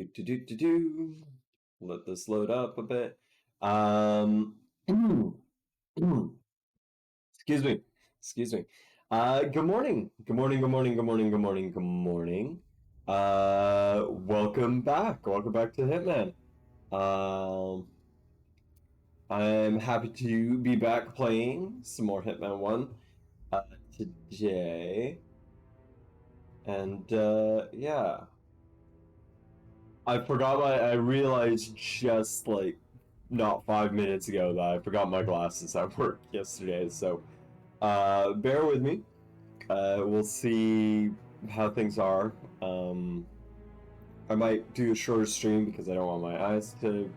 Do. Let this load up a bit. Excuse me. Excuse me. Good morning. Good morning. Good morning. Good morning. Good morning. Good morning. Welcome back. Welcome back to Hitman. Um, I'm happy to be back playing some more Hitman 1 today. And yeah. I realized just like not 5 minutes ago that I forgot my glasses at work yesterday, so bear with me. We'll see how things are. I might do a shorter stream because I don't want my eyes to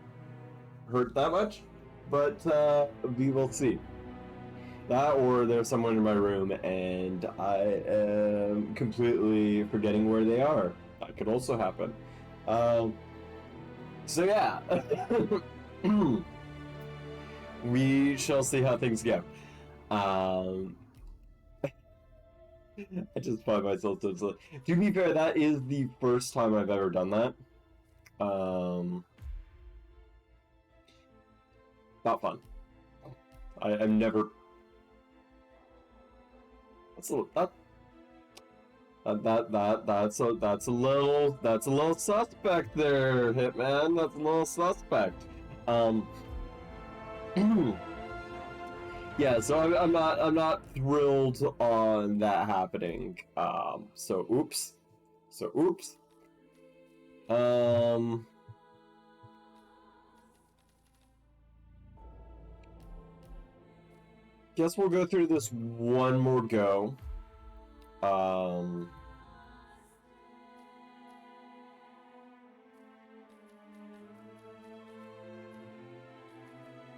hurt that much, but we will see. That, or there's someone in my room and I am completely forgetting where they are. That could also happen. So yeah, we shall see how things go. I just find myself to be fair, that is the first time I've ever done that. Not fun. I'm never. That's a that's a little suspect there, Hitman. That's a little suspect. Yeah, so I'm not thrilled on that happening. So oops. Guess we'll go through this one more go.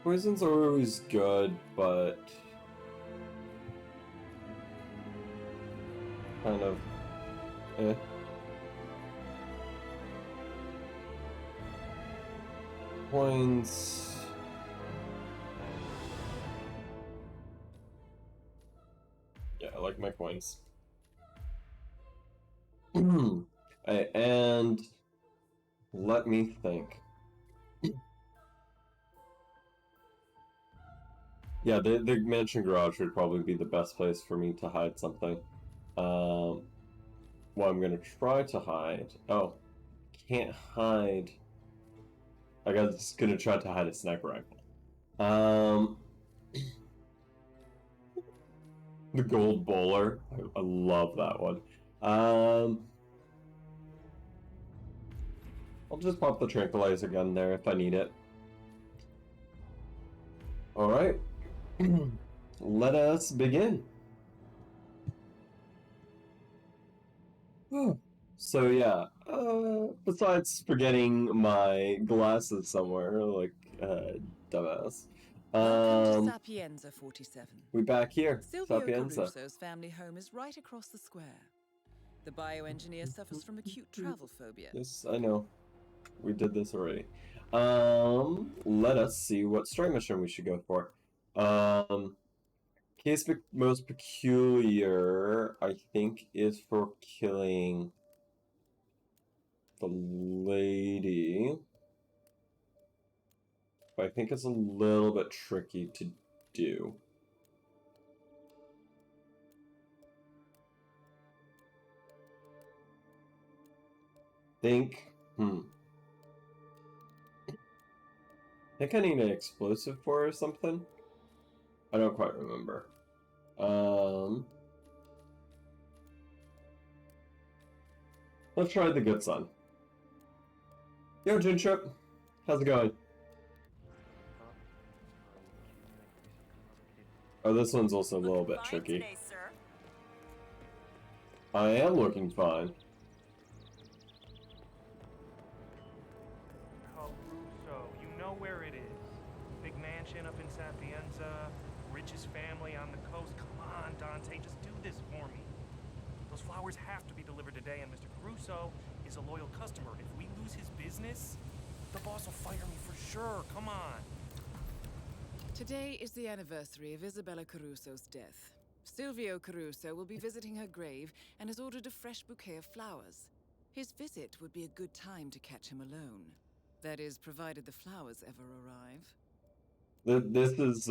Poisons are always good, but kind of Points. Yeah, I like my coins. And let me think. Yeah, the mansion garage would probably be the best place for me to hide something. Well, I'm gonna try to hide. Oh, can't hide. I guess gonna try to hide a sniper rifle. The gold bowler. I love that one. I'll just pop the tranquilizer gun there if I need it. Alright. Let us begin. So yeah, besides forgetting my glasses somewhere, like, dumbass. Welcome to Sapienza 47. We back here. Silvio Sapienza. Caruso's family home is right across the square. The bioengineer suffers from acute travel phobia. Yes, I know. We did this already. Let us see what story mission we should go for. Case most peculiar, I think, is for killing the lady. But I think it's a little bit tricky to do. Think I need an explosive for her or something? I don't quite remember. Let's try the good son. Yo, Jinship. How's it going? Oh, this one's also a little bit tricky. Today, sir. I am looking fine. Caruso, you know where it is. Big mansion up in Sapienza, richest family on the coast. Come on, Dante, just do this for me. Those flowers have to be delivered today, and Mr. Caruso is a loyal customer. If we lose his business, the boss will fire me for sure. Come on. Today is the anniversary of Isabella Caruso's death. Silvio Caruso will be visiting her grave and has ordered a fresh bouquet of flowers. His visit would be a good time to catch him alone. That is, provided the flowers ever arrive. This is,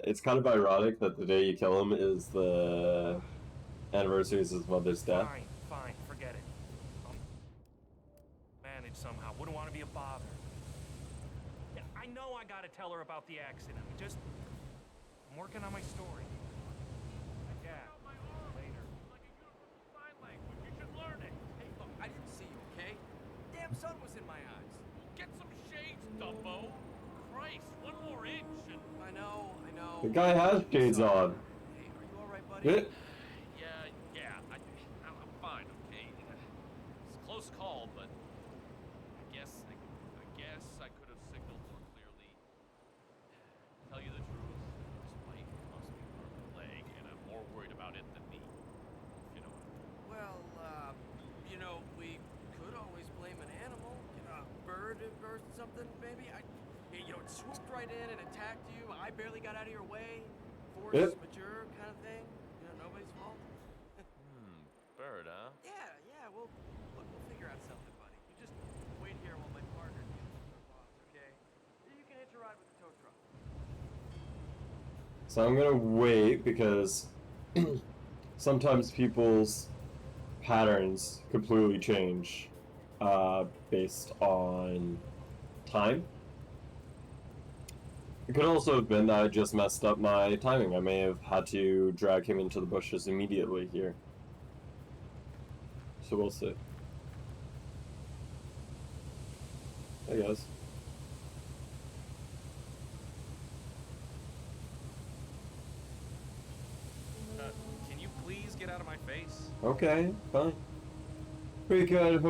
it's kind of ironic that the day you kill him is the anniversary of his mother's death. Fine, forget it. Manage somehow. Wouldn't want to be a bother. Yeah, I know I gotta tell her about the accident. I'm working on my story. Yeah, later. Like a universal sign language. You should learn it. Hey, look, I didn't see you, okay? Damn sun was in my eyes. Get some shades, Dumbo. Christ, one more inch and... I know. The guy has shades on. Hey, are you alright, buddy? Yeah, I'm fine, okay. It's a close call, but I guess I could have signaled more clearly. Tell you the truth, this might cost me part of the leg, and I'm more worried about it than me. You know. Well, we could always blame an animal. A bird or something, maybe. It swooped right in and attacked you. I barely got out of your way. Force majeure kind of thing. Nobody's fault. Bird, huh? Yeah. We'll figure out something, buddy. You just wait here while my partner deals with her boss, okay? You can hitch a ride with the tow truck. So I'm gonna wait because sometimes people's patterns completely change based on time. It could also have been that I just messed up my timing. I may have had to drag him into the bushes immediately here. So we'll see. Hey guys. Can you please get out of my face? Okay, fine. Pretty good.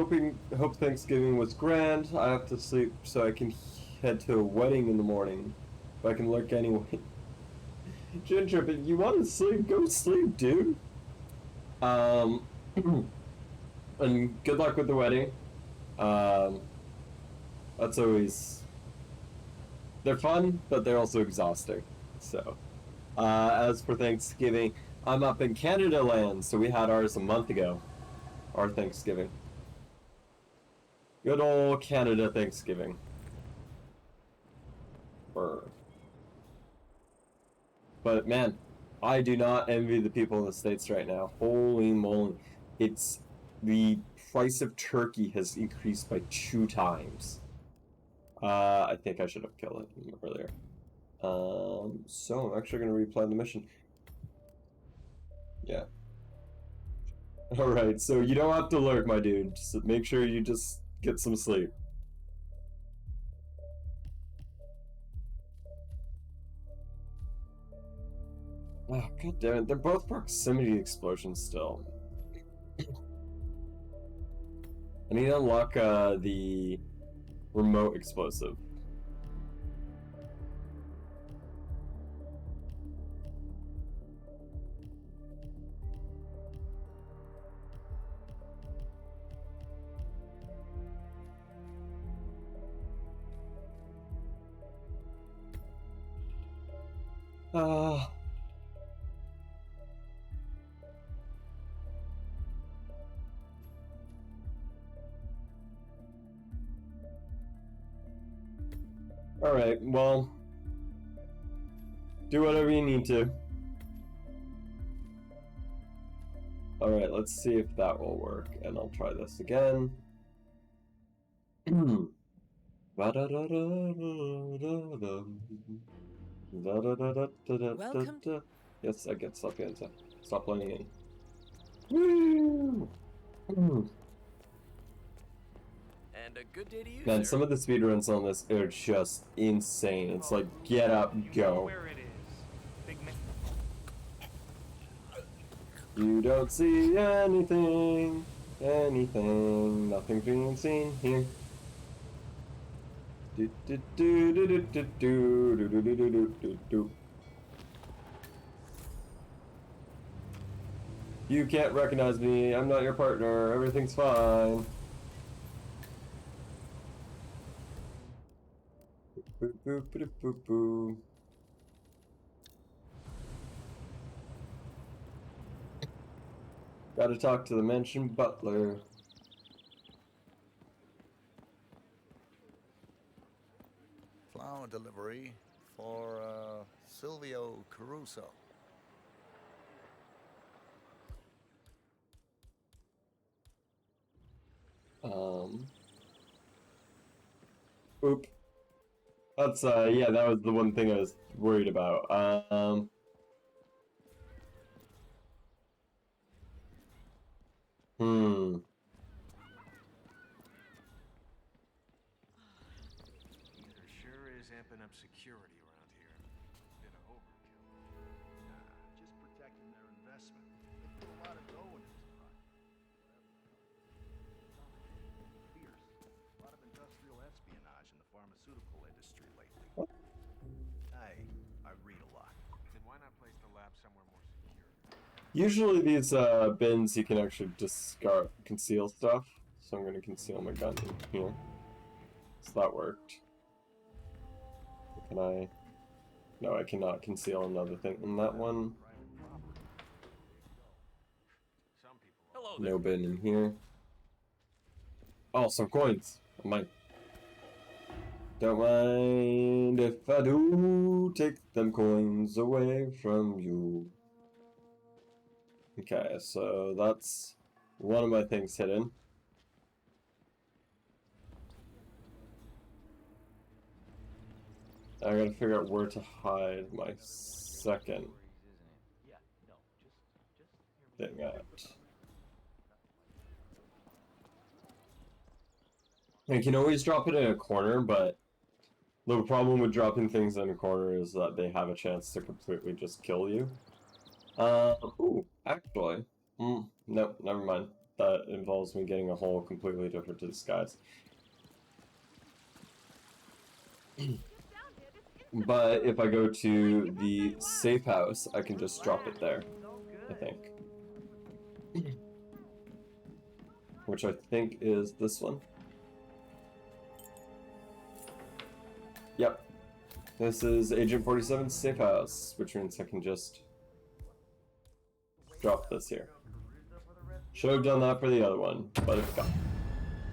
Hope Thanksgiving was grand. I have to sleep so I can head to a wedding in the morning. If I can lurk anyway. Ginger, but you want to sleep? Go sleep, dude. And good luck with the wedding. That's always... They're fun, but they're also exhausting. So, as for Thanksgiving, I'm up in Canada land, so we had ours a month ago. Our Thanksgiving. Good old Canada Thanksgiving. Brr. But man, I do not envy the people in the States right now. Holy moly. It's... The price of turkey has increased by 2 times. I think I should have killed it earlier. So I'm actually going to replay the mission. Yeah. Alright, so you don't have to lurk, my dude. Just make sure you just get some sleep. Oh, god damn it. They're both proximity explosions still. I need to unlock the remote explosive. Alright, well, do whatever you need to. Alright, let's see if that will work, and I'll try this again. Welcome. Yes, I get Sapienza. Stop letting in. Woo! And a good day to you, Man, sir. some of the speedruns on this are just insane. It's like, get up, You know go. where it is. Big man. You don't see anything, nothing's being seen here. Do do do do do do do do do do do do do. You can't recognize me. I'm not your partner. Everything's fine. Boop boop boop boop boop. Gotta talk to the mansion butler. Flower delivery for Silvio Caruso. Oop. That's yeah, that was the one thing I was worried about. Hmm. There sure is amping up security around here. Bit of overkill. Nah, just protecting their investment. They put a lot of dough into this project. Fierce. A lot of industrial espionage in the pharmaceutical industry lately. I read a lot. Then why not place the lab somewhere more secure? Usually these bins you can actually discard, conceal stuff. So I'm gonna conceal my gun in here. So that worked. Can I? No, I cannot conceal another thing in that one. Some people Hello there. No bin in here. Oh, some coins. Mine. Don't mind if I do. Take them coins away from you. Okay, so that's one of my things hidden. I gotta figure out where to hide my second thing at. I can always drop it in a corner, but the problem with dropping things in a corner is that they have a chance to completely just kill you. Ooh, actually, nope, never mind. That involves me getting a hole completely different to disguise. But if I go to the safe house, I can just drop it there, I think. Which I think is this one. Yep. This is Agent 47's safe house, which means I can just drop this here. Should have done that for the other one, but it's gone.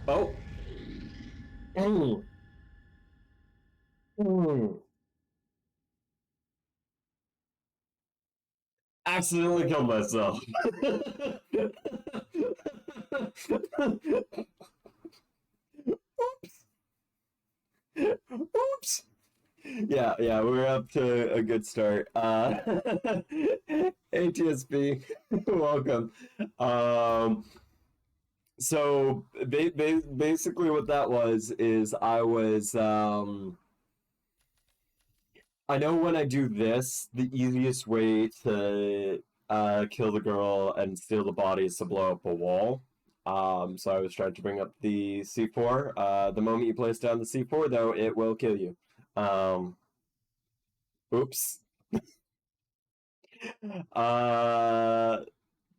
Oh! Accidentally killed myself. Oops. Yeah, we're up to a good start. ATSB, welcome. So basically what that was is I was I know when I do this, the easiest way to kill the girl and steal the body is to blow up a wall. So I was trying to bring up the C4. The moment you place down the C4, though, it will kill you. Oops.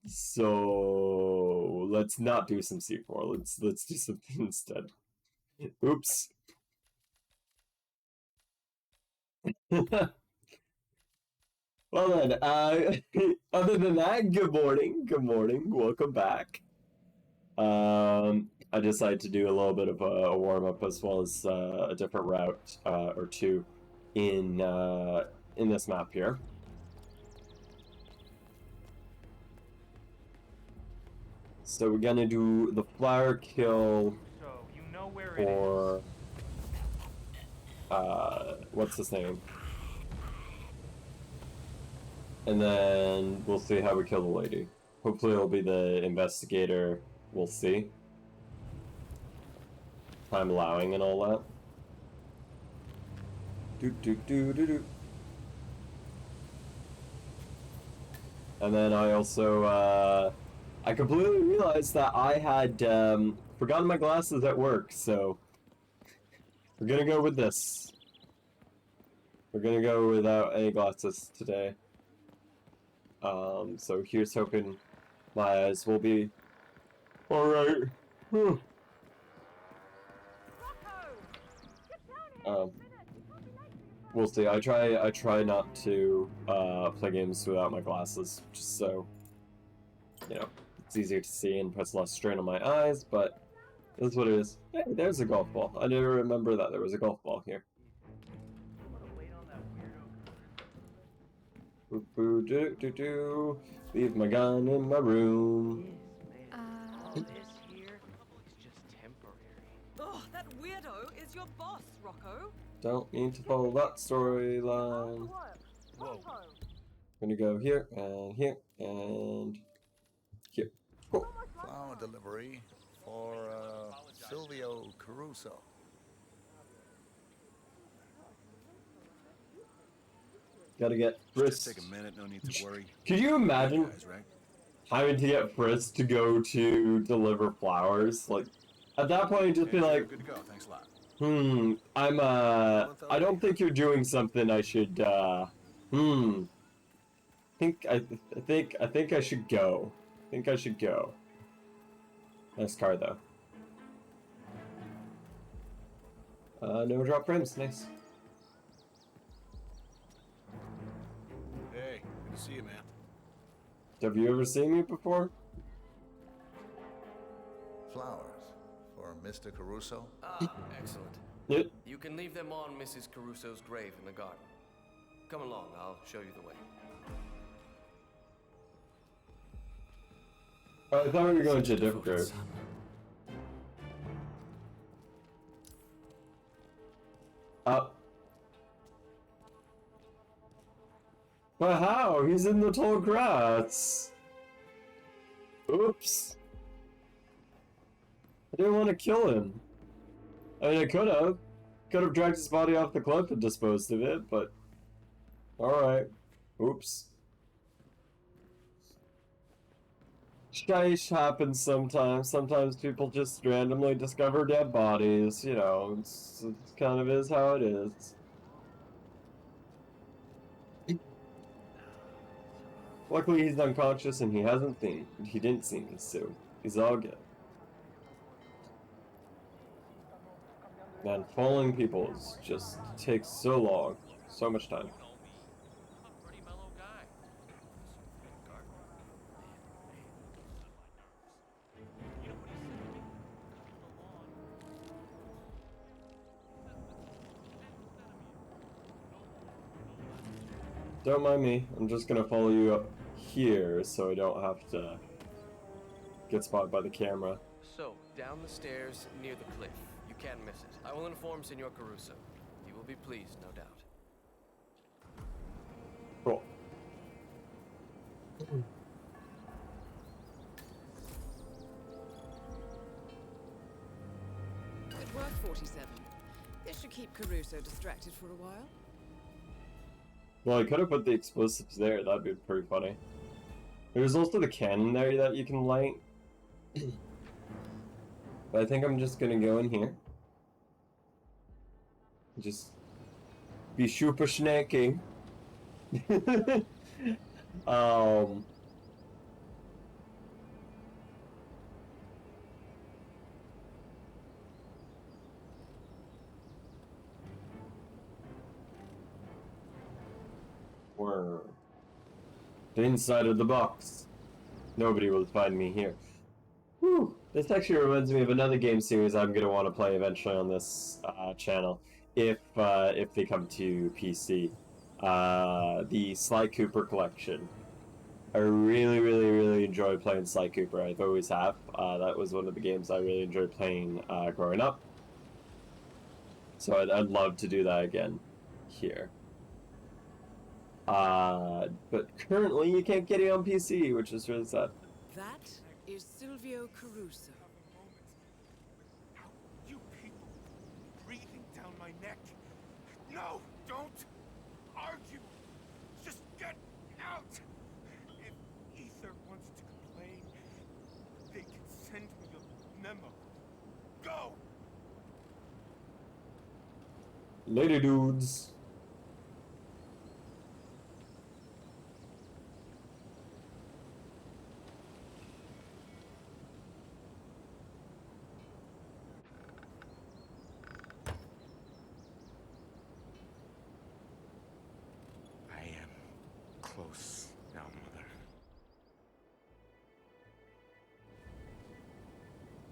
So let's not do some C4. Let's do something instead. Oops. Well then, other than that, good morning, welcome back. I decided to do a little bit of a warm-up as well as a different route or two in this map here. So we're gonna do the flower kill So, you know where it for what's his name? And then we'll see how we kill the lady. Hopefully it'll be the investigator. We'll see. Time allowing and all that. And then I also, I completely realized that I had forgotten my glasses at work, so we're gonna go with this. We're gonna go without any glasses today. So here's hoping my eyes will be alright. We'll see. I try not to play games without my glasses, just so you know it's easier to see and puts less strain on my eyes. But that's what it is. Hey, there's a golf ball. I didn't remember that there was a golf ball here. Boo boo do do do. Leave my gun in my room. All this here is just temporary. Oh, that weirdo is your boss, Rocco. Don't need to follow that storyline. Whoa. Gonna go here and here and here. Cool. Flower delivery for Silvio Caruso. Gotta get Just frisked. take a minute, no need to worry. Could you imagine Guys, right? having to get frisked to go to deliver flowers? Like, at that point, just be And you're like, good to go. Thanks a lot. I don't think you're doing something I should, I think I should go. I think I should go. Nice car, though. No drop frames, nice. Hey, good to see you, man. Have you ever seen me before? Flowers for Mr. Caruso. Ah, excellent. Yep. You can leave them on Mrs. Caruso's grave in the garden. Come along, I'll show you the way. I thought we were going to a different grave. Up. But how? He's in the tall grass. Oops. I didn't want to kill him. I mean, I could have. Could have dragged his body off the cliff and disposed of it, but... Alright. Oops. Shish happens sometimes. Sometimes people just randomly discover dead bodies. You know, it's kind of is how it is. Luckily, he's unconscious and he hasn't seen. He didn't see me, so he's all good. Man, following people is just takes so long, so much time. You know me. I'm a pretty mellow guy. Garden. You know what he said to me? On the lawn. Don't mind me. I'm just gonna follow you up here so I don't have to get spotted by the camera. So, down the stairs near the cliff. You can't miss it. I will inform Senor Caruso. He will be pleased, no doubt. Cool. Good work, 47. This should keep Caruso distracted for a while. Well, I could have put the explosives there. That'd be pretty funny. There's also the cannon there that you can light. But I think I'm just gonna go in here. Just be super snaky. We're inside of the box. Nobody will find me here. Whew. This actually reminds me of another game series I'm gonna want to play eventually on this channel, if they come to PC. The Sly Cooper collection. I really enjoy playing Sly Cooper. I've always have. That was one of the games I really enjoyed playing growing up. So I'd love to do that again here. But currently you can't get it on PC, which is really sad. That is Silvio Caruso. You people breathing down my neck. No, don't argue. Just get out. If Ether wants to complain, they can send me a memo. Go. Later, dudes. I am close now, Mother.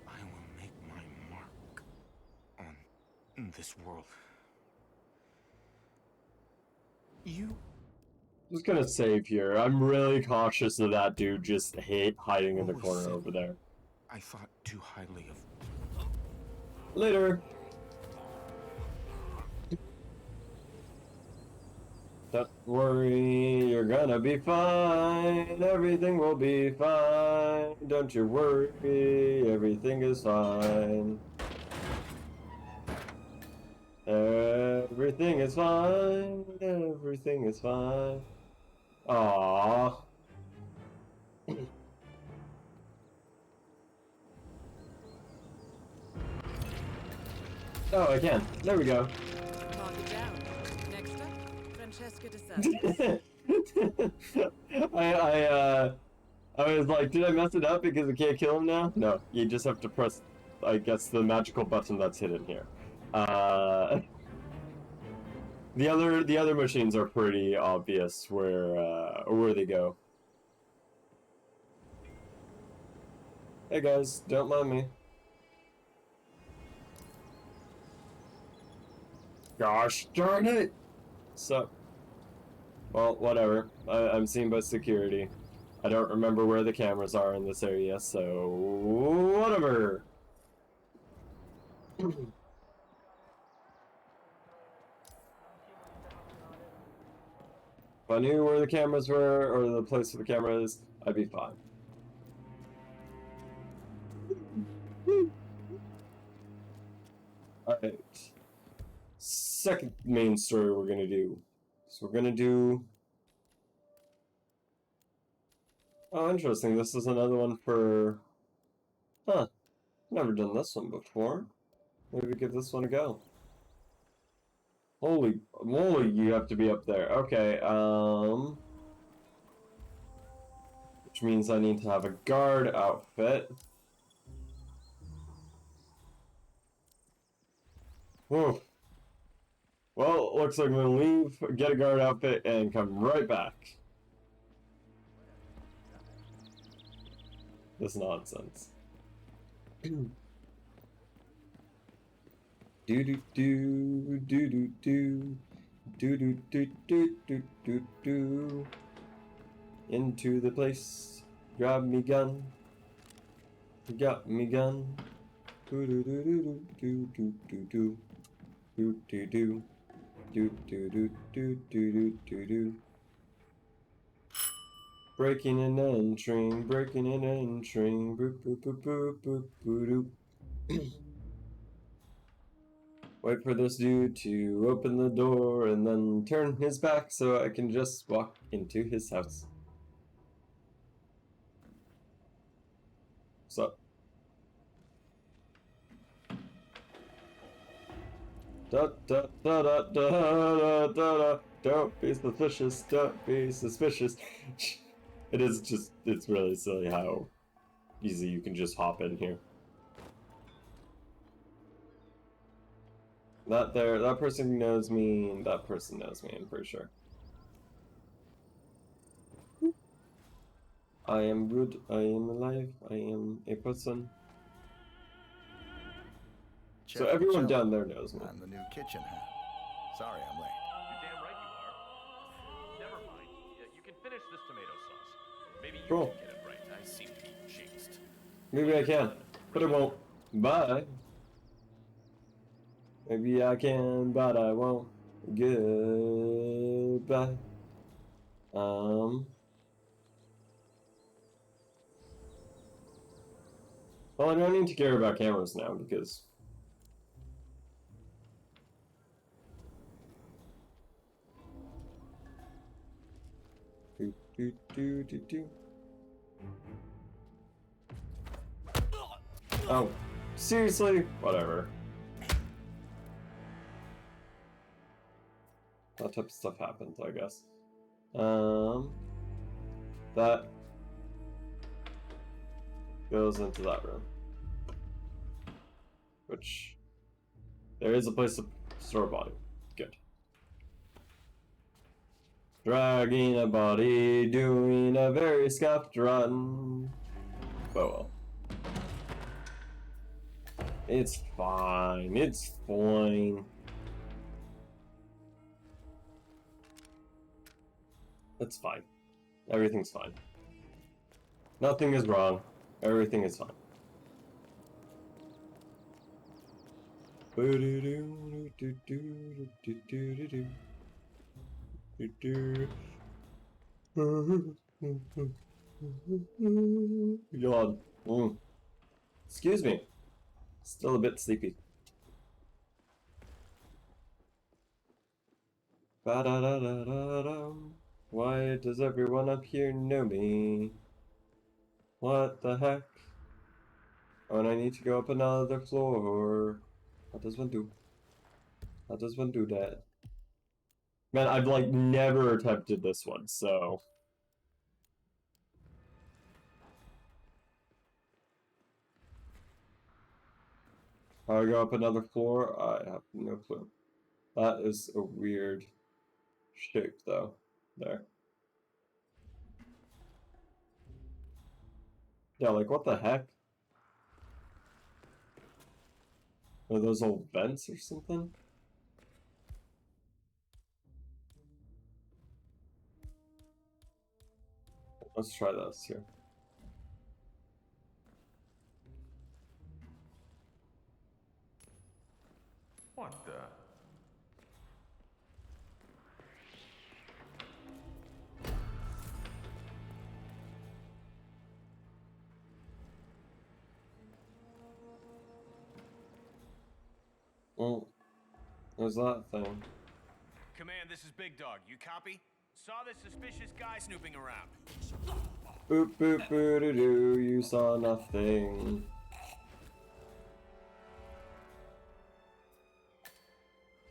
I will make my mark on this world. You just gonna save here. I'm really cautious of that dude just hiding in the What was corner it? over there. I thought too highly of. Later. Don't worry, you're gonna be fine. Everything will be fine. Don't you worry, everything is fine. Everything is fine. Everything is fine. Aww. Oh, I can. There we go. Mark it down. Next up, Francesca de Santos. I was like, did I mess it up because I can't kill him now? No, you just have to press, I guess, the magical button that's hidden here. The other machines are pretty obvious where they go. Hey guys, don't mind me. Gosh darn it! So, well, whatever. I'm seen by security. I don't remember where the cameras are in this area, so whatever. If I knew where the cameras were, or the place where the camera is, I'd be fine. Alright. Second main story we're gonna do. So we're gonna do... Oh, interesting. This is another one for... Huh. Never done this one before. Maybe give this one a go. Holy moly, you have to be up there. Okay, which means I need to have a guard outfit. Whew. Well, looks like I'm gonna leave, get a guard outfit, and come right back. This nonsense. Do do do do do do do do do do do do do. Into the place, grab me gun, got me gun. Do do do do do do do do do do do. Do do do do do do do do. Breaking and entering, breaking and entering. Boop boop boop boop boop boop doop. Wait for this dude to open the door and then turn his back so I can just walk into his house. What's up? Da da da da da da da da. Don't be suspicious. Don't be suspicious. It is just, it's really silly how easy you can just hop in here. That person knows me, and that person knows me, I'm pretty sure. I am good, I am alive, I am a person. So everyone down there knows me. I'm the new kitchen hand. Sorry I'm late. You're damn right you are. Never mind. You can finish this tomato sauce. Maybe you Cool. can get it right. I seem to be jinxed. Maybe I can, but I won't. Bye. Maybe I can, but I won't. Goodbye. Well, I don't need to care about cameras now because... Do, do, do, do, do. Oh, seriously? Whatever. That type of stuff happens, I guess. That goes into that room. Which, there is a place to store a body. Good. Dragging a body, doing a very scuffed run. Oh well. It's fine, it's fine. It's fine. Everything's fine. Nothing is wrong. Everything is fine. Yawn. Excuse me. Still a bit sleepy. Ba-da-da-da-da-da. Why does everyone up here know me? What the heck? Oh, and I need to go up another floor. How does one do? How does one do that? Man, I've like never attempted this one, so. How do I go up another floor? I have no clue. That is a weird shape, though. There. Yeah, like what the heck? Are those old vents or something? Let's try this here. What the? Well, there's that thing. Command, this is Big Dog. You copy? Saw this suspicious guy snooping around. Boop boop boo doo doo, you saw nothing.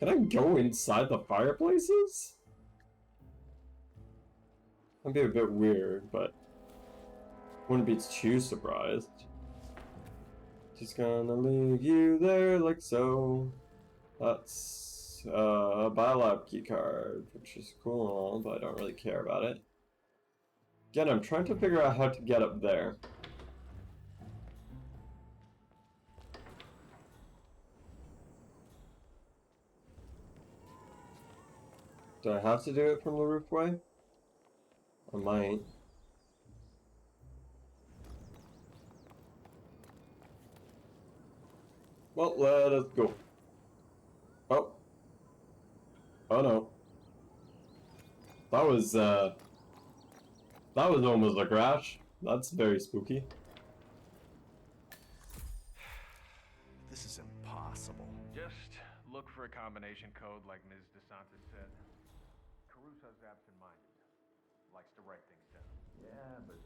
Can I go inside the fireplaces? That'd be a bit weird, but wouldn't be too surprised. Just gonna leave you there like so. That's a biolab key card, which is cool, but I don't really care about it. Again, I'm trying to figure out how to get up there. Do I have to do it from the roofway? I might. Well, let us go. Oh. Oh no. That was almost a crash. That's very spooky. This is impossible. Just look for a combination code like Ms. DeSantis said. Caruso's absent-minded. Likes to write things down. Yeah, but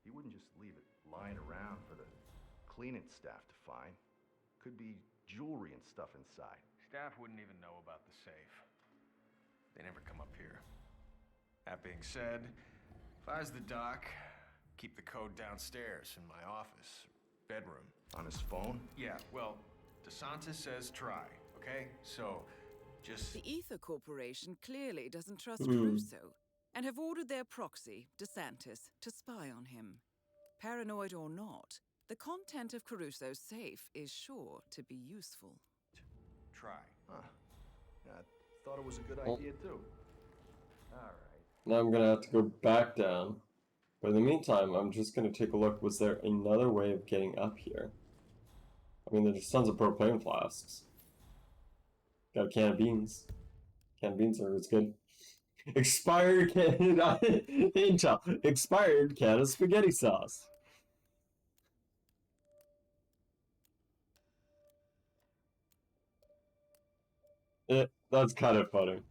he wouldn't just leave it lying around for the cleaning staff to find. Could be jewelry and stuff inside. Staff wouldn't even know about the safe. They never come up here. That being said, if I was the doc, keep the code downstairs in my office, bedroom. On his phone? Yeah, well, DeSantis says try, okay? So, just... The Ether Corporation clearly doesn't trust Caruso and have ordered their proxy, DeSantis, to spy on him. Paranoid or not, the content of Caruso's safe is sure to be useful. try. Huh. Yeah, I thought it was a good idea, too. All right. Now I'm gonna have to go back down. But in the meantime, I'm just gonna take a look. Was there another way of getting up here? I mean, there's tons of propane flasks. Got a can of beans. Can of beans are always good. Expired can Intel. Expired can of spaghetti sauce. That's kind of funny.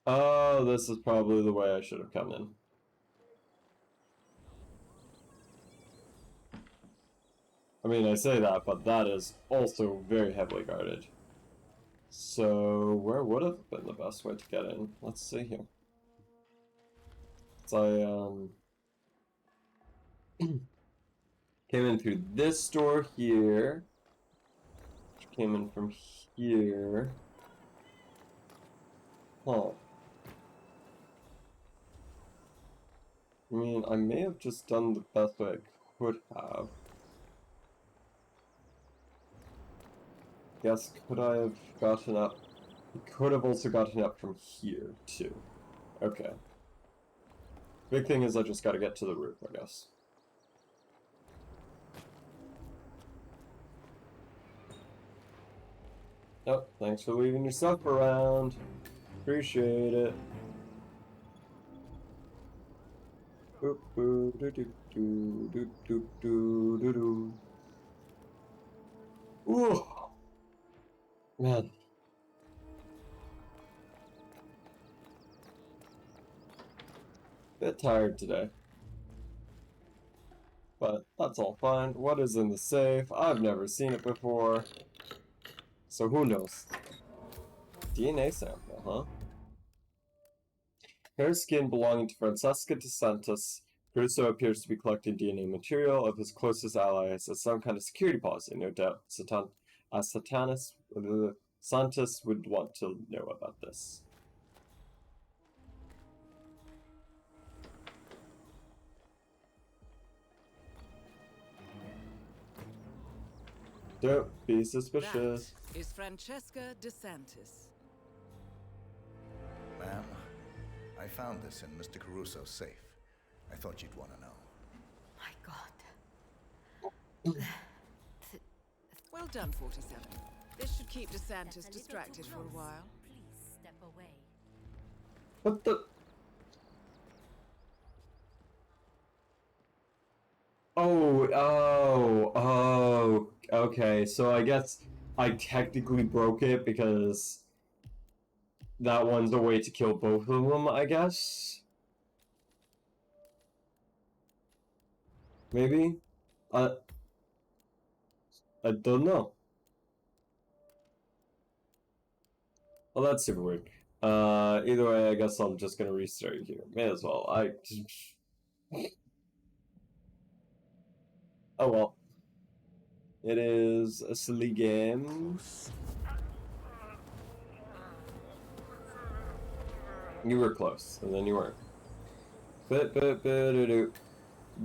Oh, this is probably the way I should have come in. I mean, I say that, but that is also very heavily guarded. So, where would have been the best way to get in? Let's see here. So came in through this door here. Which came in from here. Huh. I mean, I may have just done the best way I could have. Guess, could I have gotten up? He could have also gotten up from here, too. Okay. Big thing is I just gotta get to the roof, I guess. Oh, thanks for leaving your stuff around. Appreciate it. Boop, boop, doo, doo, doo, doo, doo, doo, doo, doo. Ooh! Man. Bit tired today. But that's all fine. What is in the safe? I've never seen it before. So who knows? DNA sample, huh? Hair skin belonging to Francesca DeSantis. Crusoe appears to be collecting DNA material of his closest allies as some kind of security policy, no doubt. Santos would want to know about this. Don't be suspicious. That is Francesca DeSantis. Ma'am, I found this in Mr. Caruso's safe. I thought you'd want to know. My God. Well done, 47. This should keep DeSantis distracted for a while. Please step away. What the? Oh, okay. So I guess I technically broke it because that one's a way to kill both of them, I guess? Maybe? I don't know. Well, that's super weird. Either way, I guess I'm just gonna restart here. May as well. Oh well. It is a silly game. You were close, and then you weren't.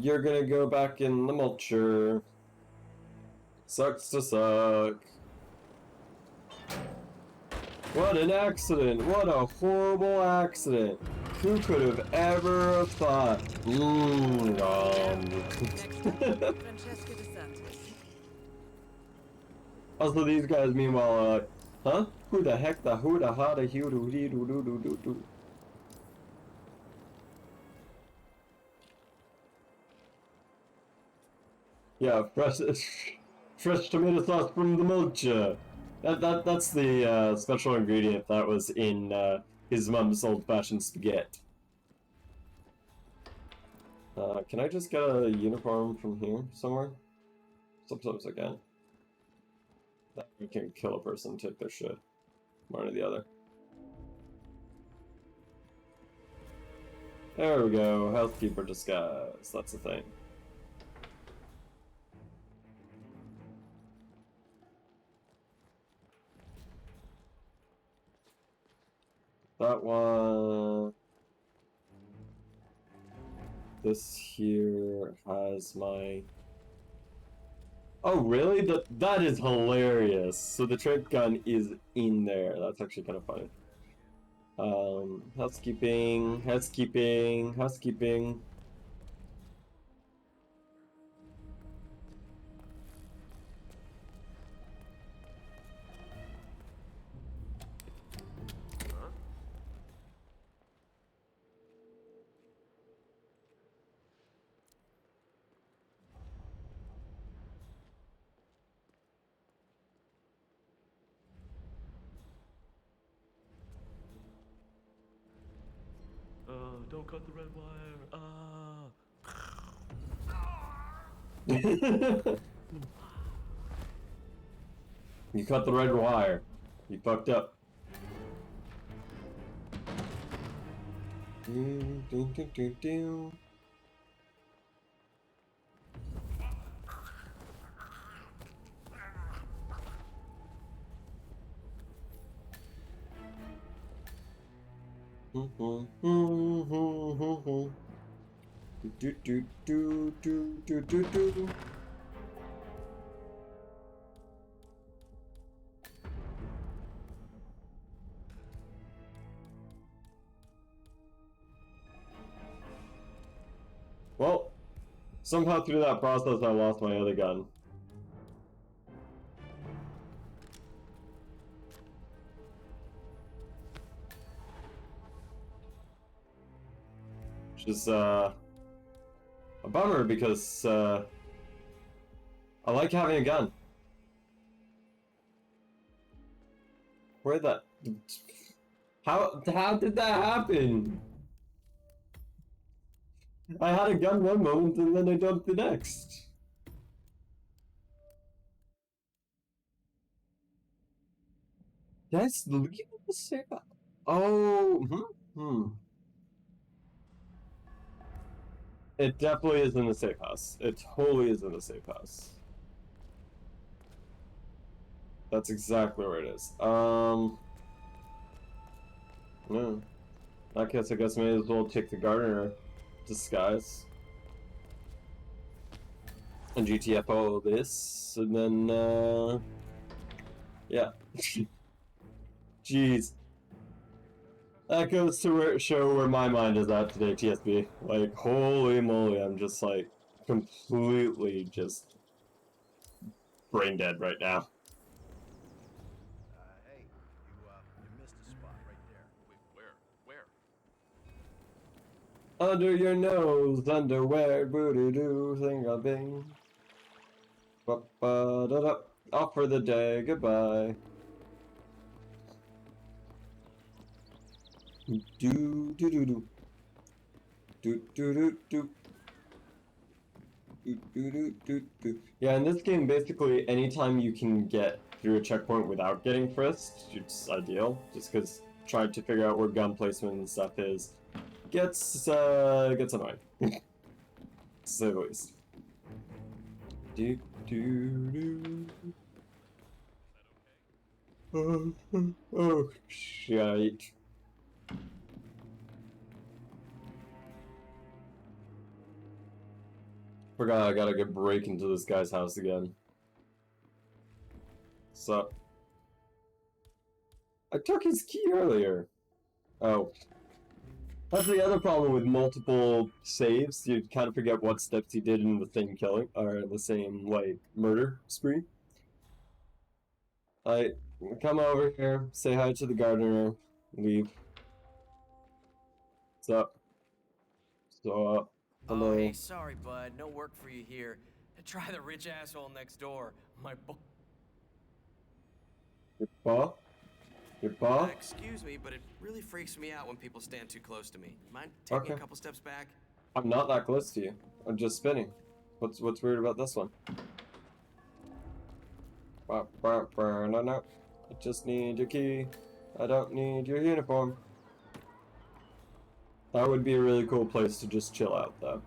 You're gonna go back in the mulcher. Sucks to suck. What an accident! What a horrible accident! Who could have ever thought? Next up, Francesca DeSantis. Also, these guys, meanwhile, are like, huh? Who the heck the who the ha the hoo do dee do do do do do. Yeah, fresh tomato sauce from the mulcher. That's the special ingredient that was in his mom's old-fashioned spaghetti. Can I just get a uniform from here somewhere? Sometimes I can. That we can kill a person, take their shit. One or the other. There we go. Housekeeper disguise. That's the thing. That one. This here has my. Oh, really? That is hilarious. So the trade gun is in there. That's actually kind of funny. Housekeeping. Don't cut the red wire. You cut the red wire. You fucked up. Well, somehow through that process I lost my other gun. Which is, a bummer because, I like having a gun. Where the... How did that happen? I had a gun one moment and then I jumped the next. That's leave the safe house. Oh, It definitely is in the safe house. It totally is in the safe house. That's exactly where it is. Yeah. In that case, I guess I may as well take the gardener disguise. And GTFO this, and then, yeah. Jeez. That goes to show where my mind is at today, TSB. Like, holy moly, I'm just like, completely just brain dead right now. Hey, you missed a spot right there. Wait, where? Under your nose, underwear, booty doo, thing a bing. Ba ba da da. Off for the day, goodbye. Do do do do. Do do do do. Do do do do do. Yeah, in this game, basically, anytime you can get through a checkpoint without getting frisked, it's ideal. Just because trying to figure out where gun placement and stuff is gets annoying. To say the least. Do do do. Oh, shite. Forgot I gotta get break into this guy's house again. So I took his key earlier. Oh. That's the other problem with multiple saves. You kind of forget what steps he did in the same killing, or the same, like, murder spree. I come over here, say hi to the gardener, leave. What's up? So, hello. Oh, hey, sorry, bud. No work for you here. Try the rich asshole next door. My book. Your paw? Your paw? Excuse me, but it really freaks me out when people stand too close to me. Mind taking a couple steps back? I'm not that close to you. I'm just spinning. What's weird about this one? No. I just need your key. I don't need your uniform. That would be a really cool place to just chill out, though.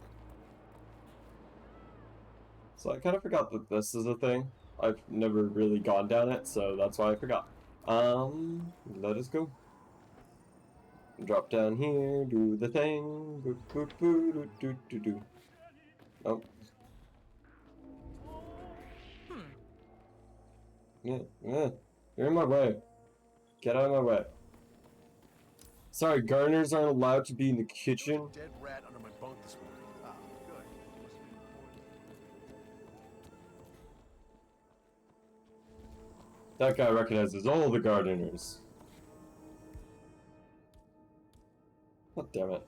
So I kind of forgot that this is a thing. I've never really gone down it, so that's why I forgot. Let us go. Drop down here, do the thing. Boop, boop, boop, do, do, do, do. Oh. Yeah, you're in my way. Get out of my way. Sorry, gardeners aren't allowed to be in the kitchen. Dead rat under my bunk this morning. Ah, good. That guy recognizes all the gardeners. God damn it.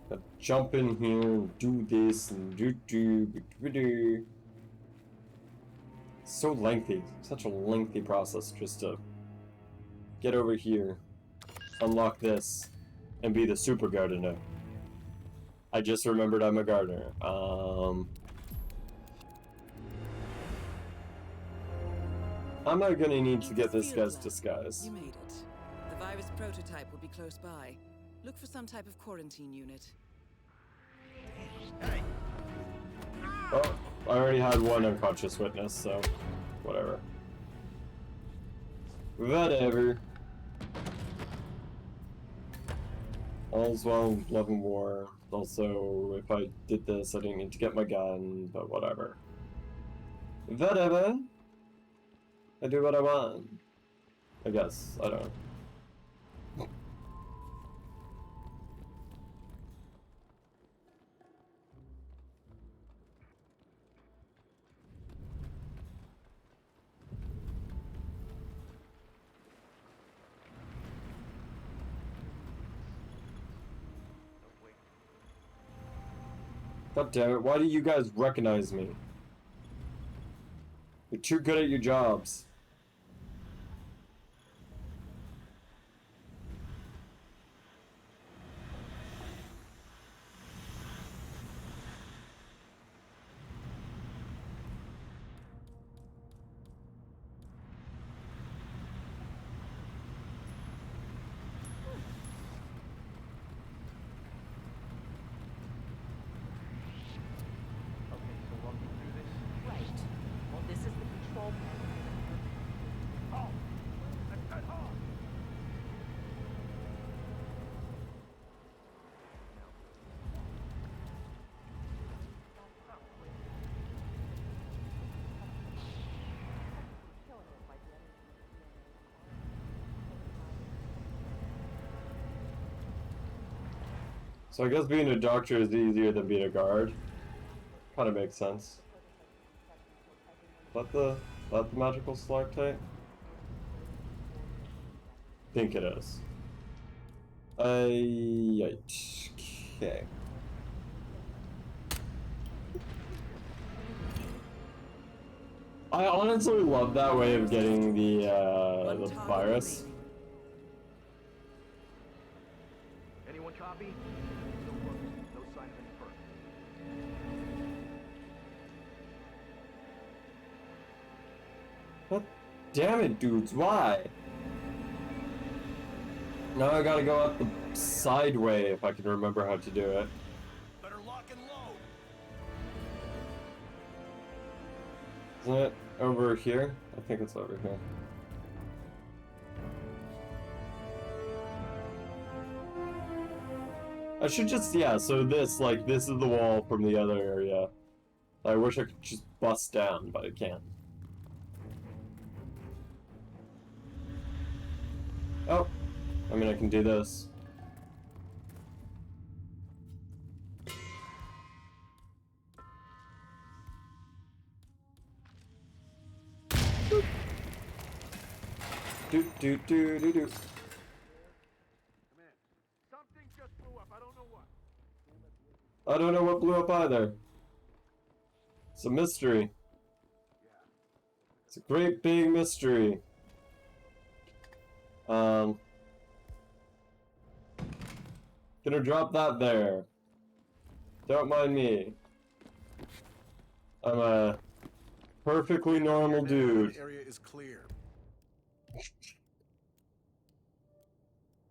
Gotta jump in here and do this and do. So lengthy. Such a lengthy process just to get over here, unlock this, and be the super gardener. I just remembered I'm a gardener. I'm not gonna need to get this guy's disguise. You made it. The virus prototype will be close by. Look for some type of quarantine unit. Hey! Oh, I already had one unconscious witness, so whatever. Whatever. All's well in love and war. Also, if I did this, I didn't need to get my gun, but whatever. Whatever. I do what I want. I guess. I don't know. God damn it, why do you guys recognize me? You're too good at your jobs. Okay, so walk me through this. Right. Well, this is the control panel. Oh! Oh! So I guess being a doctor is easier than being a guard. Kind of makes sense. Is that the magical stalactite? Think it is. Yikes. Okay. I honestly love that way of getting the virus. Anyone copy? Still working. No sign of any perk. God damn it, dudes, why? Now I gotta go up the side way if I can remember how to do it. Better lock and load. Isn't it over here? I think it's over here. I should just, yeah, so this is the wall from the other area. I wish I could just bust down, but I can't. Oh, I mean, I can do this. Do do do do do. Something just blew up. I don't know what. I don't know what blew up either. It's a mystery. It's a great big mystery. Gonna drop that there. Don't mind me. I'm a perfectly normal dude. Area is clear.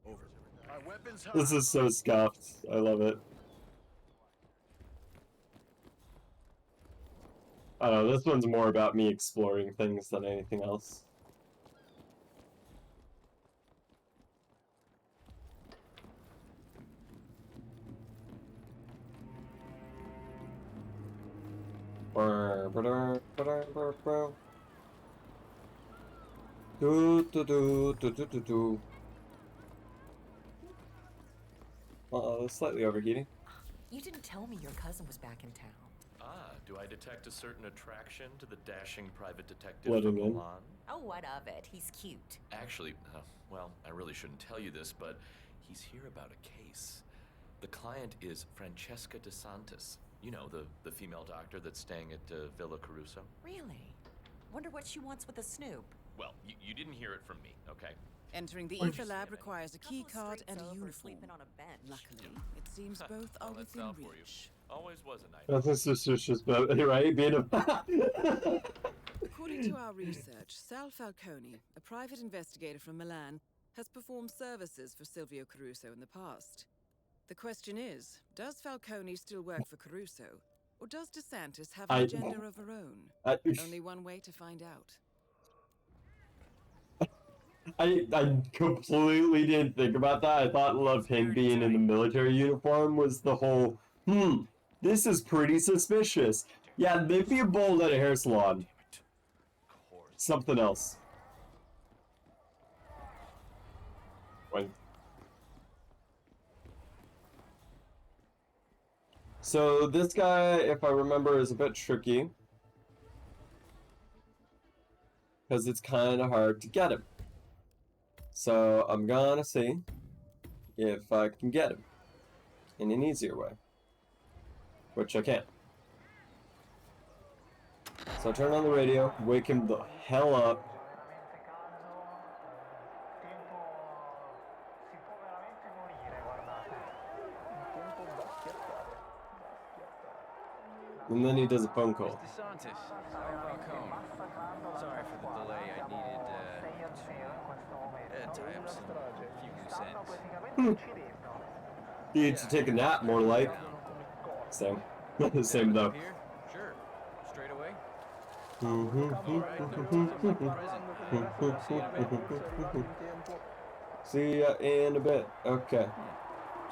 Over. Our weapons hot. This is so scuffed. I love it. I don't know, this one's more about me exploring things than anything else. Do do do do do do do. Slightly overheating. You didn't tell me your cousin was back in town. Ah, do I detect a certain attraction to the dashing private detective Letting from in. Milan? Oh, what of it? He's cute. Actually, well, I really shouldn't tell you this, but he's here about a case. The client is Francesca DeSantis. You know, the female doctor that's staying at Villa Caruso. Really? Wonder what she wants with a snoop. Well, you didn't hear it from me, okay? Entering the ether lab requires a key Couple card streets and a over, uniform. sleeping on a bench. Luckily, it seems both are I'll let within down for you. reach. Always was a night. Nothing suspicious about it, right? Being a According to our research, Sal Falcone, a private investigator from Milan, has performed services for Silvio Caruso in the past. The question is, does Falcone still work for Caruso, or does DeSantis have an agenda of her own? Only one way to find out. I completely didn't think about that. I thought of him being in the military uniform was the whole, this is pretty suspicious. Yeah, they'd be bold at a hair salon. Something else. Wait. So this guy, if I remember, is a bit tricky. Because it's kind of hard to get him. So I'm gonna see if I can get him in an easier way. which I can't. So I turn on the radio, wake him the hell up. And then he does a phone call. DeSantis, how about Cone? Sorry for the delay. I needed to tie up some few loose ends. He needs to take a nap, more like. Same. Same though. Here? Sure. Straight away? See ya in a bit. Okay.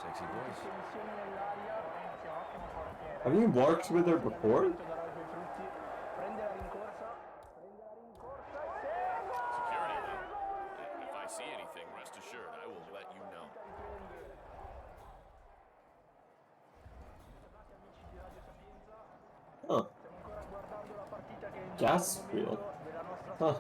Sexy voice. Have you worked with her before? Security. If I see anything, rest assured, I will let you know. Huh. Gas wheel. Huh.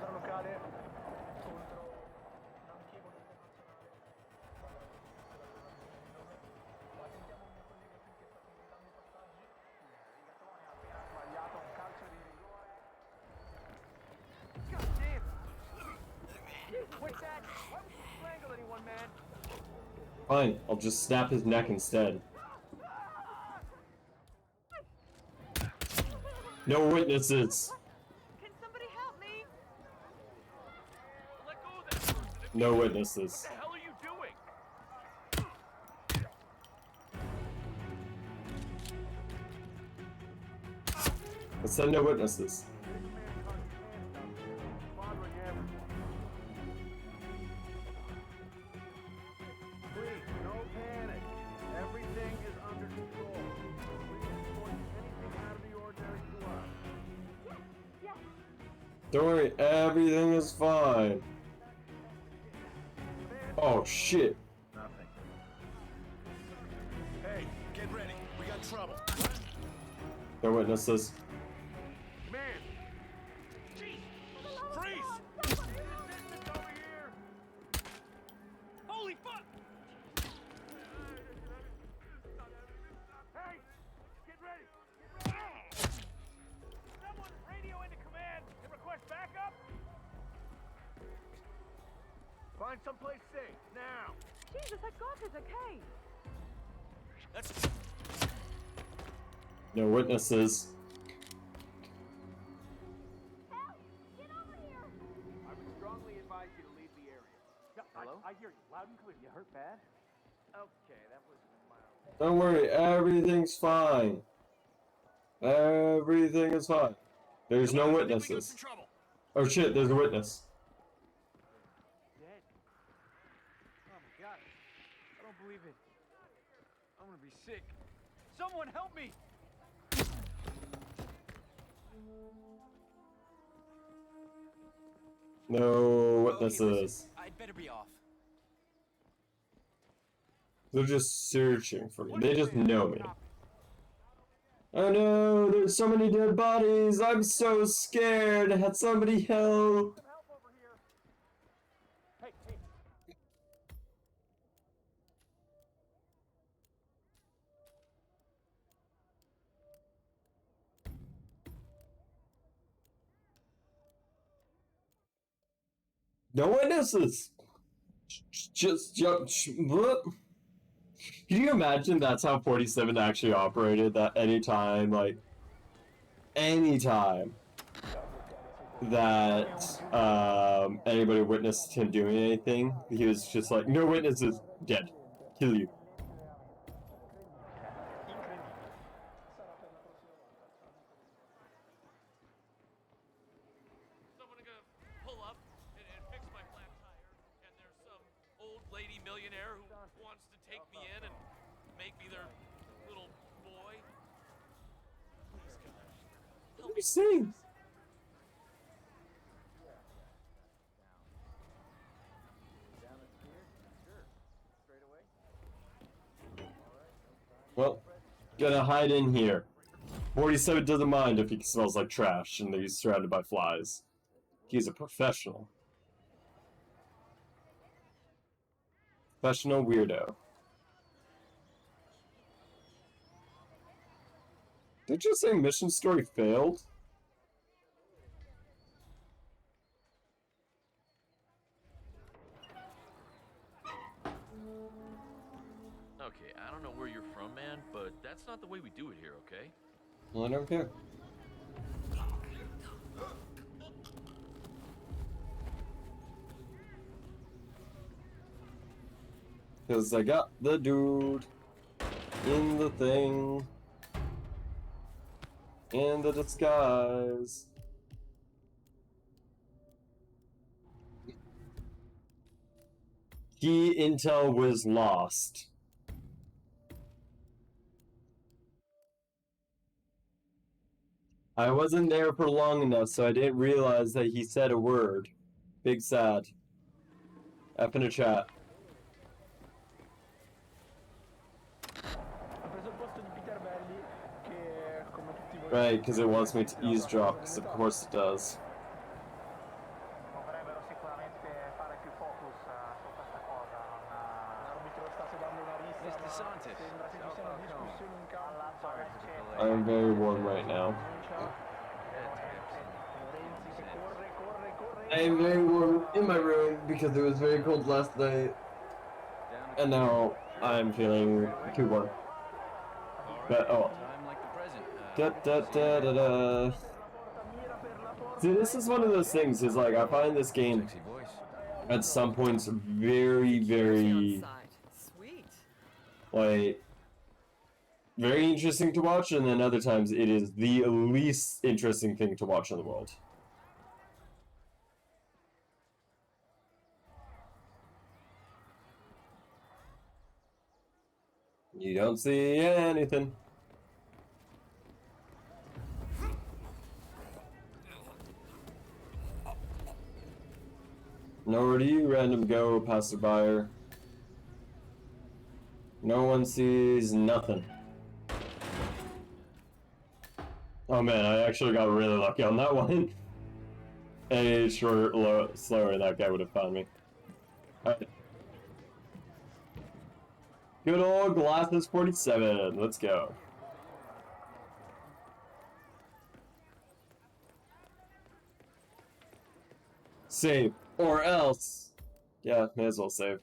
Fine, I'll just snap his neck instead. No witnesses. Can somebody help me? Let go of that person. No witnesses. What the hell are you doing? I said no witnesses. Please, no panic. Everything is under control. Please report anything out of the ordinary to us. Don't worry, everything is fine. Oh shit. Nothing. Hey, get ready. We got trouble. No witnesses. Man! Freeze! Over here! Holy fuck! Hey! Get ready! Someone radio into command and request backup? Find someplace safe, now! Jesus, I got it, okay? That's No witnesses. Get over here! I would strongly advise you to leave the area. Hello? I hear you loud and clear. You hurt bad? Okay, that was mild. Don't worry, everything's fine. Everything is fine. There's no witnesses. Oh shit, there's a witness. Dead? Oh my god. I don't believe it. I'm gonna be sick. Someone help me! No witnesses. I'd better be off. They're just searching for me. They just know me. Oh no, there's so many dead bodies. I'm so scared. Had somebody help. Help over here. Hey, hey. No witnesses. Just jump. What? Can you imagine that's how 47 actually operated? That anytime that anybody witnessed him doing anything, he was just like, no witnesses, dead, kill you. Someone gonna pull up and fix my flat tire, and there's some old lady millionaire who wants to take me in and make me their little boy. Please, God. What are you saying? Well, gonna hide in here. 47 doesn't mind if he smells like trash and he's surrounded by flies. He's a professional. Professional weirdo. Did you say mission story failed? Okay, I don't know where you're from, man, but that's not the way we do it here, okay? Well, I don't care. Because I got the dude in the thing. In the disguise. Key intel was lost. I wasn't there for long enough, so I didn't realize that he said a word. Big sad. F in a chat. Right, because it wants me to eavesdrop, because of course it does. I'm very warm right now. I am very warm in my room because it was very cold last night. And now I'm feeling too warm. But oh. Da, da, da, da, da. See, this is one of those things, is like, I find this game at some points very, very, like, very interesting to watch, and then other times it is the least interesting thing to watch in the world. You don't see anything. Nowhere do you, random go, passerby. No one sees nothing. Oh man, I actually got really lucky on that one. A short, slower, that guy would have found me. Alright. Good old Glasses 47, let's go. Save, or else. Yeah, may as well save.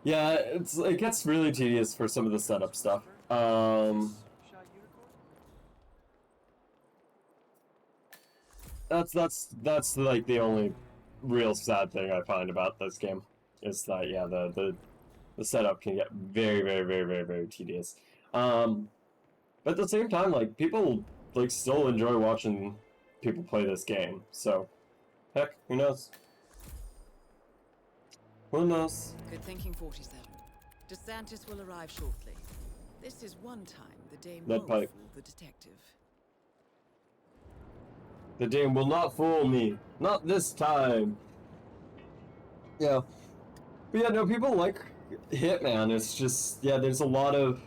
Yeah, it gets really tedious for some of the setup stuff. That's like the only real sad thing I find about this game is that yeah, the setup can get very, very, very, very, very tedious. But at the same time, like, people like still enjoy watching people play this game. So heck, who knows? Who knows? Good thinking, 47. DeSantis will arrive shortly. This is one time the dame Lead won't pipe. fool the detective. The dame will not fool me. Not this time. Yeah. But yeah, no, people like Hitman. It's just, yeah, there's a lot of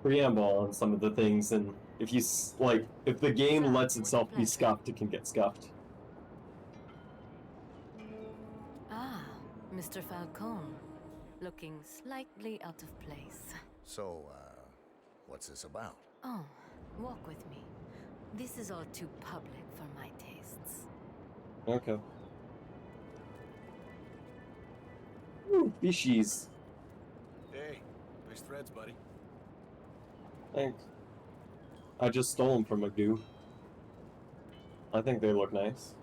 preamble on some of the things, and if you, like, if the game lets itself be scuffed, it can get scuffed. Ah, Mr. Falcone. Looking slightly out of place. So, what's this about? Oh, walk with me. This is all too public for my tastes. Okay. Ooh, fishies. Hey, nice threads, buddy. Thanks. I just stole them from a goo. I think they look nice.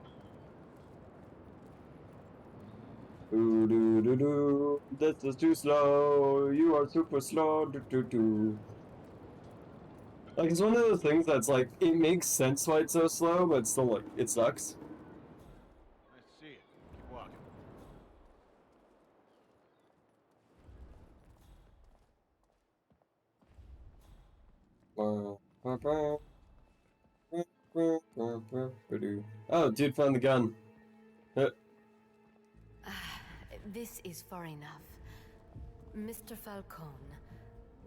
Ooh, doo, doo, doo. This is too slow. You are super slow. Doo, doo, doo. Like, it's one of those things that's like, it makes sense why it's so slow, but still, like, it sucks. Nice to see you. Keep walking. Oh, dude found the gun. This is far enough. Mr. Falcone,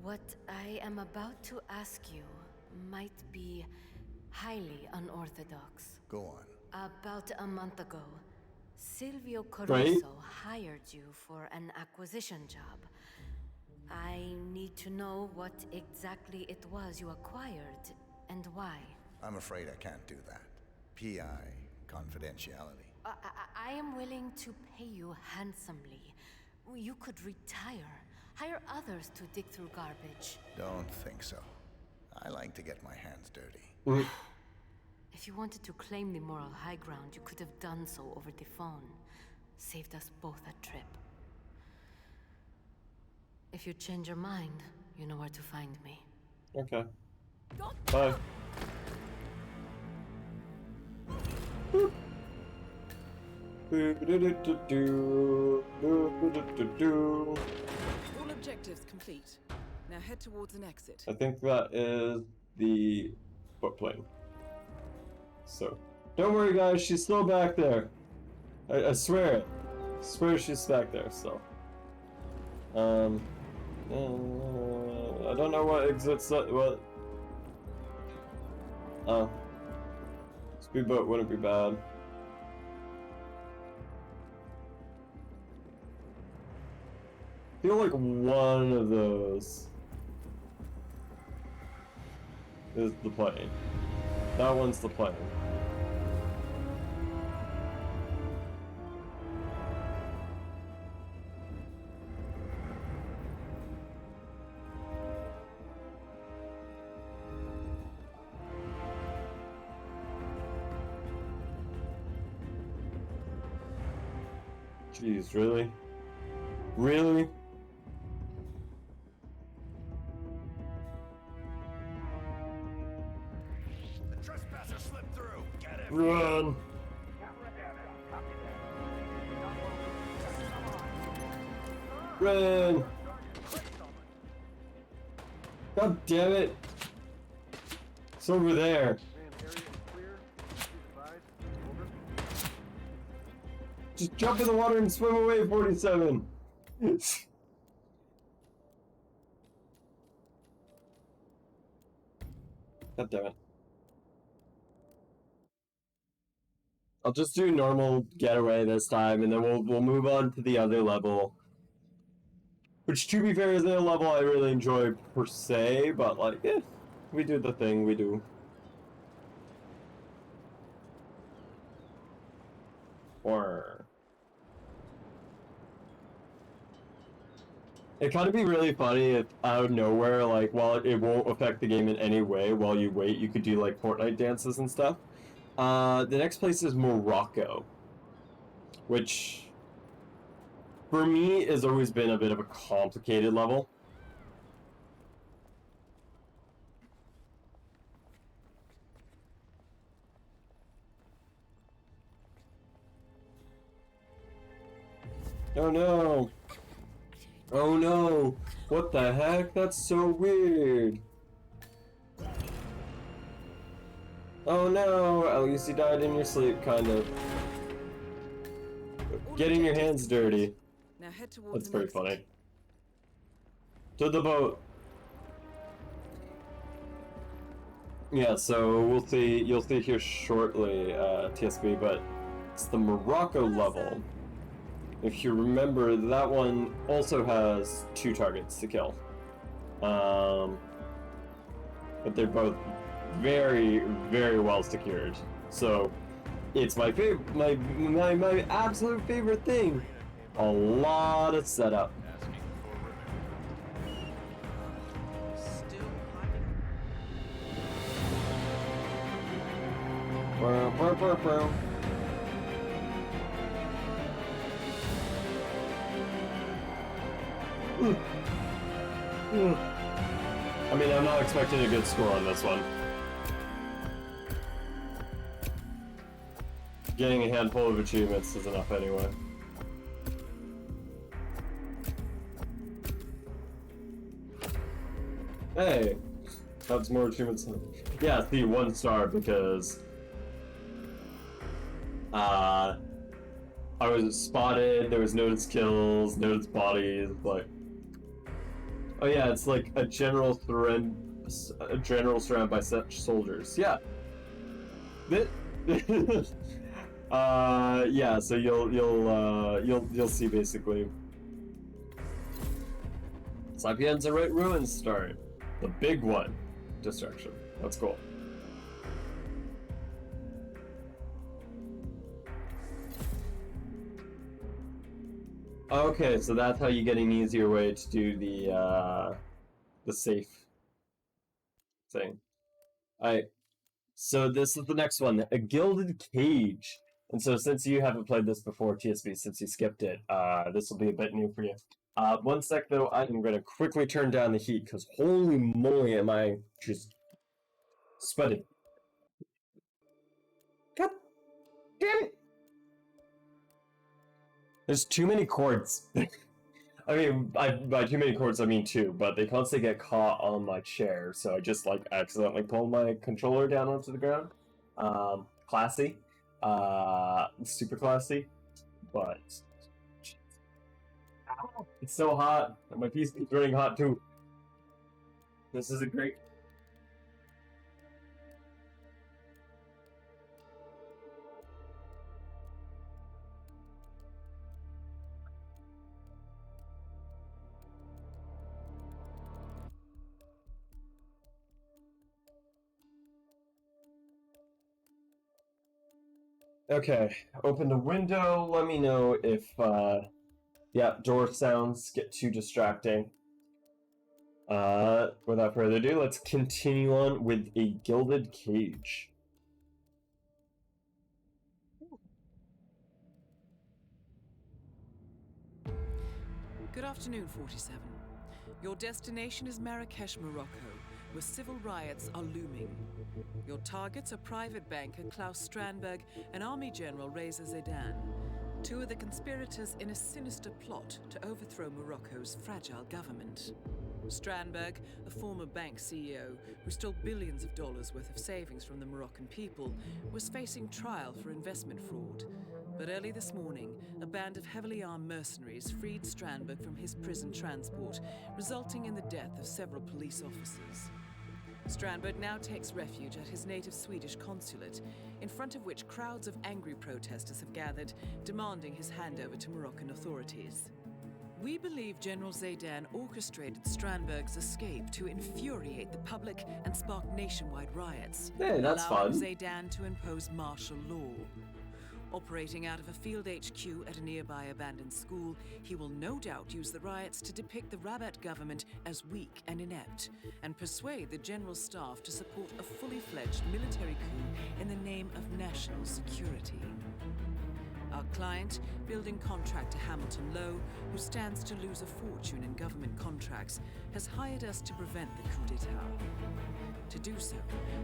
what I am about to ask you might be highly unorthodox. Go on. About a month ago, Silvio Right. Caruso hired you for an acquisition job. I need to know what exactly it was you acquired and why. I'm afraid I can't do that. PI confidentiality. I am willing to pay you handsomely. You could retire. Hire others to dig through garbage. Don't think so. I like to get my hands dirty. If you wanted to claim the moral high ground, you could have done so over the phone. Saved us both a trip. If you change your mind, you know where to find me. Okay. Bye. Boop. All objectives complete. Now head towards an exit. I think that is the boat plane. So, don't worry guys, she's still back there. I swear it. I swear she's back there, so. I don't know what exits, what. Oh. Speedboat wouldn't be bad. I feel like one of those is the plane. That one's the plane. Jeez, really? Really? The trespasser slipped through. Get him. Run! Run! God damn it! It's over there. Just jump in the water and swim away, 47! God damn it. I'll just do normal getaway this time, and then we'll move on to the other level. Which, to be fair, isn't a level I really enjoy per se, but like, we do the thing we do. Or it'd kind of be really funny if out of nowhere, like, while it won't affect the game in any way, while you wait, you could do like Fortnite dances and stuff. The next place is Morocco, which for me has always been a bit of a complicated level. Oh no! Oh no! What the heck? That's so weird! Oh no! At least you died in your sleep, kind of. Getting your hands dirty. Now head towards That's an pretty exit. funny. To the boat! Yeah, so we'll see, you'll see here shortly, TSB, but it's the Morocco level. If you remember, that one also has 2 targets to kill. But they're both very, very well secured. So it's my favorite, my absolute favorite thing. A lot of setup. I mean, I'm not expecting a good score on this one. Getting a handful of achievements is enough anyway. Hey! That's more achievements. Yeah, see, 1 star because I was spotted, there was noticed kills, noticed bodies, like, oh yeah, it's like a general surrounded by such soldiers. Yeah. Yeah, so you'll see basically. Sapienza right ruins start. The big one. Destruction. That's cool. Okay, so that's how you get an easier way to do the safe thing. Alright, so this is the next one, a gilded cage. And so since you haven't played this before, TSB, since you skipped it, this will be a bit new for you. One sec though, I'm gonna quickly turn down the heat, because holy moly am I just sweating. God damn it! There's too many cords. I mean, by too many cords, I mean two, but they constantly get caught on my chair, so I just, like, accidentally pull my controller down onto the ground. Classy. Super classy. But... Ow, it's so hot, and my PC is running hot too. This isn't great. Okay, open the window, let me know if, yeah, door sounds get too distracting. Without further ado, let's continue on with a gilded cage. Good afternoon, 47. Your destination is Marrakesh, Morocco, where civil riots are looming. Your targets are private banker Klaus Strandberg and Army General Reza Zaidan, two of the conspirators in a sinister plot to overthrow Morocco's fragile government. Strandberg, a former bank CEO who stole billions of dollars worth of savings from the Moroccan people, was facing trial for investment fraud. But early this morning, a band of heavily armed mercenaries freed Strandberg from his prison transport, resulting in the death of several police officers. Strandberg now takes refuge at his native Swedish consulate, in front of which crowds of angry protesters have gathered, demanding his handover to Moroccan authorities. We believe General Zaidan orchestrated Strandberg's escape to infuriate the public and spark nationwide riots, Hey, that's allowing fun. Zaidan to impose martial law. Operating out of a field HQ at a nearby abandoned school, he will no doubt use the riots to depict the Rabat government as weak and inept, and persuade the general staff to support a fully fledged military coup in the name of national security. Our client, building contractor Hamilton Lowe, who stands to lose a fortune in government contracts, has hired us to prevent the coup d'etat. To do so,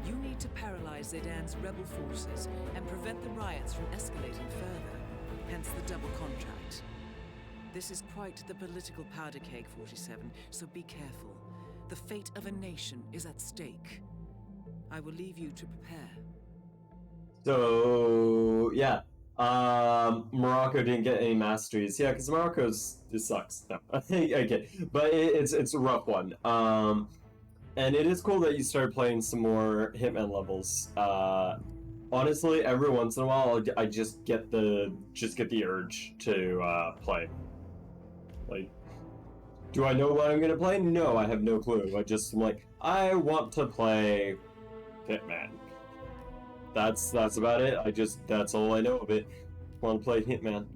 you need to paralyze Zaidan's rebel forces and prevent the riots from escalating further, hence the double contract. This is quite the political powder keg, 47, so be careful. The fate of a nation is at stake. I will leave you to prepare. So, yeah. Morocco didn't get any masteries. Yeah, because it sucks. No, okay, but it's a rough one. And it is cool that you started playing some more Hitman levels. Honestly, every once in a while, I just get the urge to play. Like, do I know what I'm gonna play? No, I have no clue. I'm like, I want to play Hitman. That's about it. That's all I know of it. I want to play Hitman.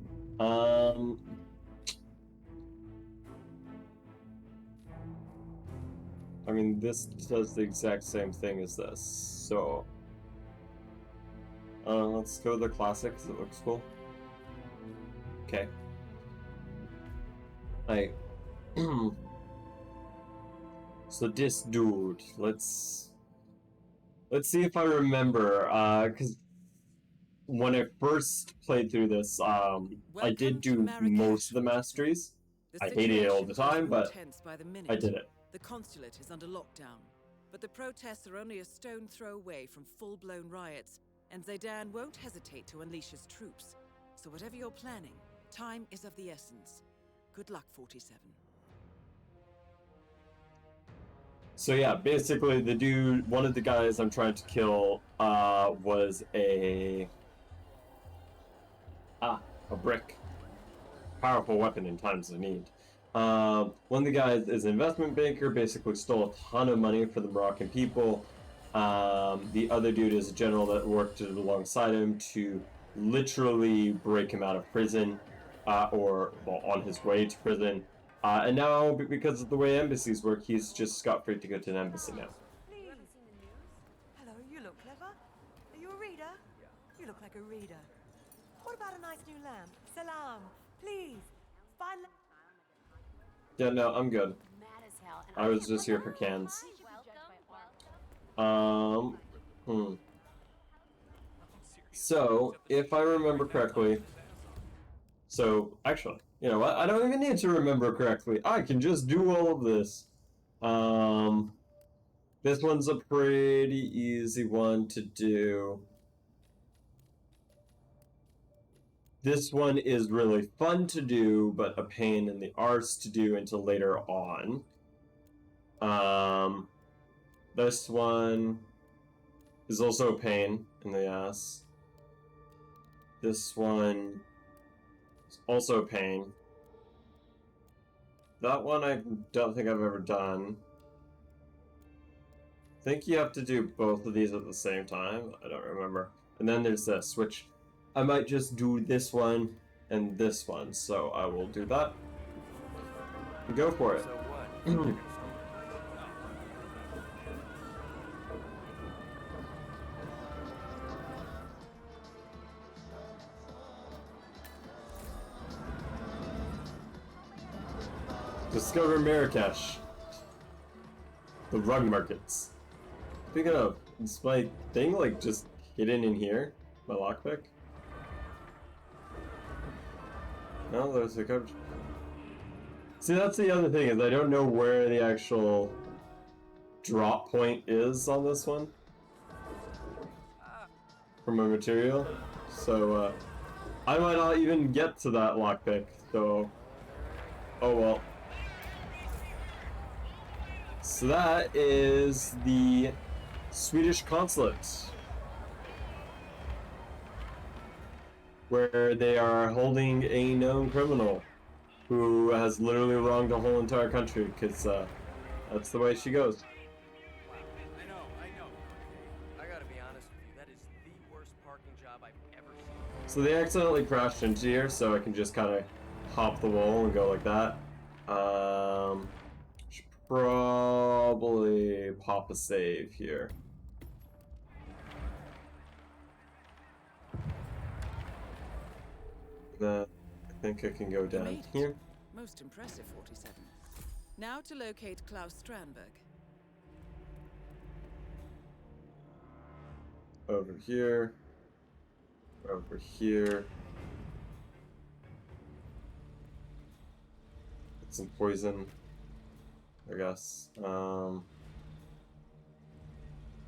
I mean, this does the exact same thing as this, so... let's go with the classic, because it looks cool. Okay. So this dude, let's see if I remember, because when I first played through this, I did do most of the masteries. I hated it all the time, but I did it. The consulate is under lockdown, but the protests are only a stone throw away from full-blown riots, and Zaidan won't hesitate to unleash his troops. So whatever you're planning, time is of the essence. Good luck, 47. So yeah, basically the dude, one of the guys I'm trying to kill, was a brick. Powerful weapon in times of need. One of the guys is an investment banker, basically stole a ton of money from the Moroccan people. The other dude is a general that worked alongside him to literally break him out of prison, or well, on his way to prison. And now, because of the way embassies work, he's just scot-free to go to an embassy now. Please. Hello, you look clever. Are you a reader? Yeah. You look like a reader. What about a nice new lamp? Salam. Please. Find. Yeah, no, I'm good. I was just here for cans. So, if I remember correctly, so actually, you know what? I don't even need to remember correctly. I can just do all of this. This one's a pretty easy one to do. This one is really fun to do, but a pain in the arse to do until later on. This one is also a pain in the ass. This one is also a pain. That one I don't think I've ever done. I think you have to do both of these at the same time. I don't remember. And then there's this, which I might just do this one and this one. So I will do that. Go for it. So what? Discover Marrakesh. The rug markets. Speaking of, is my thing like just hidden in here? My lockpick? No, there's a coach. See, that's the other thing, is I don't know where the actual drop point is on this one. For my material. So, I might not even get to that lockpick, so... Oh well. So that is the Swedish consulate, where they are holding a known criminal who has literally wronged the whole entire country, because that's the way she goes. I know. I gotta be honest with you, that is the worst parking job I've ever seen. So they accidentally crashed into here, so I can just kind of hop the wall and go like that. Should probably pop a save here. Then I think I can go down here. Most impressive, 47. Now to locate Klaus Strandberg. Over here. Over here. Get some poison, I guess.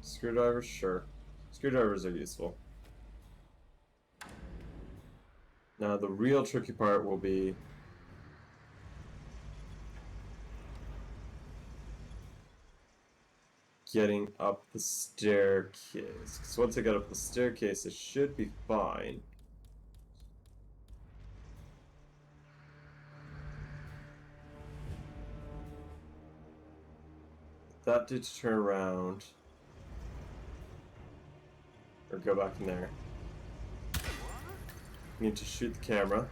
Screwdrivers? Sure. Screwdrivers are useful. Now the real tricky part will be getting up the staircase. Because once I get up the staircase, it should be fine. That did turn around. Or go back in there. Need to shoot the camera.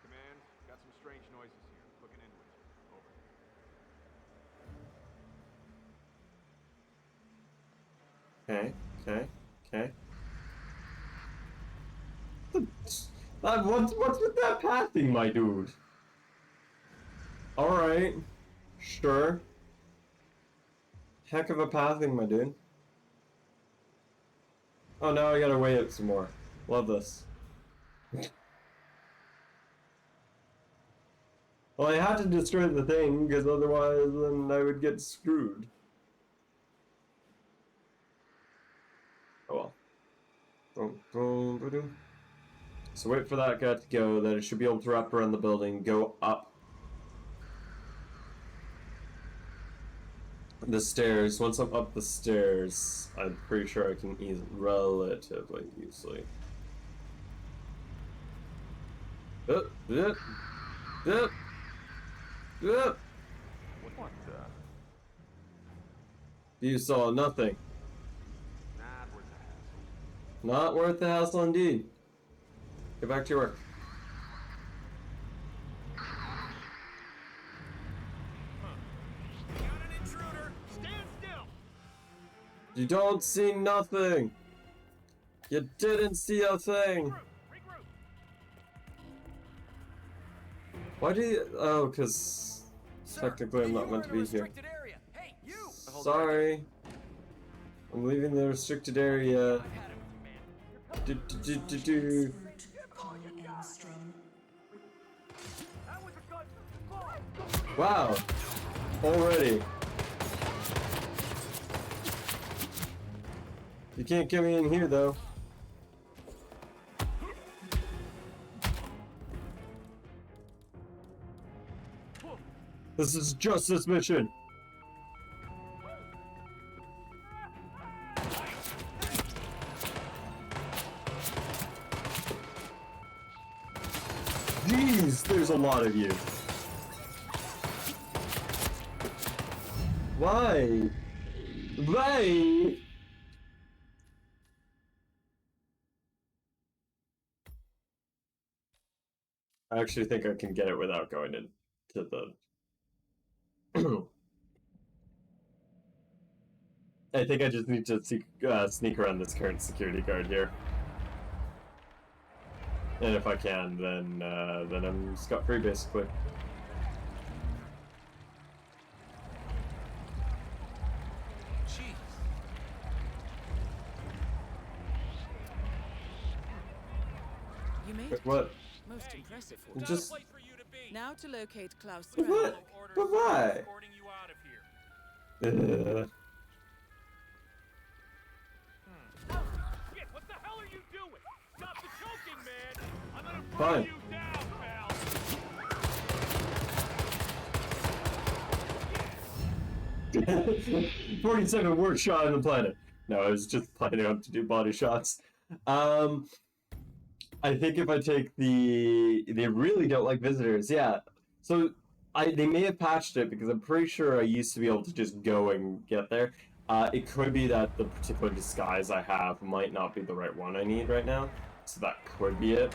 Command, got some strange noises here. Looking into it. Over. Okay. What's with that pathing, my dude? Alright. Sure. Heck of a pathing, my dude. Oh, now I gotta weigh it some more. Love this. Well, I had to destroy the thing, because otherwise then I would get screwed. Oh well. So wait for that guy to go, then it should be able to wrap around the building, go up the stairs. Once I'm up the stairs, I'm pretty sure I can relatively easily. Yep. Yep. What the? You saw nothing. Not worth the hassle. Not worth the hassle indeed. Get back to your work. Got an intruder! Stand still! You don't see nothing. You didn't see a thing. Regroup. Why do you? Oh, because technically I'm not meant to be here. Area. Hey, you! Sorry. I'm leaving the restricted area. Do. Wow. Already. You can't get me in here though. This is just this mission. Jeez, there's a lot of you. Why? Why? I actually think I can get it without going into the... I think I just need to sneak around this current security guard here. And if I can, then I'm scot-free, basically. Jeez. You made it. What? Most impressive. Just... Now to locate Klaus But what? But why? Escorting you out of here. Shit, what the hell are you doing? Stop the choking, man! I'm gonna Fine. bring you down, pal! 47 worst shot on the planet. No, I was just planning on to do body shots. I think if I take they really don't like visitors. Yeah. So they may have patched it because I'm pretty sure I used to be able to just go and get there. It could be that the particular disguise I have might not be the right one I need right now. So that could be it.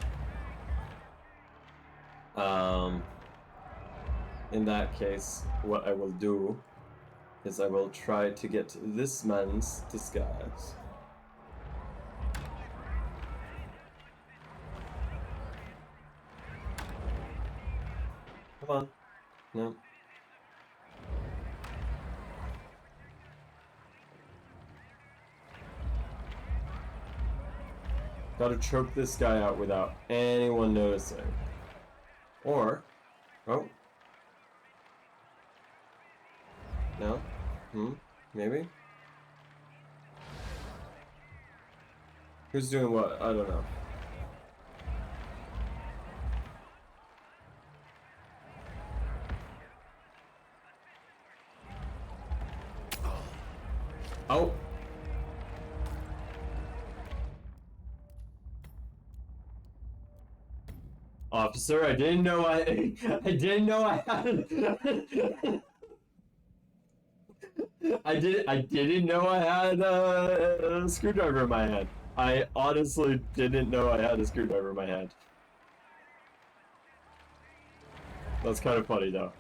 In that case, what I will do is I will try to get this man's disguise. Come on. No. Gotta choke this guy out without anyone noticing. Or... Oh. No? Maybe? Who's doing what? I don't know. Oh. Officer, I didn't know I didn't know I had I didn't know I had a screwdriver in my hand. I honestly didn't know I had a screwdriver in my hand. That's kind of funny though.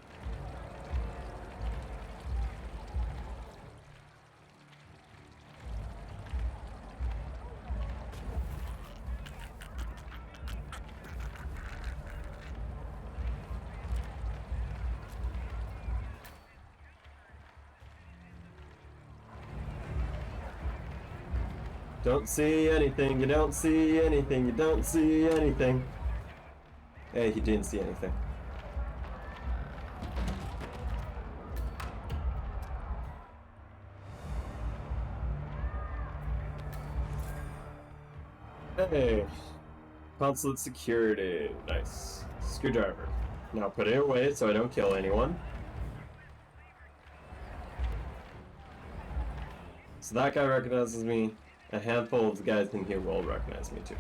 Don't see anything, you don't see anything, you don't see anything. Hey, he didn't see anything. Hey, consulate security, nice. Screwdriver. Now put it away so I don't kill anyone. So that guy recognizes me. A handful of the guys in here will recognize me too.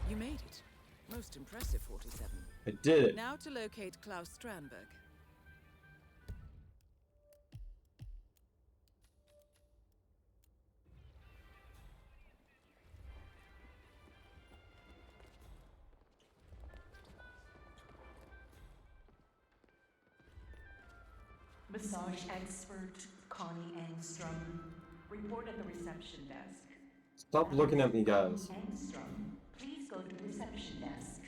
You made it. Most impressive, 47. I did it. Now to locate Klaus Strandberg. Massage expert Connie Engstrom. Report at the reception desk. Stop looking at me, guys. Engstrom, please go to the reception desk.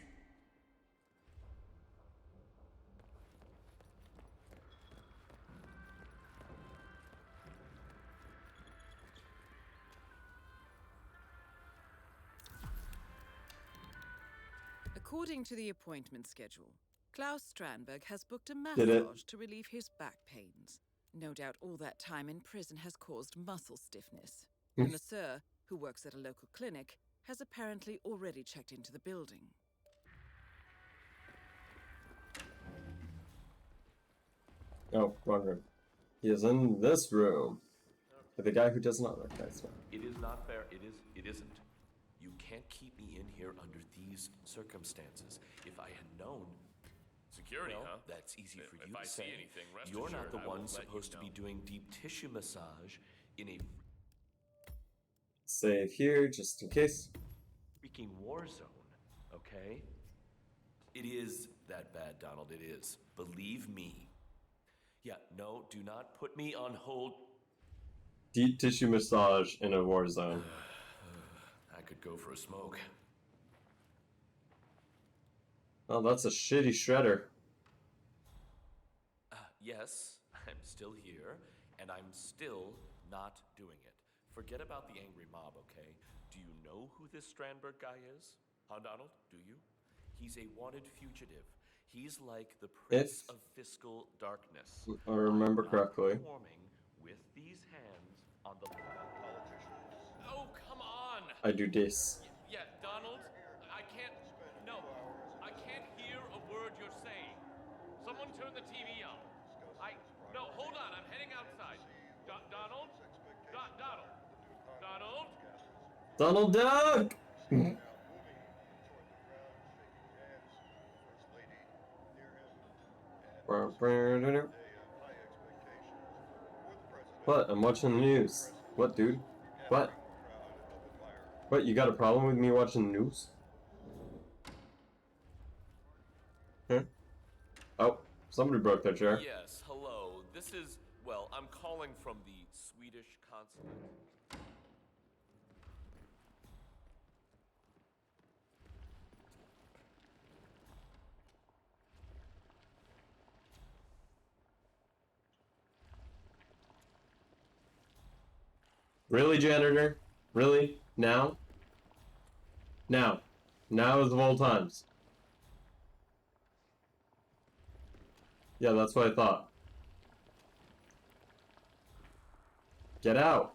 According to the appointment schedule, Klaus Strandberg has booked a Did it. massage to relieve his back pains. No doubt all that time in prison has caused muscle stiffness. The masseur, who works at a local clinic, has apparently already checked into the building. Oh, wrong room. He is in this room. With the guy who does not recognize me. It is not fair. It isn't. You can't keep me in here under these circumstances. If I had known... Security, well, huh? that's easy for you If I to see say. anything, rest You're not assured the I will one let supposed you to be know. doing deep tissue massage in a Save here, just in case. freaking war zone, okay? It is that bad, Donald. It is. Believe me. Yeah, no, do not put me on hold. Deep tissue massage in a war zone. I could go for a smoke. Oh, that's a shitty shredder. Yes, I'm still here, and I'm still not doing it. Forget about the angry mob, okay? Do you know who this Strandberg guy is? Huh, Donald? Do you? He's a wanted fugitive. He's like the prince of fiscal darkness. I remember I'm not correctly. performing with these hands on the... Oh, come on! I do this. Yeah, Donald, I can't... No, I can't hear a word you're saying. Someone turn the TV on. No, hold on, I'm heading outside. Donald? Donald? Donald Duck! What? I'm watching the news. What, dude? What? What, you got a problem with me watching the news? Huh? Oh, somebody broke their chair. Yes, hello. This is, well, I'm calling from the Swedish consulate. Really, janitor? Really? Now? Now. Now is of all times. Yeah, that's what I thought. Get out!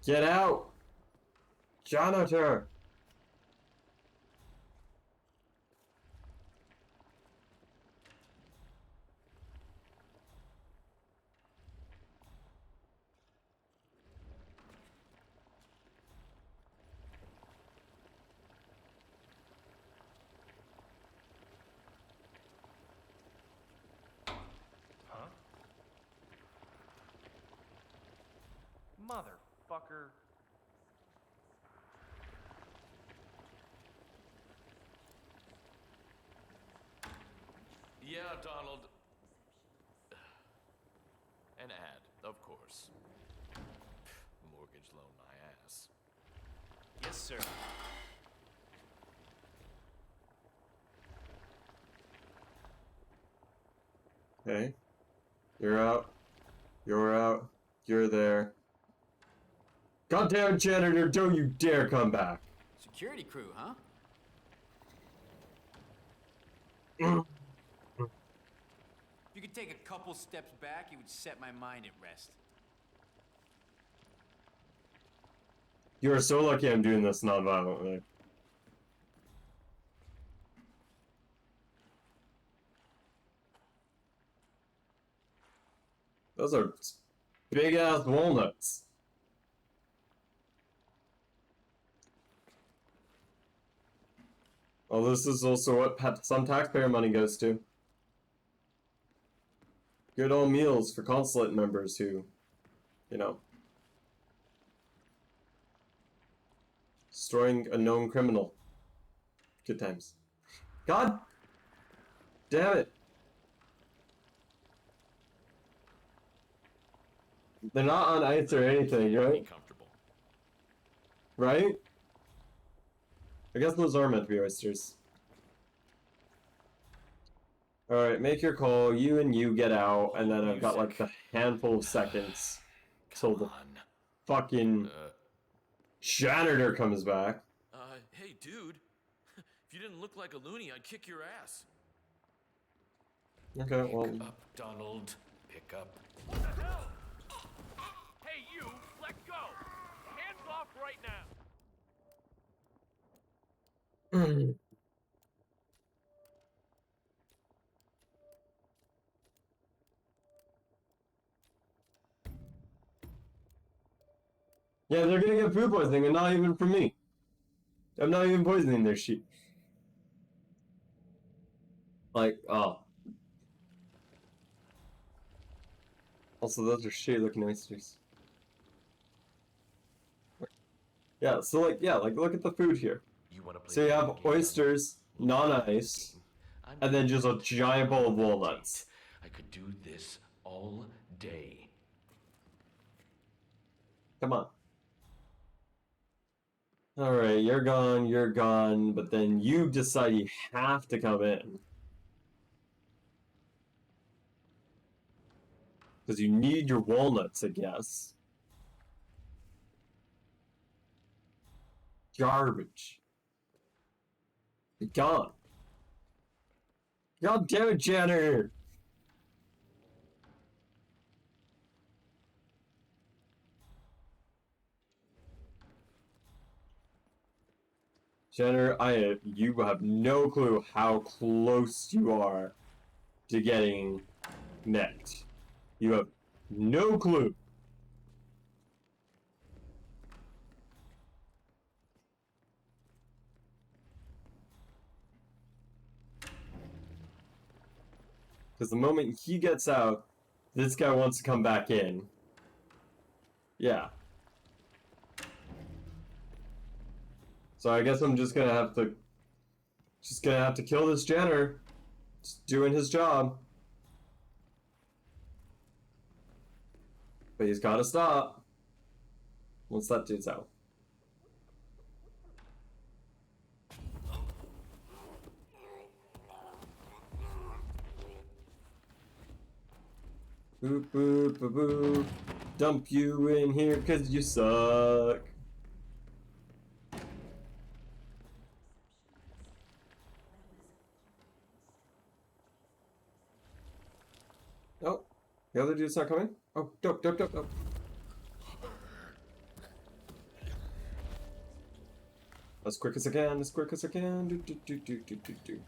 Get out! Janitor! Huh? Motherfucker. Yeah, Donald. An ad, of course. Mortgage loan my ass. Yes, sir. Okay. You're out. You're out. You're there. Goddamn janitor, don't you dare come back. Security crew, huh? If you could take a couple steps back, it would set my mind at rest. You are so lucky I'm doing this non-violently. Those are big-ass walnuts. Well, this is also what some taxpayer money goes to. Good old meals for consulate members who, you know, destroying a known criminal. Good times. God damn it. They're not on ice or anything, right? Right? I guess those are meant to be oysters. Alright, make your call. You and you get out, and then I've got like a handful of seconds till the fucking janitor comes back. Hey, dude. If you didn't look like a loony, I'd kick your ass. Okay, well. Pick up, Donald. Pick up. What the hell? Hey, you! Let go! Hands off right now! Yeah, they're gonna get food poisoning, and not even from me. I'm not even poisoning their sheep. Like, oh. Also, those are shitty looking oysters. Yeah, so like, yeah, like look at the food here. So you have oysters, non-ice, and then just a giant bowl of walnuts. I could do this all day. Come on. Alright, you're gone, but then you decide you have to come in. Because you need your walnuts, I guess. Garbage. You're gone. God damn it, janitor! Janitor, you have no clue how close you are to getting necked. You have no clue. Because the moment he gets out, this guy wants to come back in. Yeah. So I guess I'm just gonna have to kill this janitor. Just doing his job. But he's gotta stop. Once that dude's out. Boop boop boop boop. Dump you in here 'cause you suck. Oh, the other dude's not coming? Oh, dope. As quick as I can, as quick as I can. Do.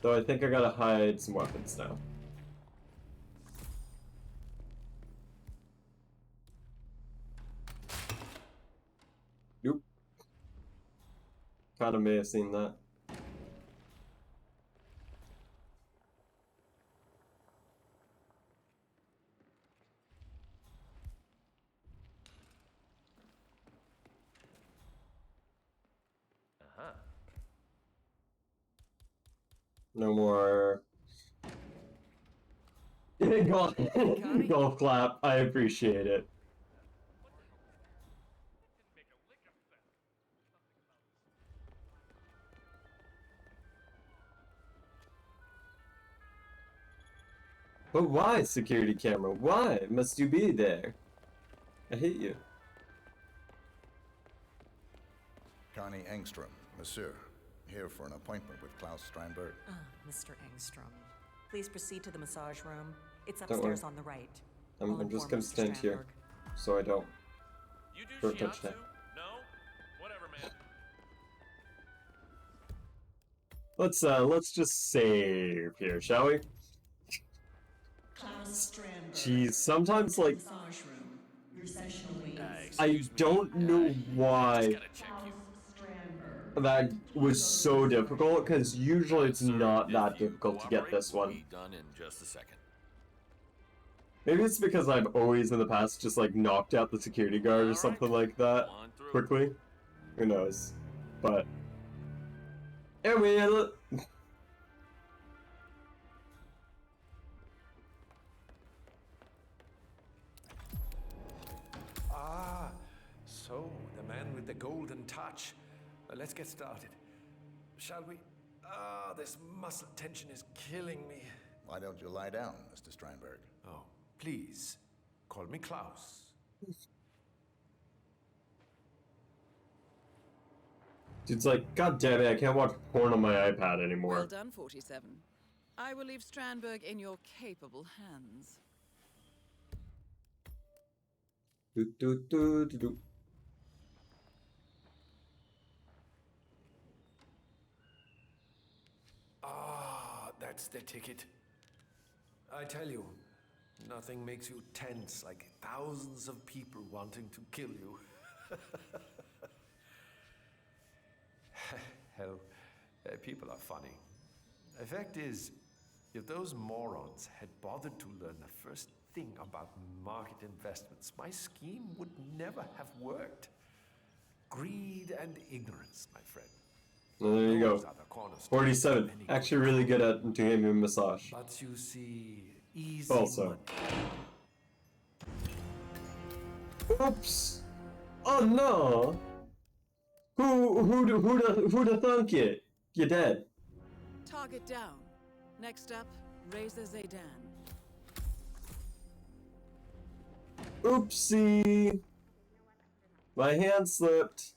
Though I think I gotta hide some weapons now. Nope. Kinda may have seen that. No more golf clap. I appreciate it. But why, security camera? Why must you be there? I hate you. Connie Engstrom, monsieur. Here for an appointment with Klaus Strandberg. Mr. Engstrom. Please proceed to the massage room. It's Don't worry. upstairs on the right. I'm just gonna stand here, so I don't. You do Don't touch shiatsu? that. No? Whatever, man. Let's just save here, shall we? Klaus Strandberg. Jeez, sometimes like Massage room. Your session awaits. I don't know why Klaus Strandberg. that was so difficult, because usually it's Sir, not if that you difficult to get cooperate, this we'll one. be done in just a second. Maybe it's because I've always in the past just like knocked out the security guard or something like that Come on through. quickly. Who knows? But anyway, Ah, so the man with the golden touch. Let's get started. Shall we? Ah, this muscle tension is killing me. Why don't you lie down, Mr. Strandberg? Oh, please, call me Klaus. dude's like, God damn it, I can't watch porn on my iPad anymore. Well done, 47. I will leave Strandberg in your capable hands. Do, do, do, do, do. Ah, that's the ticket. I tell you, nothing makes you tense like thousands of people wanting to kill you. Hell, people are funny. The fact is, if those morons had bothered to learn the first thing about market investments, my scheme would never have worked. Greed and ignorance, my friend. Well, there you Those go. are the cornerstones 47. of any Actually really good at doing a massage. But you see, easy Also. money. Oops! Oh no! Who'da thunk it? You're dead. Target down. Next up, Razor Zaydan. Oopsie! My hand slipped.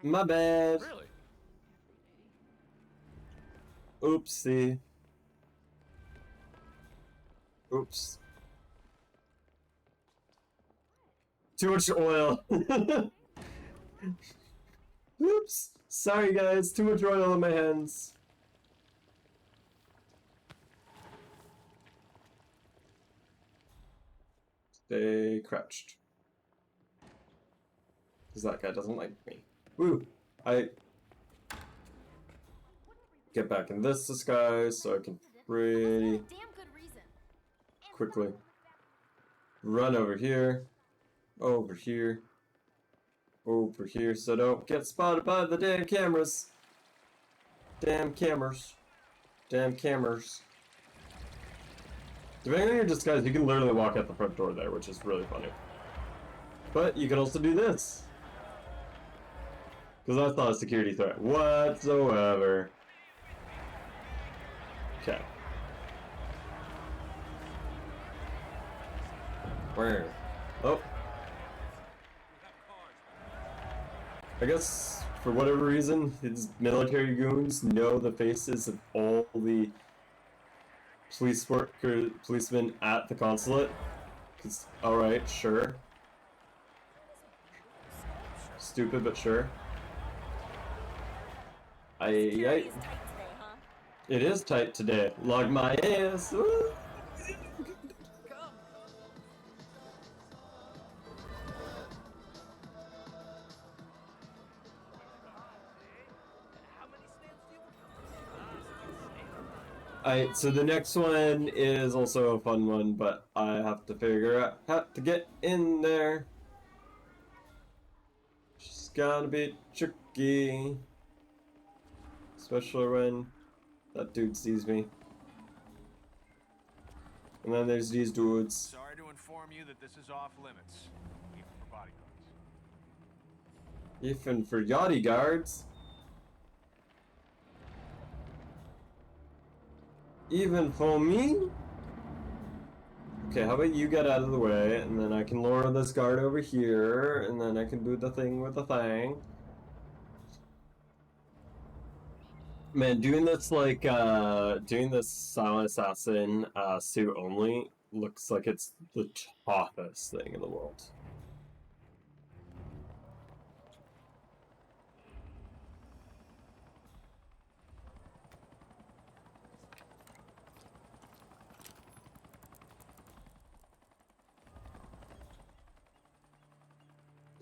My bad. Really? Oopsie. Oops. Too much oil. Oops. Sorry guys, too much oil on my hands. Stay crouched. Because that guy doesn't like me. Woo! I get back in this disguise so I can pretty quickly run over here, over here, over here, so don't get spotted by the damn cameras. Damn cameras. Damn cameras. Depending on your disguise, you can literally walk out the front door there, which is really funny. But you can also do this. Because that's not a security threat whatsoever. Okay. Where? Oh. I guess, for whatever reason, his military goons know the faces of all the policemen at the consulate. Cause, alright, sure. Stupid, but sure. It is tight today. Log my ass. Woo. Alright, so the next one is also a fun one, but I have to figure out how to get in there. It's gonna be tricky. Especially when that dude sees me. And then there's these dudes. Sorry to inform you that this is off limits, even for bodyguards. Even for yachty guards. Even for me? Okay, how about you get out of the way, and then I can lower this guard over here, and then I can do the thing with the thing. Man, doing this like, doing this Silent Assassin, suit only looks like it's the toughest thing in the world.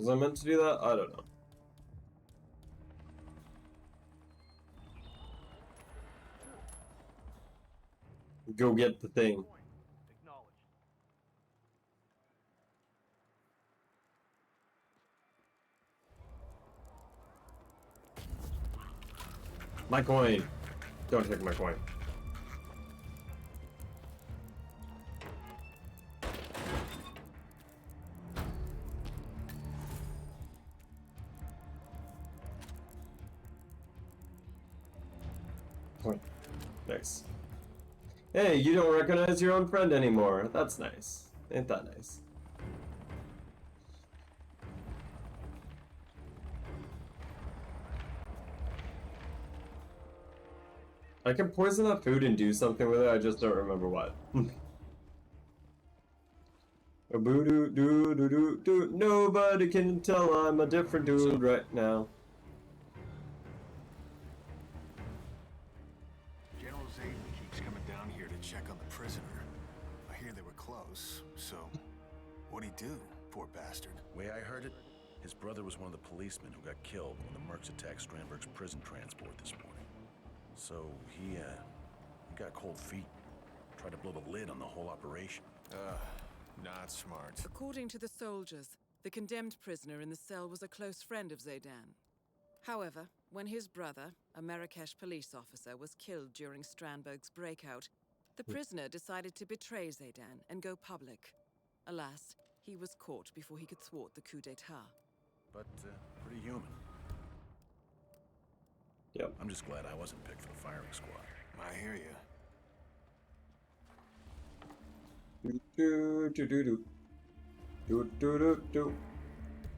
Was I meant to do that? I don't know. Go get the thing. My coin. Don't take my coin. Coin. Nice. Hey, you don't recognize your own friend anymore. That's nice. Ain't that nice? I can poison that food and do something with it, I just don't remember what. Nobody can tell I'm a different dude right now. General Zayden keeps coming down here to check on the prisoner. I hear they were close, so what'd he do, poor bastard? Way I heard it, his brother was one of the policemen who got killed when the Mercs attacked Strandberg's prison transport this morning. So he got cold feet. Tried to blow the lid on the whole operation. Not smart. According to the soldiers, the condemned prisoner in the cell was a close friend of Zaydan. However, when his brother, a Marrakesh police officer, was killed during Strandberg's breakout, the prisoner decided to betray Zaydan and go public. Alas, he was caught before he could thwart the coup d'etat. But pretty human. Yep. I'm just glad I wasn't picked for the firing squad. I hear you.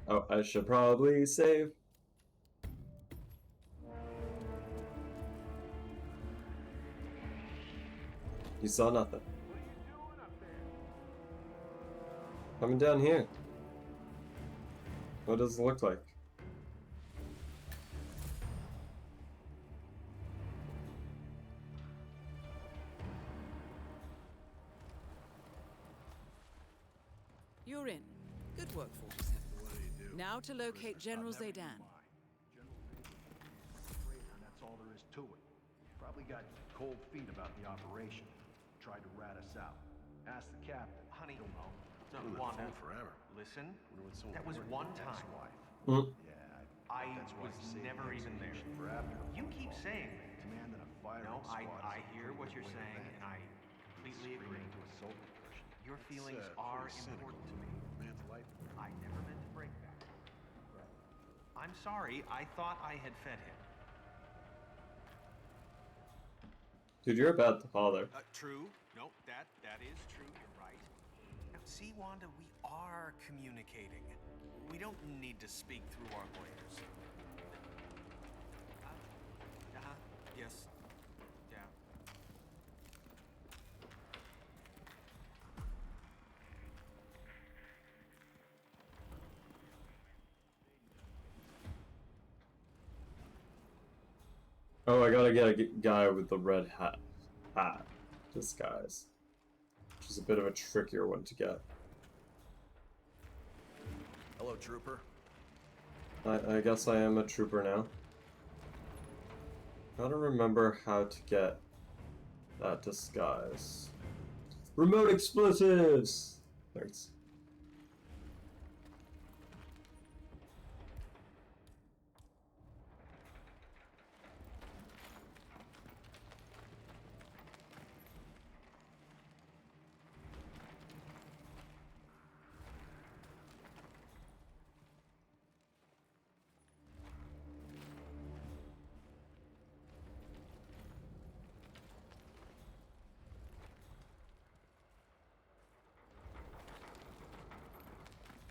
Oh, I should probably save. You saw nothing. Coming down here. What does it look like? You're in. Good work, 47. Now to locate General Zaydan. That's all there is to it. Probably got cold feet about the operation. Tried to rat us out. Ask the captain. Honey, he'll know. no, Been on the Wanda, phone forever. listen. Wonder what someone That was heard. one That's time. why. Mm. Yeah, I that's why was he saved never the even there. execution for after the You phone keep call. saying Commanding a firing no, squad is I a hear pretty what good you're way to saying, vent. and I completely agree. Screaming to a sober person. Your feelings It's, are pretty cynical. important to me. Man's life. I never meant to break that. I'm sorry, I thought I had fed him. Dude, you're a bad father. True. No, that is true. You're right. Now, see, Wanda, we are communicating. We don't need to speak through our lawyers. Yes. Yeah. Oh, I gotta get a guy with the red hat disguise, which is a bit of a trickier one to get. Hello, trooper. I guess I am a trooper now. Gotta remember how to get that disguise. Remote explosives! Thanks.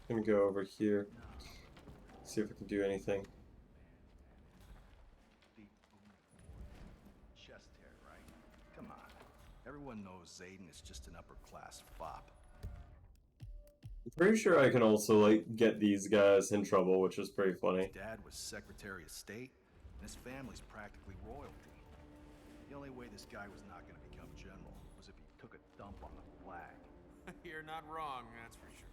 Gonna go over here, see if I can do anything. Chest hair, right? Come on. Everyone knows Zayden is just an upper-class fop. I'm pretty sure I can also, like, get these guys in trouble, which is pretty funny. His dad was Secretary of State, and his family's practically royalty. The only way this guy was not going to become general was if he took a dump on the flag. You're not wrong, that's for sure.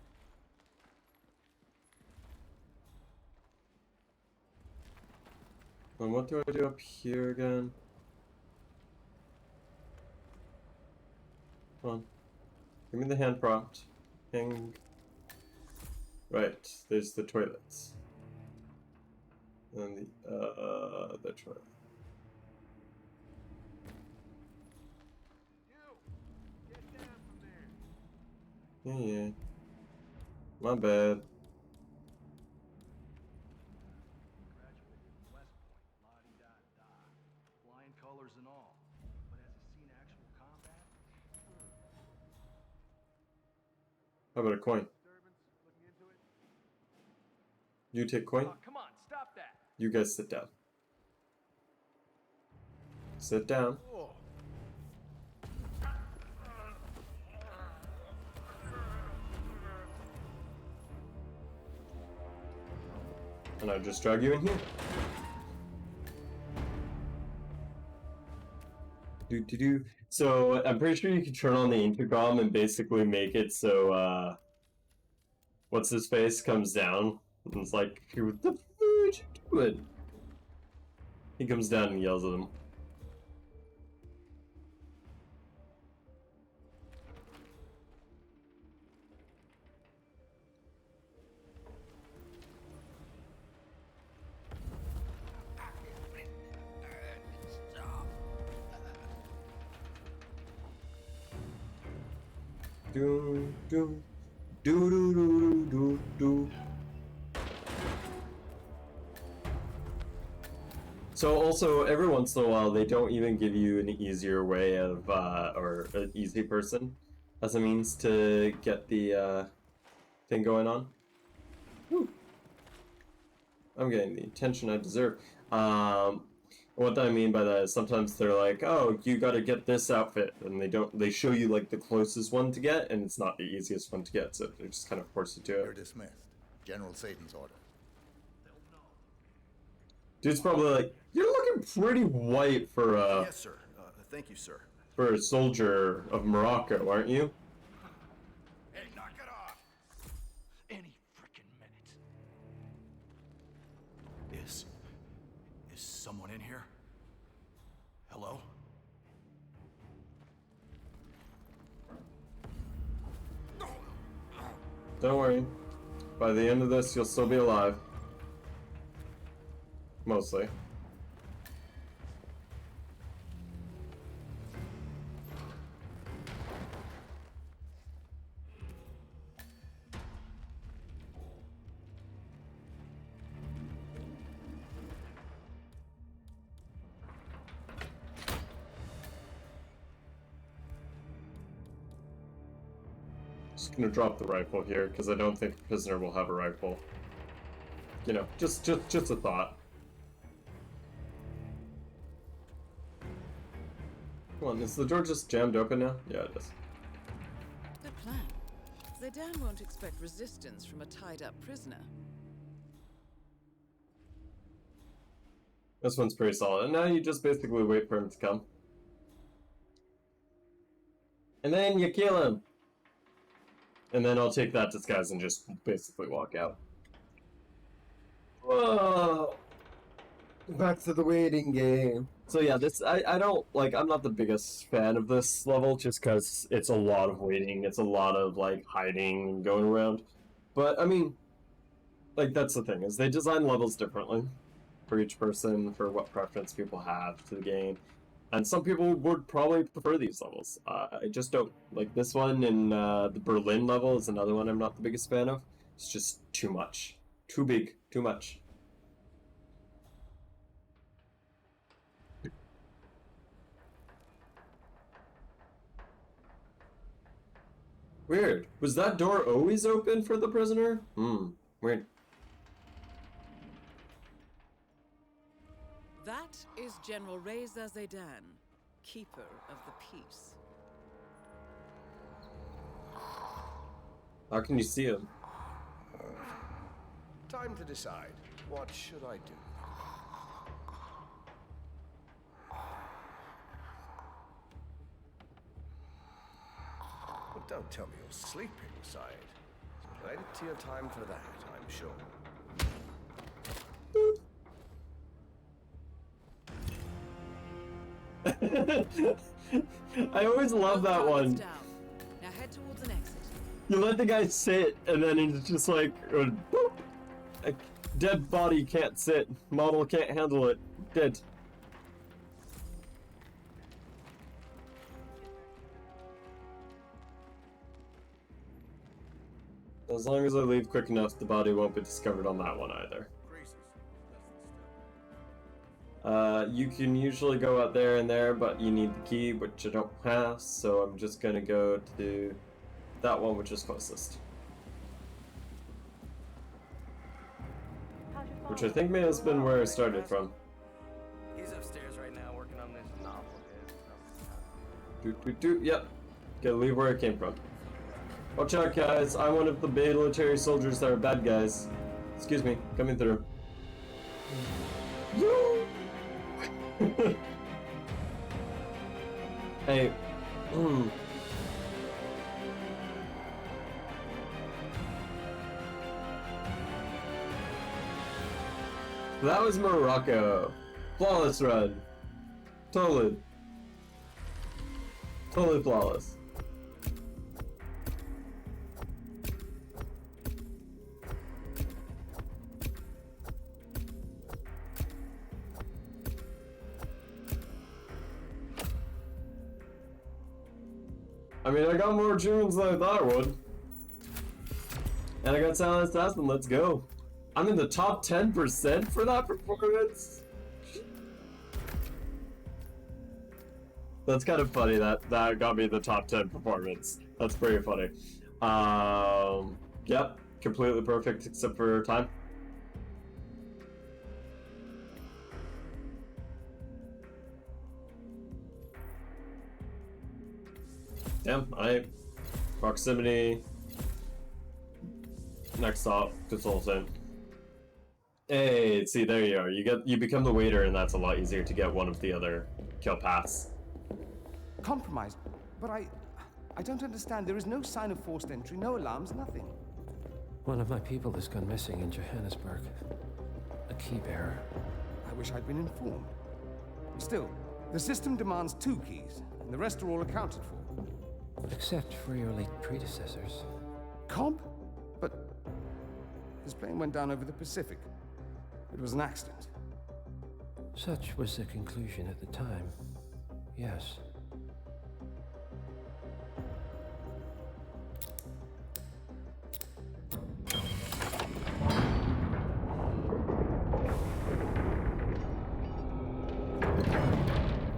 And what do I do up here again? Come on. Give me the hand prompt. Hang. Right, there's the toilets. And the toilet. Yeah. My bad. Flying colors and all. But has he seen actual combat? How about a coin? You take coin? Oh, come on, stop that. You guys sit down. Sit down. And I'll just drag you in here. Do. So I'm pretty sure you can turn on the intercom and basically make it so what's his face comes down and it's like, what the fuck you doing? He comes down and yells at him. Do do do do do do do. So also every once in a while they don't even give you an easier way of or an easy person as a means to get the thing going on. Woo. I'm getting the attention I deserve. What I mean by that is sometimes they're like, oh, you gotta get this outfit, and they show you like the closest one to get, and it's not the easiest one to get, so they just kind of force you to it. You're dismissed. General Satan's order. Dude's probably like, you're looking pretty white for Yes, sir. Thank you, sir. for a soldier of Morocco, aren't you? Hey, knock it off! Any frickin' minute. Is someone in here? Hello? Don't worry. By the end of this, you'll still be alive. Mostly. Just gonna drop the rifle here because I don't think a prisoner will have a rifle. You know, just a thought. Come on, is the door just jammed open now? Yeah, it is. Good plan. Zidane won't expect resistance from a tied-up prisoner. This one's pretty solid. And now you just basically wait for him to come. And then you kill him. And then I'll take that disguise and just basically walk out. Whoa! Back to the waiting game. So yeah, this I don't like. I'm not the biggest fan of this level, just because it's a lot of waiting. It's a lot of like hiding and going around. But I mean, like that's the thing is they design levels differently for each person, for what preference people have to the game. And some people would probably prefer these levels. I just don't. Like this one, and the Berlin level is another one I'm not the biggest fan of. It's just too much. Too big. Too much. Weird. Was that door always open for the prisoner? Weird. That is General Reza Zidane, Keeper of the Peace. How can you see him? Time to decide. What should I do? But don't tell me you're sleeping, Side. Plenty of time for that, I'm sure. I always love that one. Down. Now head towards an exit. You let the guy sit, and then it's just like, boop. A dead body can't sit. Model can't handle it. Dead. As long as I leave quick enough, the body won't be discovered on that one either. You can usually go out there and there, but you need the key, which I don't have, so I'm just gonna go to that one, which is closest. Which I think may have been where I started from. He's upstairs right now working on this novel. Yep. Gotta leave where I came from. Watch out, guys. I'm one of the military soldiers that are bad guys. Excuse me. Coming through. Hey. That was Morocco. Flawless run. Totally. Totally flawless. I mean, I got more achievements than I thought I would. And I got Silent Assassin, let's go. I'm in the top 10% for that performance. That's kind of funny that got me the top 10 performance. That's pretty funny. Yep, completely perfect except for time. Damn, proximity. Next stop, consultant. Hey, see, there you are. You become the waiter, and that's a lot easier to get one of the other kill paths. Compromised, but I don't understand. There is no sign of forced entry, no alarms, nothing. One of my people has gone missing in Johannesburg. A key bearer. I wish I'd been informed. Still, the system demands 2 keys, and the rest are all accounted for. Except for your late predecessors. Comp? But his plane went down over the Pacific. It was an accident. Such was the conclusion at the time. Yes.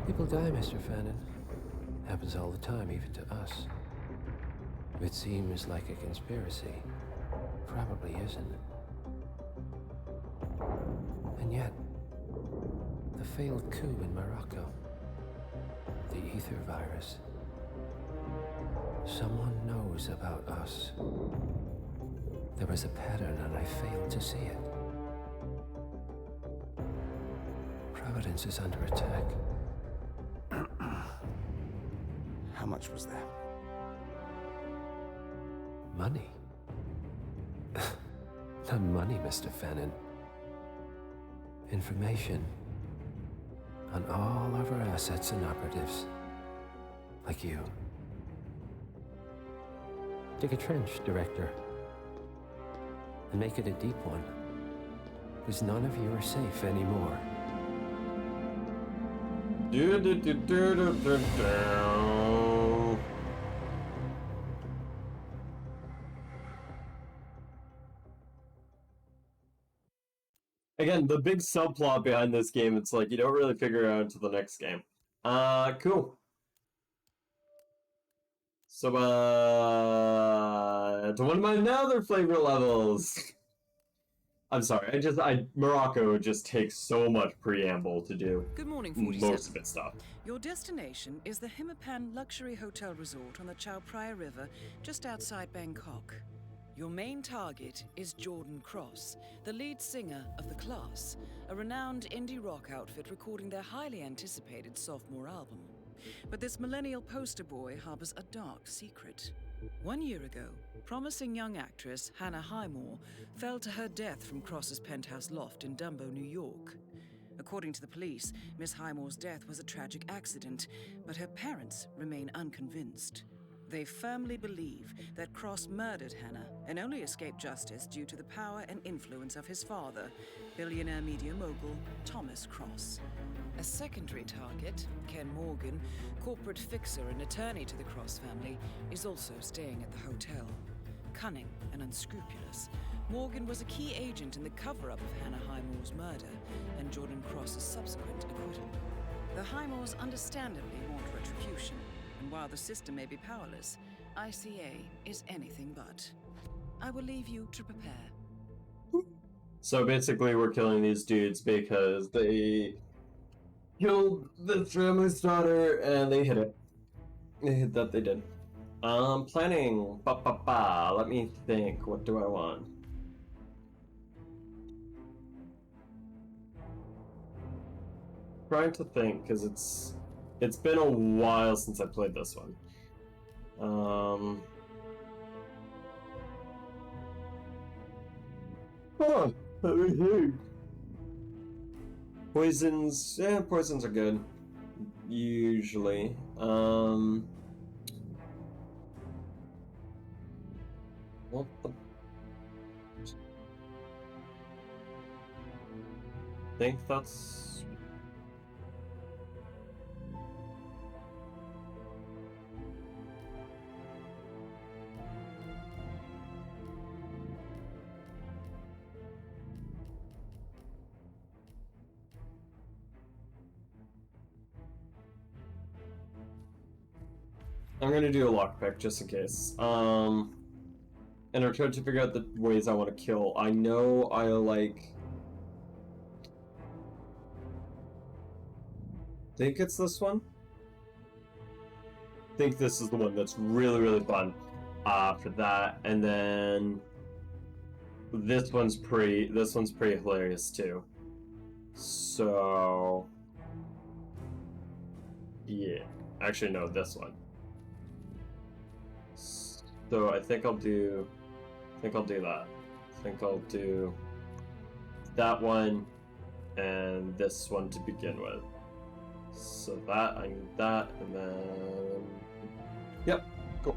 People die, Mr. Fannin. Happens all the time, even to us. It seems like a conspiracy. Probably isn't. And yet, the failed coup in Morocco, the ether virus. Someone knows about us. There was a pattern and I failed to see it. Providence is under attack. How much was there? Money? Not money, Mr. Fannin. Information on all of our assets and operatives. Like you. Dig a trench, Director. And make it a deep one. Because none of you are safe anymore. Again, the big subplot behind this game, it's like you don't really figure it out until the next game. Cool. So, to one of my other flavor levels. I'm sorry, Morocco just takes so much preamble to do. Good morning, 47. Most of its stuff. Your destination is the Hitman luxury hotel resort on the Chao Phraya River, just outside Bangkok. Your main target is Jordan Cross, the lead singer of The Class, a renowned indie rock outfit recording their highly anticipated sophomore album. But this millennial poster boy harbors a dark secret. 1 year ago, promising young actress Hannah Highmore fell to her death from Cross's penthouse loft in Dumbo, New York. According to the police, Miss Highmore's death was a tragic accident, but her parents remain unconvinced. They firmly believe that Cross murdered Hannah and only escaped justice due to the power and influence of his father, billionaire media mogul Thomas Cross. A secondary target, Ken Morgan, corporate fixer and attorney to the Cross family, is also staying at the hotel. Cunning and unscrupulous, Morgan was a key agent in the cover-up of Hannah Highmore's murder and Jordan Cross's subsequent acquittal. The Highmores understandably want retribution, and while the system may be powerless, ICA is anything but. I will leave you to prepare. So basically we're killing these dudes because they killed the family's daughter and they hit it. They hit that they did. Planning. Let me think. What do I want? Trying to think, because it's been a while since I played this one. Let me think. Poisons, yeah, poisons are good. Usually. What the? Think that's. I'm gonna do a lockpick just in case. And I'm trying to figure out the ways I want to kill. I know I like. Think it's this one. Think this is the one that's really fun. For that, and then this one's pretty hilarious too. So yeah, actually no, this one. So I think I'll do that. I think I'll do that one and this one to begin with. So that, I need that, and then yep, cool.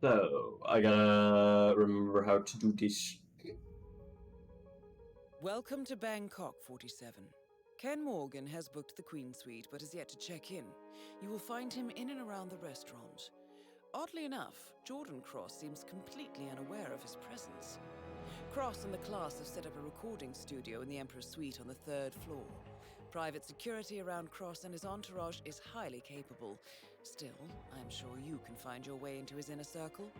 So I gotta remember how to do this. Welcome to Bangkok, 47. Ken Morgan has booked the Queen Suite, but is yet to check in. You will find him in and around the restaurant. Oddly enough, Jordan Cross seems completely unaware of his presence. Cross and the class have set up a recording studio in the Emperor's Suite on the 3rd floor. Private security around Cross and his entourage is highly capable. Still, I'm sure you can find your way into his inner circle.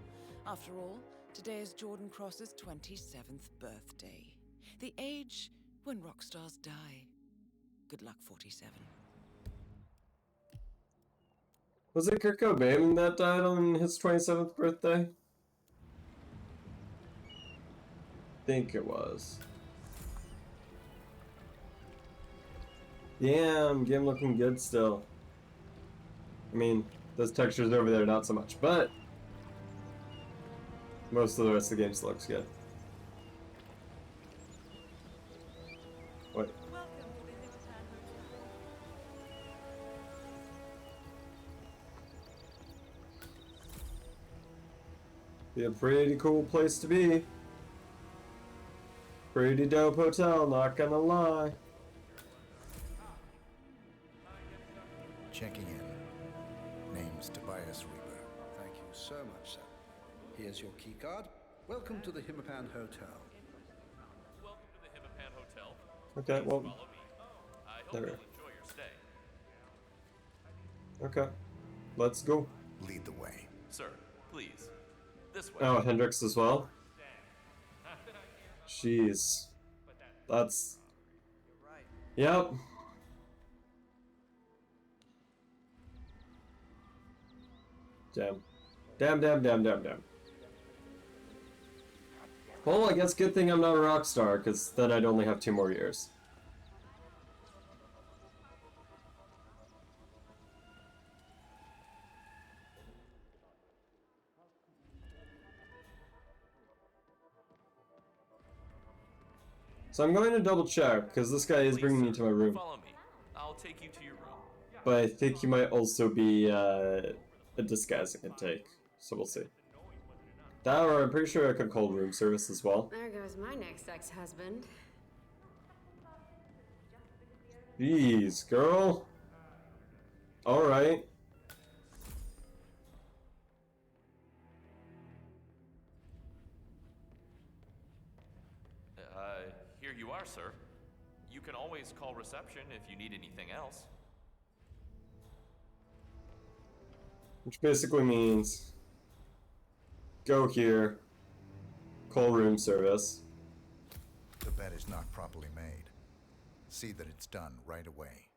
After all, today is Jordan Cross's 27th birthday. The age when rock stars die. Good luck, 47. Was it Kurt Cobain that died on his 27th birthday? I think it was. Damn, game looking good still. I mean, those textures over there, not so much, but most of the rest of the game still looks good. What? Be a pretty cool place to be. Pretty dope hotel, not gonna lie. Checking in. Name's Tobias Reaper. Thank you so much, sir. Here's your key card. Welcome to the Hitman Hotel. Welcome to the Hitman Hotel. Okay, well, Follow me. I hope there we you'll go. enjoy your stay. Okay, let's go. Lead the way. Sir, please. This way. Oh, Hendrix as well? Jeez. That's... Yep. Damn. Well, I guess good thing I'm not a rock star, because then I'd only have 2 more years. So I'm going to double check, because this guy is bringing me to my room. Follow me. I'll take you to your room. But I think he might also be a disguising intake. So we'll see. That, or I'm pretty sure I could call room service as well. There goes my next ex-husband. Jeez, girl. Alright. Here you are, sir. You can always call reception if you need anything else. Which basically means go here, call room service. The bed is not properly made. See that it's done right away.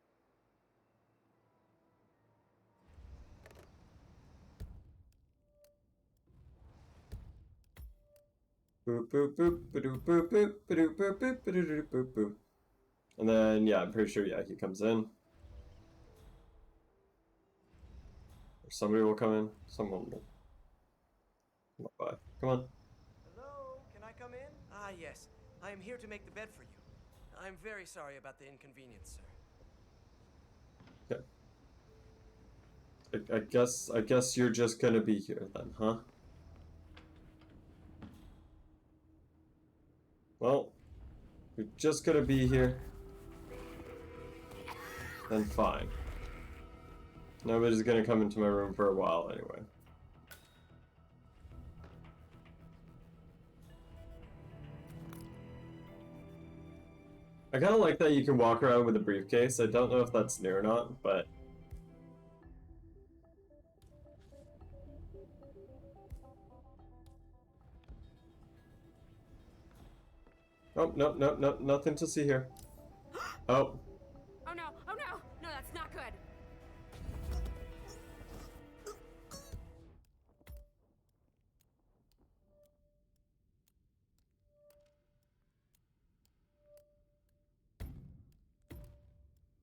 Boop boop boop boop boop boop boop boop boop boop boop boop. And then yeah, I'm pretty sure yeah he comes in. Or somebody will come in. Someone will. Come on, by. Come on. Hello, can I come in? Ah, yes. I am here to make the bed for you. I'm very sorry about the inconvenience, sir. Okay. I guess you're just gonna be here then, huh? Well, you're just gonna be here. Then fine. Nobody's gonna come into my room for a while anyway. I kinda like that you can walk around with a briefcase. I don't know if that's new or not, but... Oh, no, no, no, nothing to see here. Oh. Oh no, no, that's not good.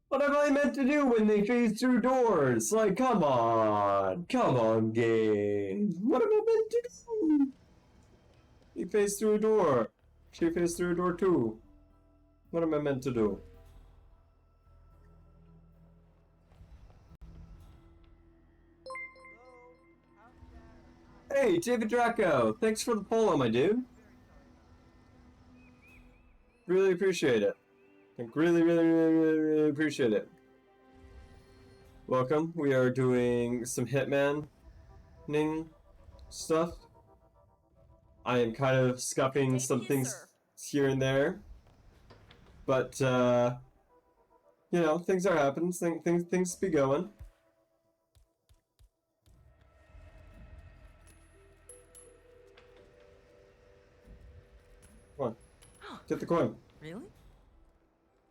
What am I meant to do when they phase through doors? Like, come on, game. What am I meant to do? He phased through a door. She phased through a door too. What am I meant to do? Hey, David Draco, thanks for the follow, my dude. Really appreciate it. Like, really appreciate it. Welcome. We are doing some Hitman-ing stuff. I am kind of scuffing some things here and there. But, you know, things are happening. Things be going. Come on. Get the coin. Really?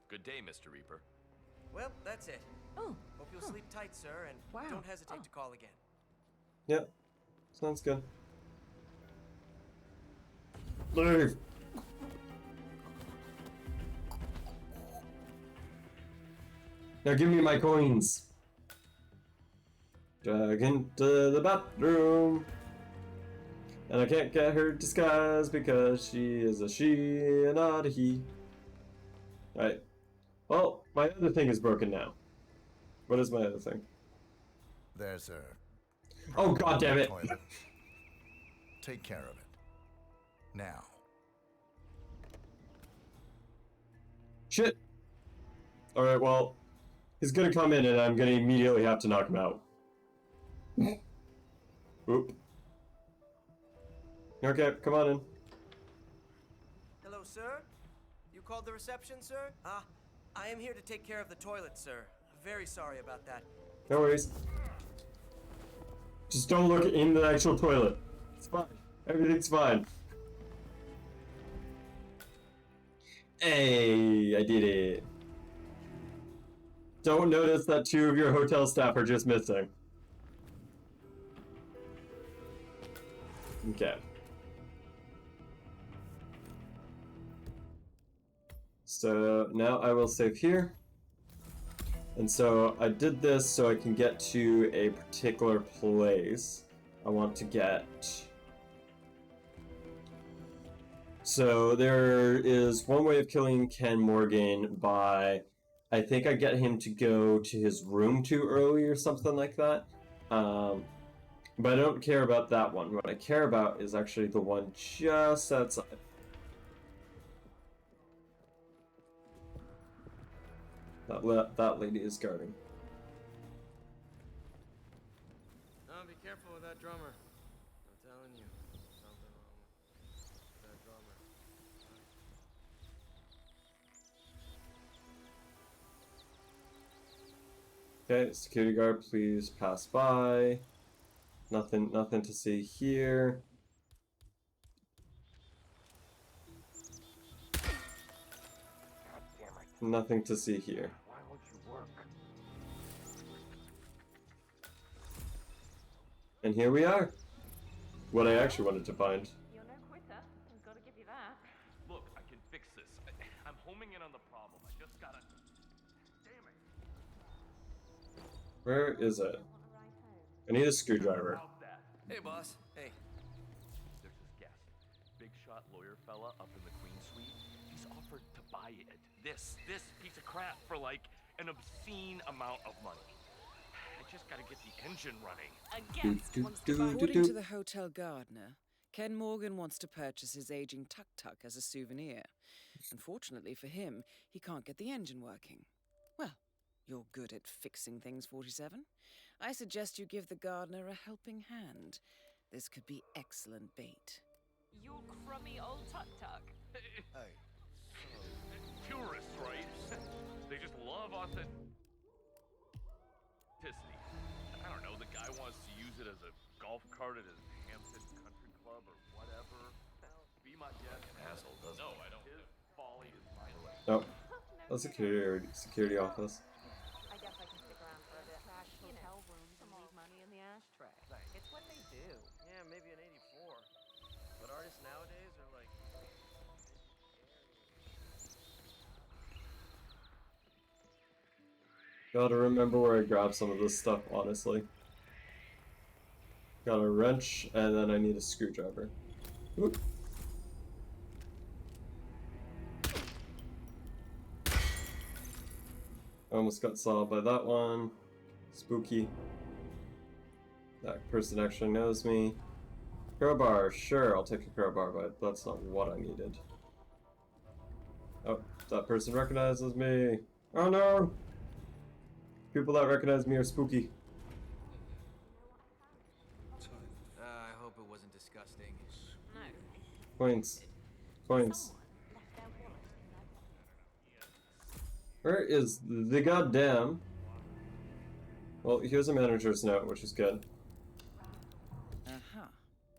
Good day, Mr. Reaper. Well, that's it. Oh. Hope you'll sleep tight, sir, and don't hesitate to call again. Yep. Sounds good. Leave. Now give me my coins. Drag into the bathroom. And I can't get her disguised because she is a she and not a he. Right. Well, my other thing is broken now. What is my other thing? There's a... Oh, God damn it. Toilet. Take care of it. Now. Shit. Alright, well, he's gonna come in and I'm gonna immediately have to knock him out. Oop. Okay, come on in. Hello, sir? You called the reception, sir? I am here to take care of the toilet, sir. Very sorry about that. No worries. Just don't look in the actual toilet. It's fine. Everything's fine. Hey, I did it. Don't notice that 2 of your hotel staff are just missing. Okay. So now I will save here. And so I did this so I can get to a particular place. I want to get So there is one way of killing Ken Morgan by, I think I get him to go to his room too early or something like that. But I don't care about that one. What I care about is actually the one just outside. That lady is guarding. Oh, be careful with that drummer. I'm telling you, something wrong with that drummer. Okay, security guard, please pass by. Nothing to see here. Nothing to see here. Why won't you work? And here we are. What I actually wanted to find. You're no quitter. I've got to give you that. Look, I can fix this. I'm homing in on the problem. I just gotta... Damn it. Where is it? I need a screwdriver. Hey, boss. Hey. There's this guest. Big shot lawyer fella up in the Queen Suite. He's offered to buy it. This piece of crap for like an obscene amount of money. I just gotta get the engine running. According to the hotel gardener, Ken Morgan wants to purchase his aging tuk-tuk as a souvenir. Unfortunately for him, he can't get the engine working. Well, you're good at fixing things, 47. I suggest you give the gardener a helping hand. This could be excellent bait. Your crummy old tuk-tuk. Hey. Tourists, right? They just love authenticity. I don't know, the guy wants to use it as a golf cart at his Hampton Country Club or whatever. Be my guest. Asshole doesn't. No, I don't. His folly is my way. Oh, that's security office. I guess I can stick around for a bit. Trash hotel rooms and leave money in the ashtray. It's what they do. Yeah, maybe in '84. But artists nowadays are like... Gotta remember where I grabbed some of this stuff, honestly. Got a wrench, and then I need a screwdriver. Oop. Almost got saw by that one. Spooky. That person actually knows me. Crowbar, sure, I'll take a crowbar, but that's not what I needed. Oh, that person recognizes me. Oh no! People that recognize me are spooky. I hope it wasn't disgusting. No. Coins. Coins. Where is the goddamn... Well, here's a manager's note, which is good. Aha.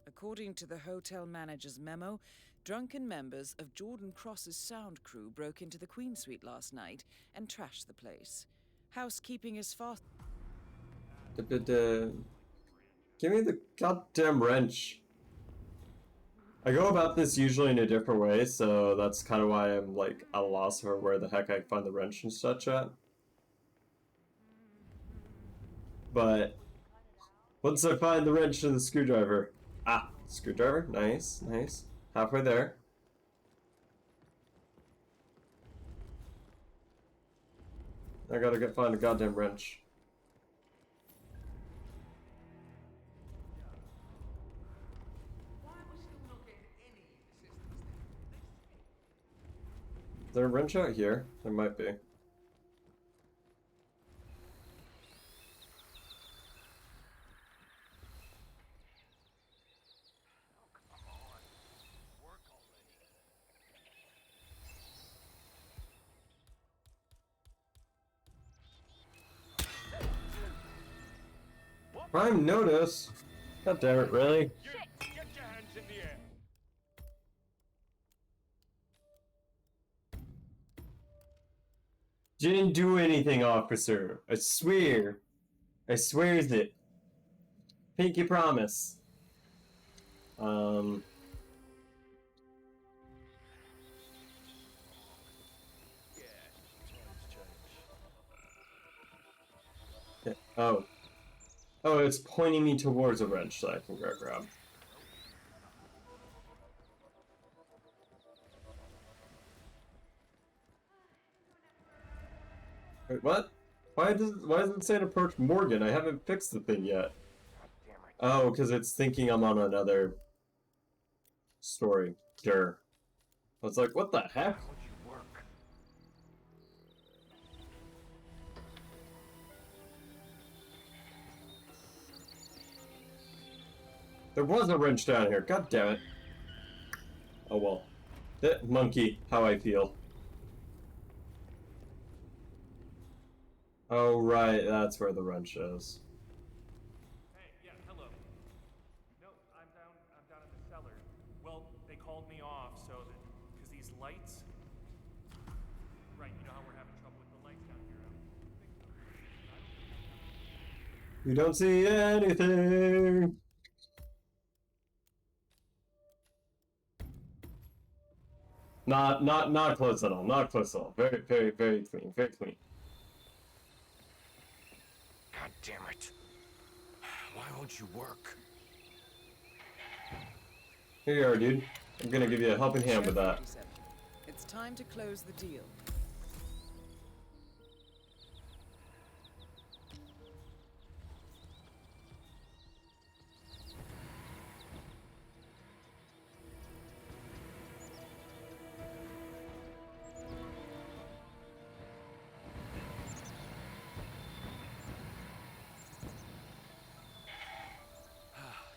According to the hotel manager's memo, drunken members of Jordan Cross's sound crew broke into the Queen Suite last night and trashed the place. Housekeeping is fast. Give me the goddamn wrench. I go about this usually in a different way, so that's kind of why I'm like at a loss for where the heck I find the wrench and such at. But once I find the wrench and the screwdriver, screwdriver, nice, nice, halfway there. I gotta find a goddamn wrench. Is there a wrench out here? There might be. Prime notice? God damn it, really? Get your hands in the air. Didn't do anything, officer. I swear. I swears it. Pinky promise. Yeah. Oh. Oh, it's pointing me towards a wrench that I can grab. Wait, what? Why isn't it saying approach Morgan? I haven't fixed the thing yet. Oh, because it's thinking I'm on another story. Sure. I was like, what the heck? There was a wrench down here. God damn it. Oh well. That monkey, how I feel. Oh right, that's where the wrench is. Hey, yeah, hello. No, I'm down in the cellar. Well, they called me off so that, because these lights, right, you know how we're having trouble with the lights down here. You don't see anything. Not close at all. Not close at all. Very, very, very clean. Very clean. God damn it. Why won't you work? Here you are, dude. I'm gonna give you a helping hand with that. It's time to close the deal.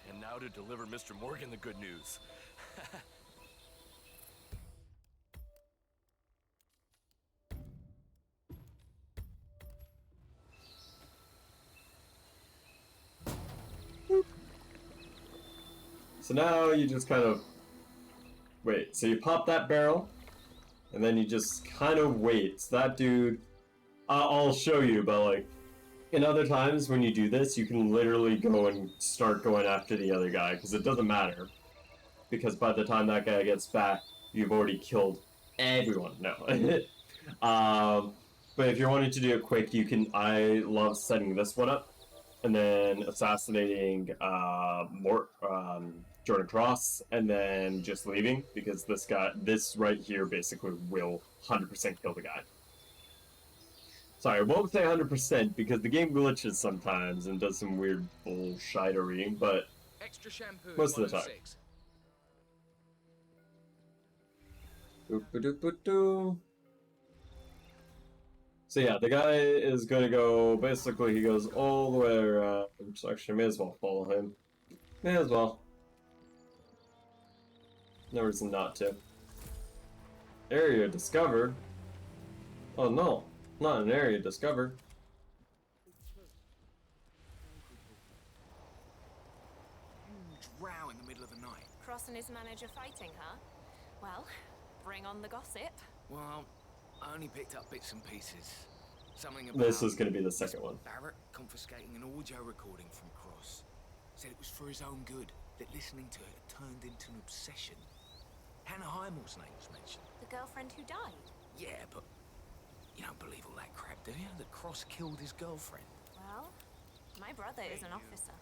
And now to deliver Mr. Morgan the good news. So now you just kind of wait. So you pop that barrel, and then you just kind of wait. So that dude, I'll show you, but like in other times when you do this, you can literally go and start going after the other guy because it doesn't matter. Because by the time that guy gets back, you've already killed everyone. No. But if you're wanting to do it quick, you can. I love setting this one up, and then assassinating Jordan Cross, and then just leaving because this right here, basically will 100% kill the guy. Sorry, I won't say 100% because the game glitches sometimes and does some weird bullshitery, but Extra shampoo most of the time. Boop-a-doop-a-doo. So yeah, the guy is gonna go, basically he goes all the way around, so actually may as well follow him. May as well. No reason not to. Area discovered? Oh no, not an area discovered. Huge row in the middle of the night. Cross and his manager fighting, huh? Well, bring on the gossip. Well, I only picked up bits and pieces. Something about This is gonna be the second one. Barrett confiscating an audio recording from Cross. Said it was for his own good, that listening to it had turned into an obsession. Hannah Highmore's name was mentioned. The girlfriend who died? Yeah, but you don't believe all that crap, do you? That Cross killed his girlfriend. Well, my brother is an officer.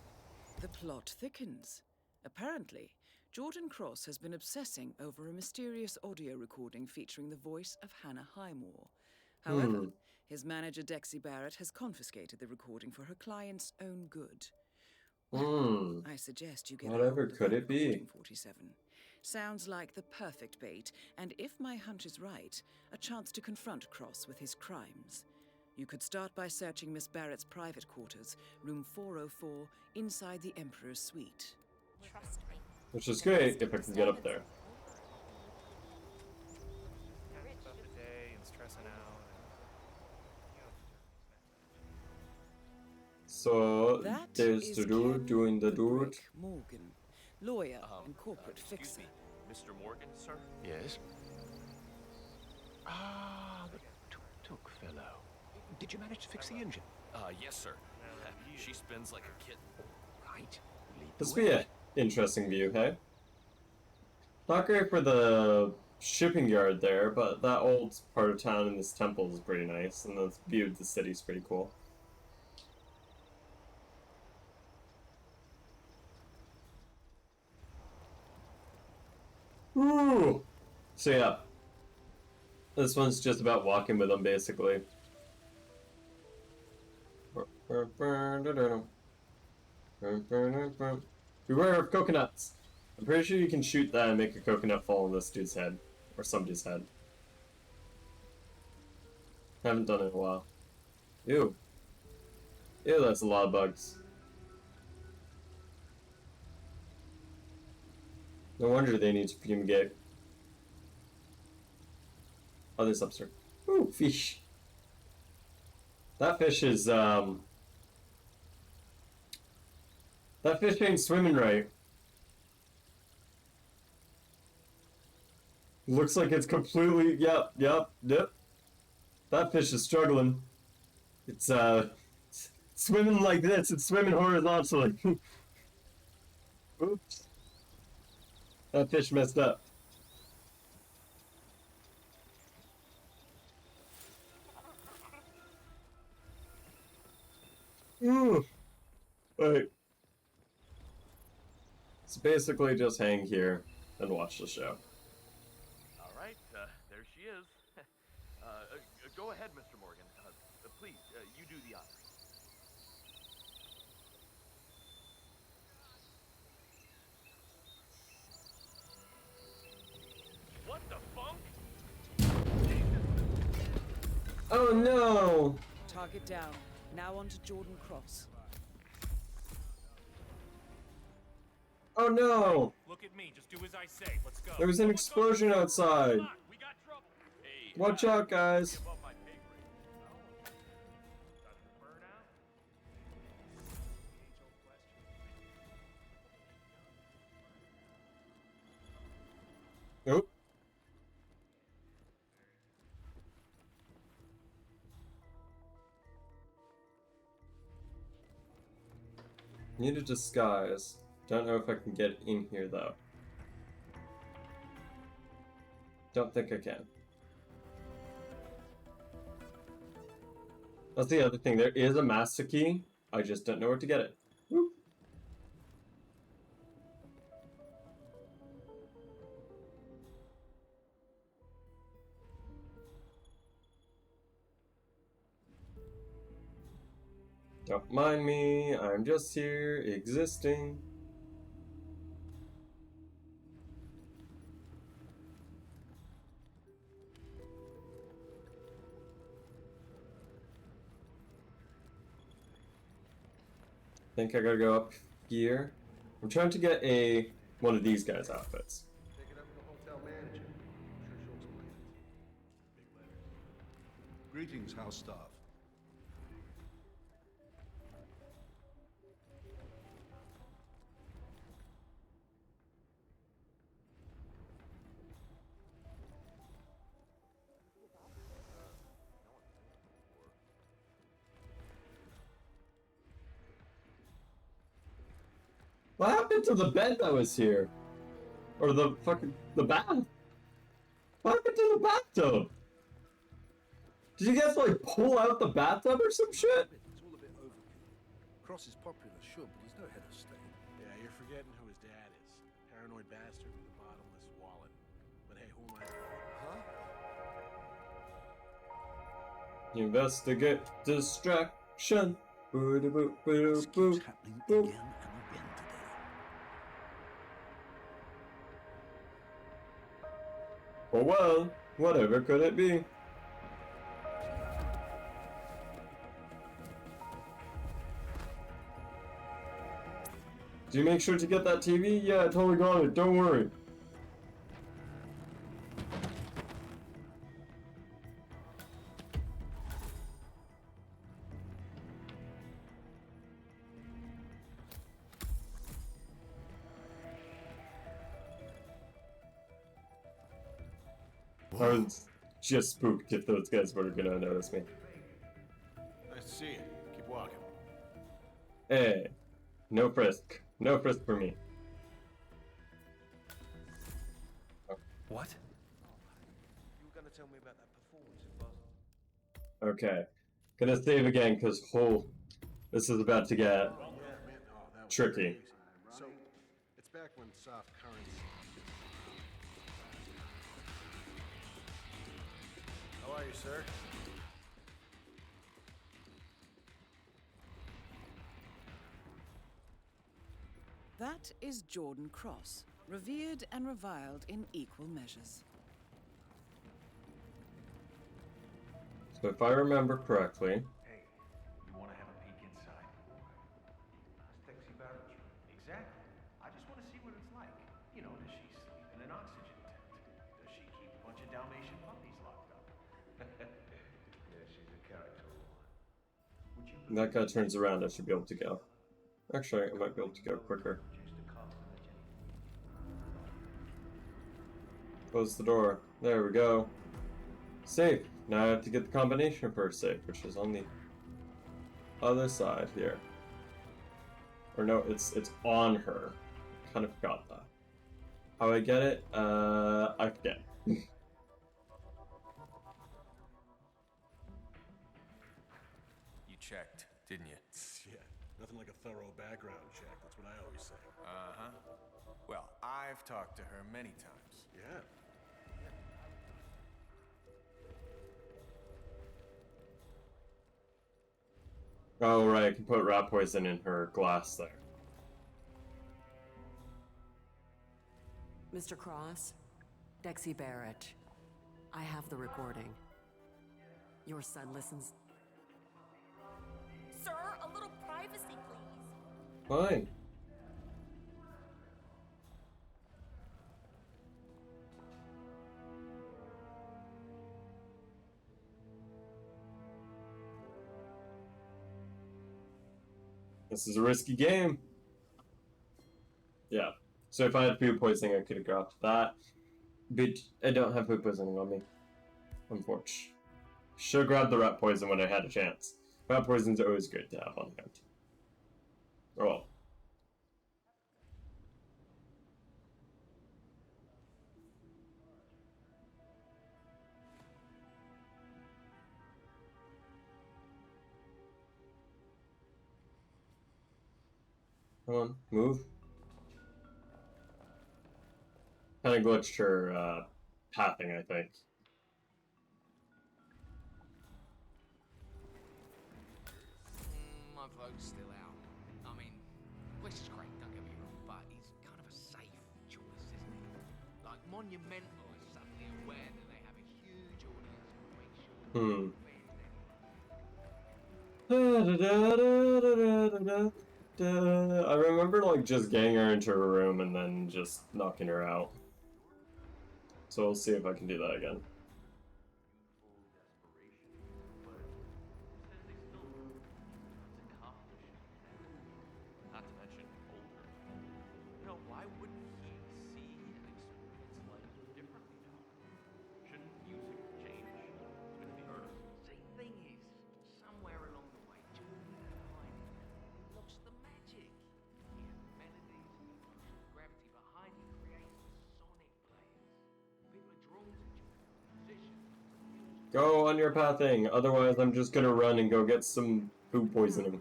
The plot thickens. Apparently, Jordan Cross has been obsessing over a mysterious audio recording featuring the voice of Hannah Highmore. However, his manager Dexy Barrett has confiscated the recording for her client's own good. I suggest you get Whatever could it be? 47. Sounds like the perfect bait, and if my hunch is right, a chance to confront Cross with his crimes. You could start by searching Miss Barrett's private quarters, room 404, inside the Emperor's suite. Trust me. Which is great if I can get up there. About the day and stressing out. So That there's is the dude Ken doing the dude. Goodrick Morgan, lawyer and corporate fixer. Me, Mr. Morgan, sir? Yes? Ah, the tuk-tuk fellow. Did you manage to fix the engine? Yes, sir. She spins like a kitten. Right. This would be an interesting view, hey? Not great for the shipping yard there, but that old part of town in this temple is pretty nice, and the view of the city is pretty cool. Ooh! So yeah, this one's just about walking with them, basically. Beware of coconuts. I'm pretty sure you can shoot that and make a coconut fall on this dude's head. Or some dude's head. Haven't done it in a while. Ew. Ew, that's a lot of bugs. No wonder they need to fumigate. Oh, this upstairs. Ooh, fish. That fish is, that fish ain't swimming right. Looks like it's completely, yep. That fish is struggling. It's, swimming like this. It's swimming horizontally. Oops. That fish messed up. Ooh. Wait. So basically just hang here and watch the show. All right, there she is. Go ahead, Mr. Morgan. Please, you do the honors. What the funk? Oh no! Target down. Now on to Jordan Cross. Oh no! Look at me, just do as I say. Let's go. There was an explosion outside. We got trouble. Hey, Watch out, guys. above my pay grade. Nope. Need a disguise. Don't know if I can get in here though. Don't think I can. That's the other thing. There is a master key. I just don't know where to get it. Whoop. Don't mind me. I'm just here existing. Think I gotta go up here. I'm trying to get one of these guys' outfits. Take it up with the hotel manager. I'm sure she'll explain it. Big letters. Greetings, house staff. What happened to the bed that was here? Or the bath? What happened to the bathtub? Did you guys like pull out the bathtub or some shit? It's all a bit overkill. Cross is popular, sure, but he's no head of state. Yeah, you're forgetting who his dad is. Paranoid bastard with a bottomless wallet. But hey, who am I to know? Investigate distraction. Boo boo boo This boo keeps happening boo. again and again today. Oh well, whatever could it be? Did you make sure to get that TV? Yeah, I totally got it, don't worry. I was just spooked if those guys were gonna notice me. Nice to see you. Keep walking. Hey, no frisk. No frisk for me. What? You were gonna tell me about that performance in Boston. Okay. Gonna save again, because this is about to get Yeah, man. Oh, that was tricky. crazy. So, it's back when soft currency. How are you, sir? That is Jordan Cross, revered and reviled in equal measures. So if I remember correctly... Hey, you want to have a peek inside? That's Dexy Barrett's room. Exactly. I just want to see what it's like. You know, does she sleep in an oxygen tent? Does she keep a bunch of Dalmatian puppies locked up? Yeah, she's a character. When that guy turns around, I should be able to go. Actually, I might be able to go quicker. Close the door. There we go. Safe. Now I have to get the combination for a safe, which is on the other side here. Or no, it's on her. Kind of forgot that. How I get it? I forget. You checked, didn't you? Yeah, nothing like a thorough background check. That's what I always say. Uh-huh. Well, I've talked to her many times. Yeah. Oh, right, I can put rat poison in her glass there. Mr. Cross, Dexy Barrett, I have the recording. Your son listens. Sir, a little privacy, please. Fine. This is a risky game. Yeah. So if I had food poisoning, I could have grabbed that. But I don't have food poisoning on me. Unfortunately. Should have grabbed the rat poison when I had a chance. Rat poison's always good to have on hand. Oh. Come on, move. Kind of glitched her pathing, I think. My vote's still out. I mean, Wes is great, don't get me wrong, but he's kind of a safe choice, isn't he? Like, Monumental is suddenly aware that they have a huge audience and make sure I remember like just getting her into her room and then just knocking her out. So we'll see if I can do that again. Not to mention older. You know, why wouldn't he see and experience life differently now? Shouldn't music change with the earth? See, thing is, somewhere along the way, Jordan behind him, he lost the magic. He had the melodies and the emotional gravity behind him creates the sonic players. People are drawn to Jordan, musicians, music. Go on your pathing, otherwise I'm just gonna run and go get some food poisoning.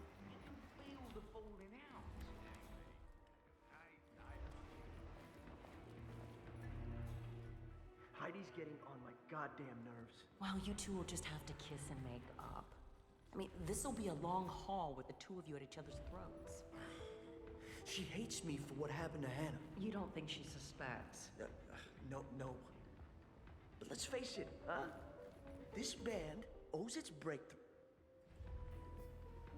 Feel the falling out. Heidi's getting on my goddamn nerves. Well, you two will just have to kiss and make up. I mean, this'll be a long haul with the two of you at each other's throats. She hates me for what happened to Hannah. You don't think she suspects? No. But let's face it, huh? This band owes its breakthrough.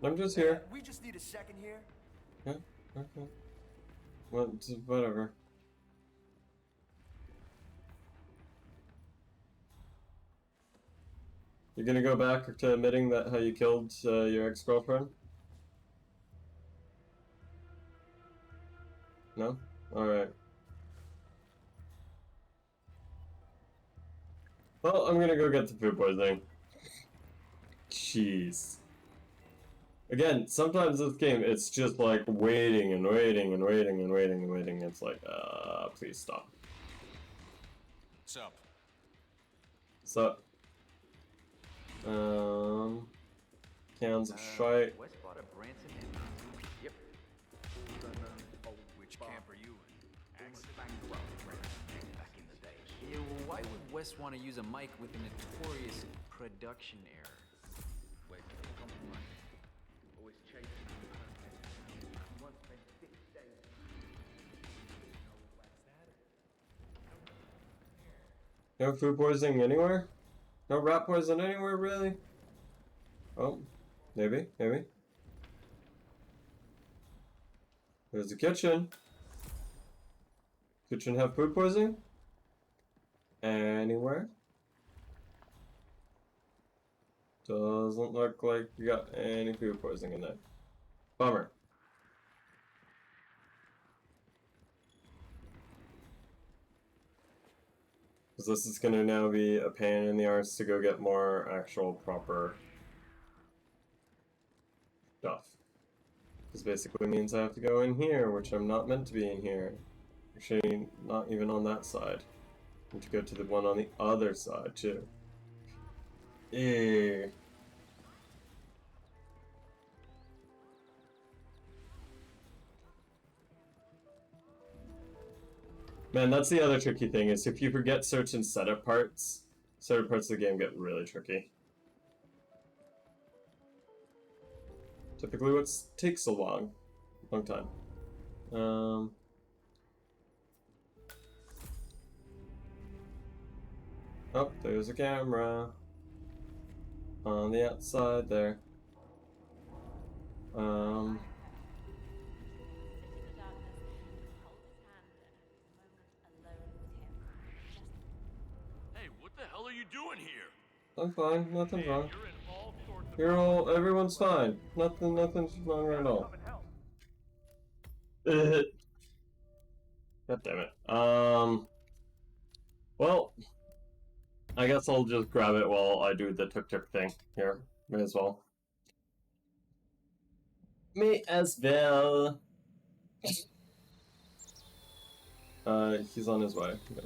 I'm just here. We just need a second here. Yeah, okay. Well, whatever. You're gonna go back to admitting that how you killed your ex-girlfriend? No? Alright. Well, I'm gonna go get the food poisoning. Jeez. Again, sometimes this game, it's just like waiting and waiting and waiting and waiting and waiting. It's like, please stop. What's up? So, cans of shite. Wes bought a Branson and yep. Which camp are you in? Back in the day. Yeah, well, why would Wes want to use a mic with a notorious production error? Wait, come on. Always chasing. Once spent 6 days. No food poisoning anywhere? No rat poison anywhere, really? Oh, maybe. There's a kitchen. Kitchen have food poisoning? Anywhere? Doesn't look like you got any food poisoning in there. Bummer. Because this is gonna now be a pain in the arse to go get more actual proper stuff. This basically means I have to go in here, which I'm not meant to be in here. Actually, not even on that side. I need to go to the one on the other side, too. Ew. Man, that's the other tricky thing, is if you forget certain parts of the game get really tricky. Typically what takes a long time. Oh, there's a camera. On the outside there. Hey, what the hell are you doing here? I'm fine, nothing's wrong. Everyone's fine. Nothing's wrong at all. God damn it. Well, I guess I'll just grab it while I do the tuk-tuk thing here. May as well. He's on his way. Yeah.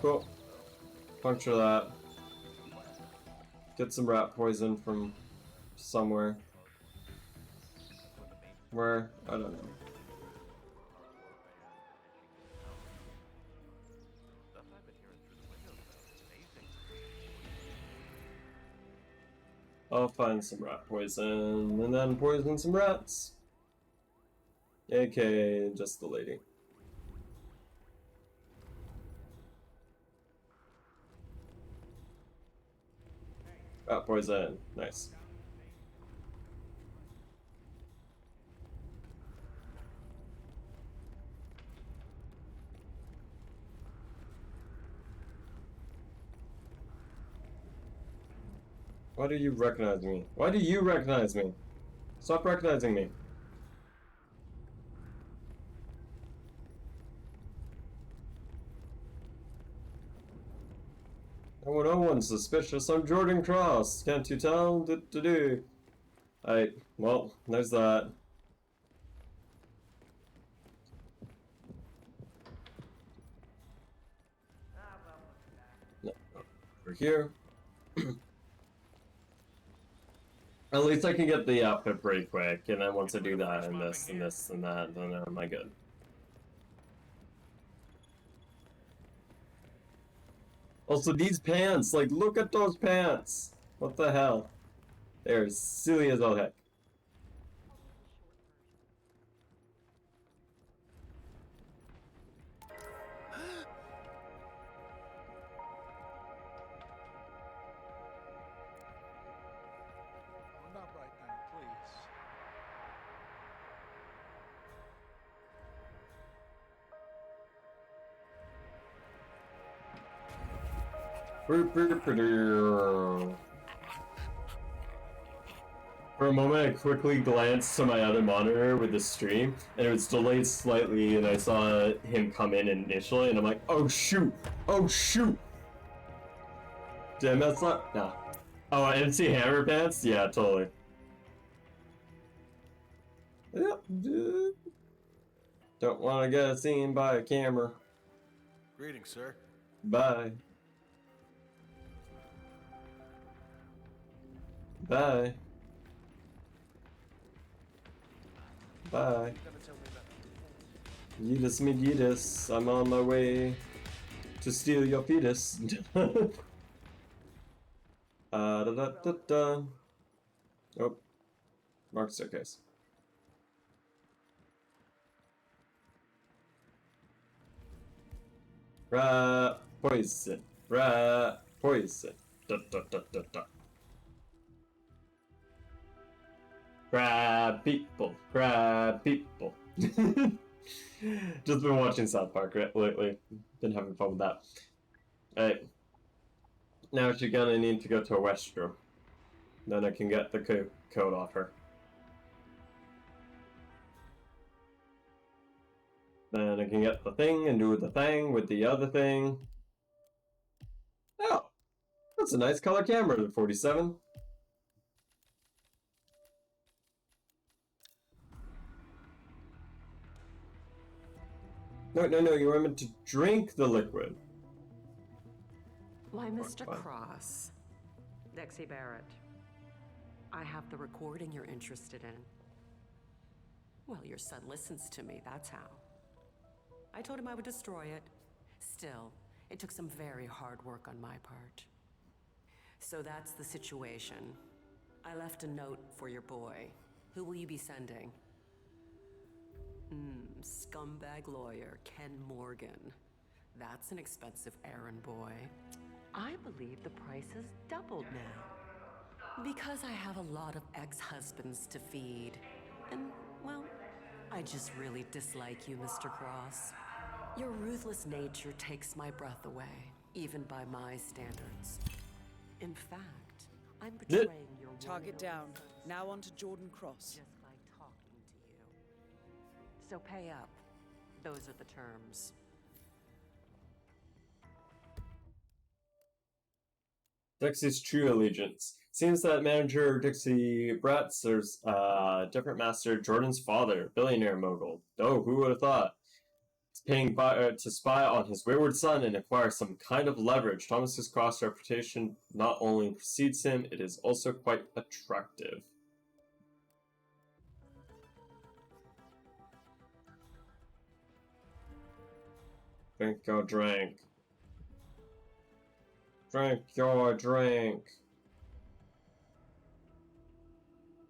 Cool. Puncture that. Get some rat poison from somewhere. Where? I don't know. I'll find some rat poison, and then poison some rats. AK, just the lady. Rat poison, nice. Why do you recognize me? Why do you recognize me? Stop recognizing me. Oh, no one's suspicious. I'm Jordan Cross. Can't you tell? Alright, well, there's that. No, over here. At least I can get the outfit pretty quick, and then once I do that, and this, and this, and that, then am I good? Also, these pants! Like, look at those pants! What the hell? They're silly as all heck. Not right now, please. For a moment, I quickly glanced to my other monitor with the stream, and it was delayed slightly, and I saw him come in initially, and I'm like, oh shoot! Oh shoot! Did I mess up? Nah. Oh, MC Hammer Pants? Yeah, totally. Yep. Don't want to get seen by a camera. Greetings, sir. Bye. Bye. Bye. Yeetus me yeetus, I'm on my way to steal your fetus. Da da da da. Oh. Mark staircase. Rat poison. Rat poison. Da, da, da, da, da. Crab people. Crab people. Just been watching South Park lately. Been having fun with that. Alright. Now she's gonna need to go to a restroom. Then I can get the code off her. Then I can get the thing and do the thing with the other thing. Oh! That's a nice color camera, the 47. No, you were meant to drink the liquid. Why, Mr. Cross. Dexy Barrett. I have the recording you're interested in. Well, your son listens to me, that's how. I told him I would destroy it. Still, it took some very hard work on my part. So that's the situation. I left a note for your boy. Who will you be sending? Scumbag lawyer Ken Morgan. That's an expensive errand boy. I believe the price has doubled now. Because I have a lot of ex-husbands to feed. And, well, I just really dislike you, Mr. Cross. Your ruthless nature takes my breath away, even by my standards. In fact, I'm betraying your Target down. Now on to Jordan Cross. Just by talking to you. So pay up. Those are the terms. Dixie's true allegiance. Seems that manager Dixie Bratz serves different master Jordan's father, billionaire mogul. Oh, who would have thought? He's paying to spy on his wayward son and acquire some kind of leverage. Thomas's Cross reputation not only precedes him, it is also quite attractive. Drink your drink. Drink your drink.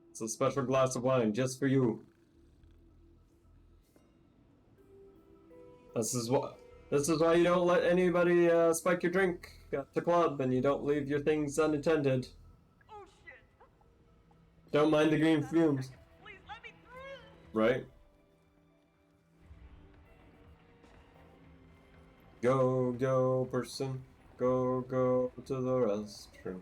It's a special glass of wine just for you. This is why you don't let anybody spike your drink at the club, and you don't leave your things unattended. Oh shit! Don't mind the green fumes. Please let me through! Right? Go, person. Go to the restroom.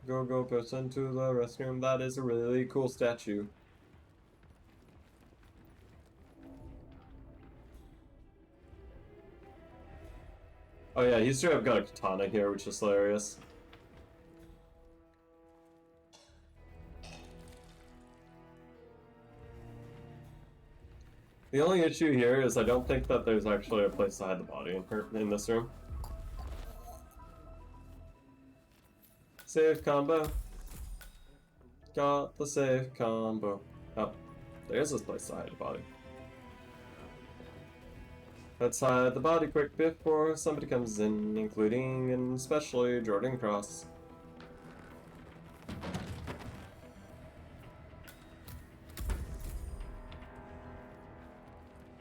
Go, person to the restroom. That is a really cool statue. Oh yeah, he's straight up got a katana here, which is hilarious. The only issue here is I don't think that there's actually a place to hide the body in this room. Save combo. Got the save combo. Oh, there's this place to hide the body. Let's hide the body quick before somebody comes in, including and especially Jordan Cross.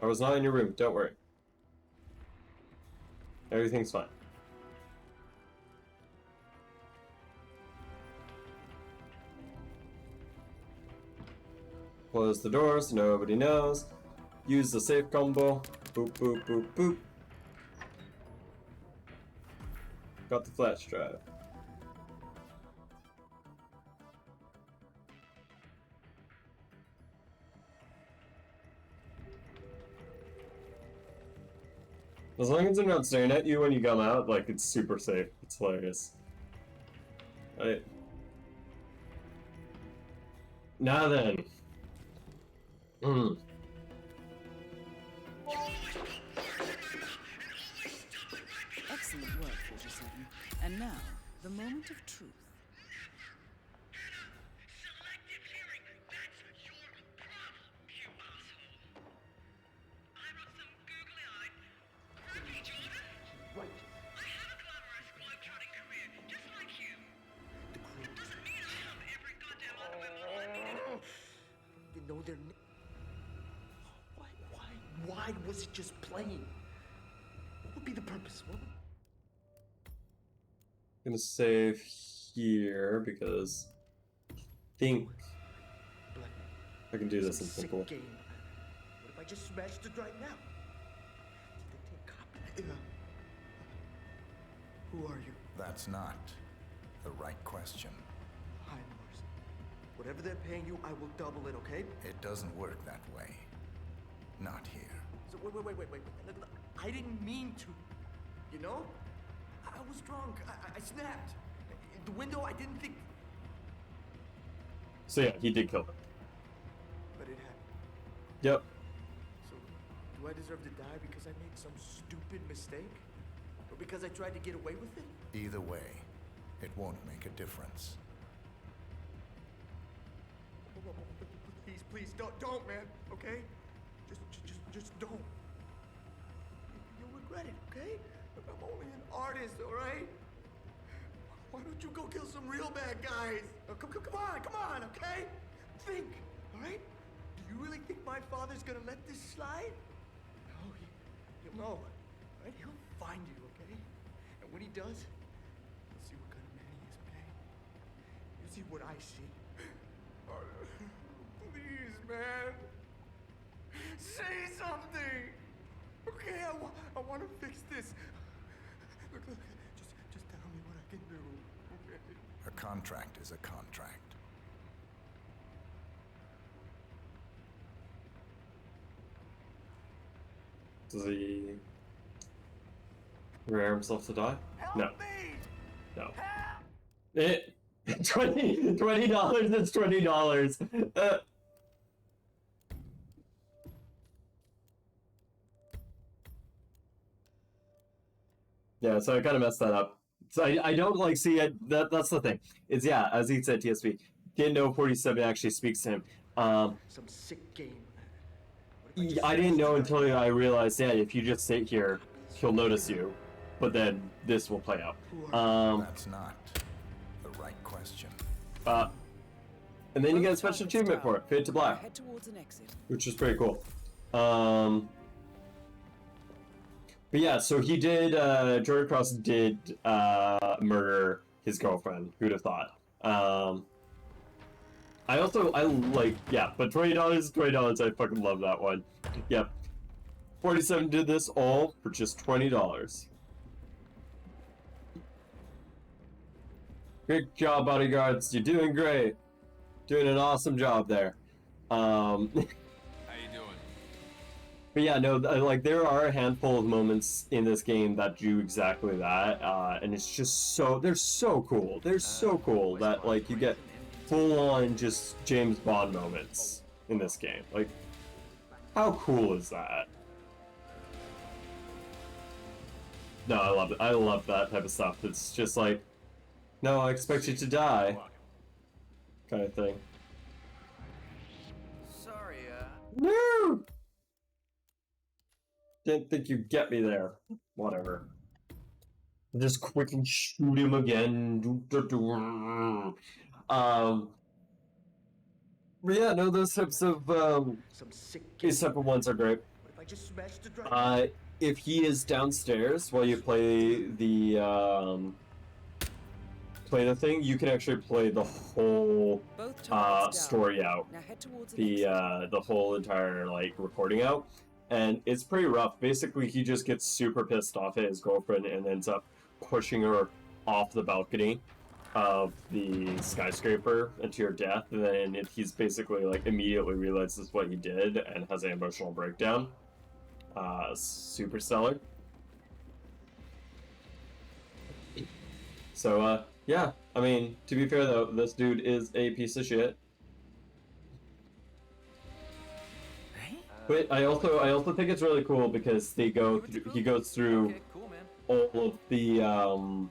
I was not in your room, don't worry. Everything's fine. Close the doors, nobody knows. Use the safe combo. Boop, boop, boop, boop. Got the flash drive. As long as they're not staring at you when you come out, like, it's super safe. It's hilarious. Right. Now then. Excellent work, 47. And now, the moment of truth. You know their Why was it just playing? What would be the purpose? What would... Gonna save here because I think I can do this in Sick simple. game. What if I just smashed it right now? Did they take copy? Who are you? That's not the right question. Hi, Morris. Whatever they're paying you, I will double it, okay? It doesn't work that way. Not here. So wait. Look, I didn't mean to. You know? I was drunk. I snapped. The window, I didn't think. So yeah, he did kill her. But it happened. Yep. So, do I deserve to die because I made some stupid mistake? Or because I tried to get away with it? Either way, it won't make a difference. Please, don't, man. Okay? Just don't. You'll regret it, okay? I'm only an artist, all right? Why don't you go kill some real bad guys? Oh, come on, okay? Think, all right? Do you really think my father's gonna let this slide? No, he'll know, right? He'll find you, okay? And when he does, you'll see what kind of man he is, okay? You'll see what I see. Please, man. Say something. Okay, I want to fix this. Look, just tell me what I can do. Okay? A contract is a contract. Does he prepare himself to die? No. No. It $20. It's $20. Yeah, so I kind of messed that up. So I don't like see it. That's the thing. It's yeah, as he said, TSP didn't know 47 actually speaks to him. Some sick game. I didn't know until I realized, yeah, if you just sit here, he'll notice you, but then this will play out. That's not the right question. And then you get a special achievement for it, Fade to Black, Head towards an exit. which is pretty cool. But yeah, so he did, Jordan Cross did murder his girlfriend. Who'd have thought? I like, yeah, but $20 is $20. I fucking love that one. Yep. 47 did this all for just $20. Good job, bodyguards. You're doing great. Doing an awesome job there. How you doing? But yeah, no, like there are a handful of moments in this game that do exactly that, and it's just they're so cool. They're so cool that like you get full-on just James Bond moments in this game. Like, how cool is that? No, I love it. I love that type of stuff. It's just like, no, I expect you to die, kind of thing. Sorry, No! Didn't think you'd get me there. Whatever. Just quickly shoot him again. But yeah, no, those types of these type of ones are great. What if I just smashed it right now? If he is downstairs while you play the thing, you can actually play the whole story out. Now head towards The whole entire like recording out. And it's pretty rough. Basically, he just gets super pissed off at his girlfriend and ends up pushing her off the balcony of the skyscraper into her death. And then he's basically like immediately realizes what he did and has an emotional breakdown. Super stellar. So, yeah. I mean, to be fair though, this dude is a piece of shit. But I also think it's really cool because he goes through all of the all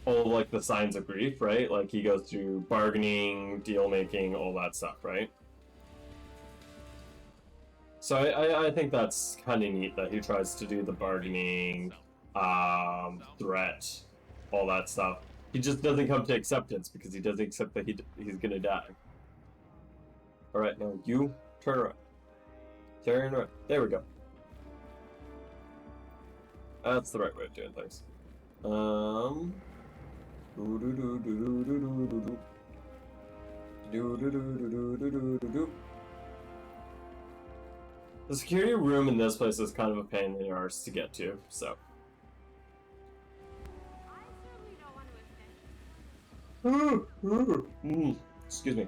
of like the signs of grief, right? Like he goes through bargaining, deal making, all that stuff, right? So I think that's kind of neat that he tries to do the bargaining, threat, all that stuff. He just doesn't come to acceptance because he doesn't accept that he's gonna die. All right, now you turn around. Turn around. There we go. That's the right way of doing things. The security room in this place is kind of a pain in the arse to get to, so. Excuse me.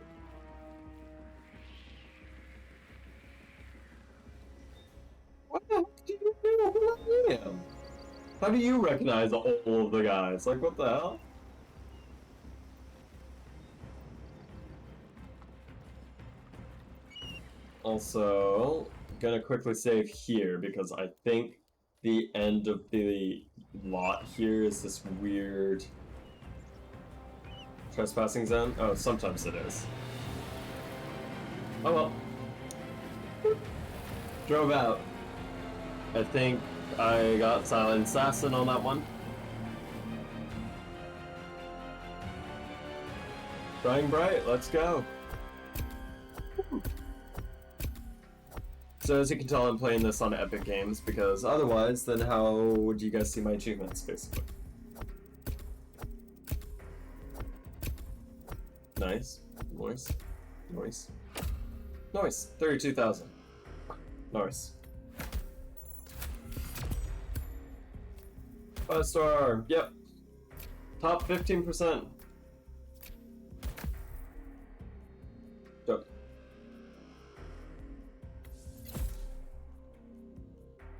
What the heck do you know who I am? How do you recognize all of the guys? Like, what the hell? Also, gonna quickly save here because I think the end of the lot here is this weird trespassing zone. Oh, sometimes it is. Oh well. Drove out. I think I got Silent Assassin on that one. Bright, bright, let's go. So as you can tell, I'm playing this on Epic Games because otherwise, then how would you guys see my achievements, basically? Nice. Nice. Nice. Nice. 32,000. Nice. 5-star. Yep. Top 15%. Dope.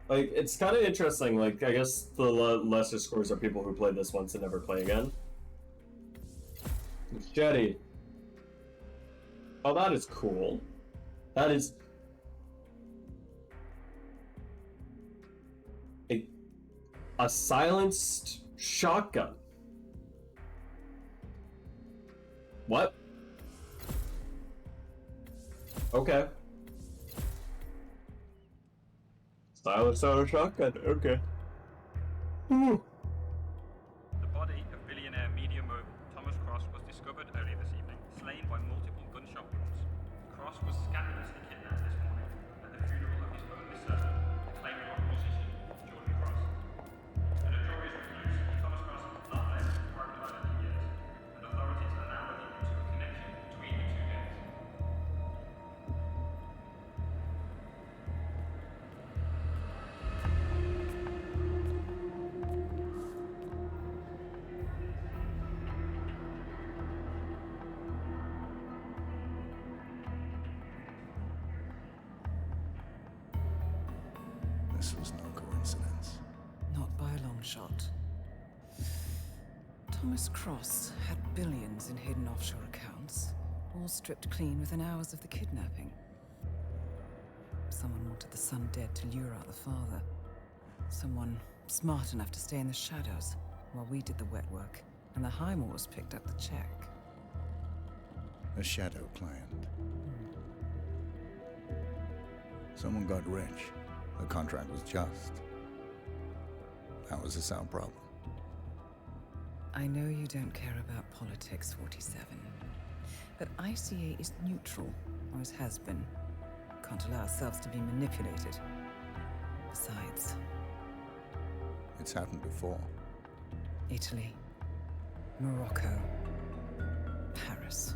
Like, it's kind of interesting. Like, I guess the lesser scores are people who play this once and never play again. Jetty. Oh, that is cool. That is... a silenced shotgun. What? Okay. Silenced auto shotgun, okay. The body of billionaire media mogul Thomas Cross was discovered earlier this evening, slain by multiple gunshot wounds. Cross was scandalously kidnapped this morning at the funeral of his only son, acclaimed rock musician Jordan Cross. A notorious recluse, Thomas Cross has not left his private island in years, and authorities are now looking into a connection between the two deaths. This was no coincidence. Not by a long shot. Thomas Cross had billions in hidden offshore accounts, all stripped clean within hours of the kidnapping. Someone wanted the son dead to lure out the father. Someone smart enough to stay in the shadows while we did the wet work, and the Highmores picked up the check. A shadow client. Someone got rich. The contract was just. That was a sound problem. I know you don't care about politics, 47. But ICA is neutral, always has been. Can't allow ourselves to be manipulated. Besides... It's happened before. Italy, Morocco, Paris.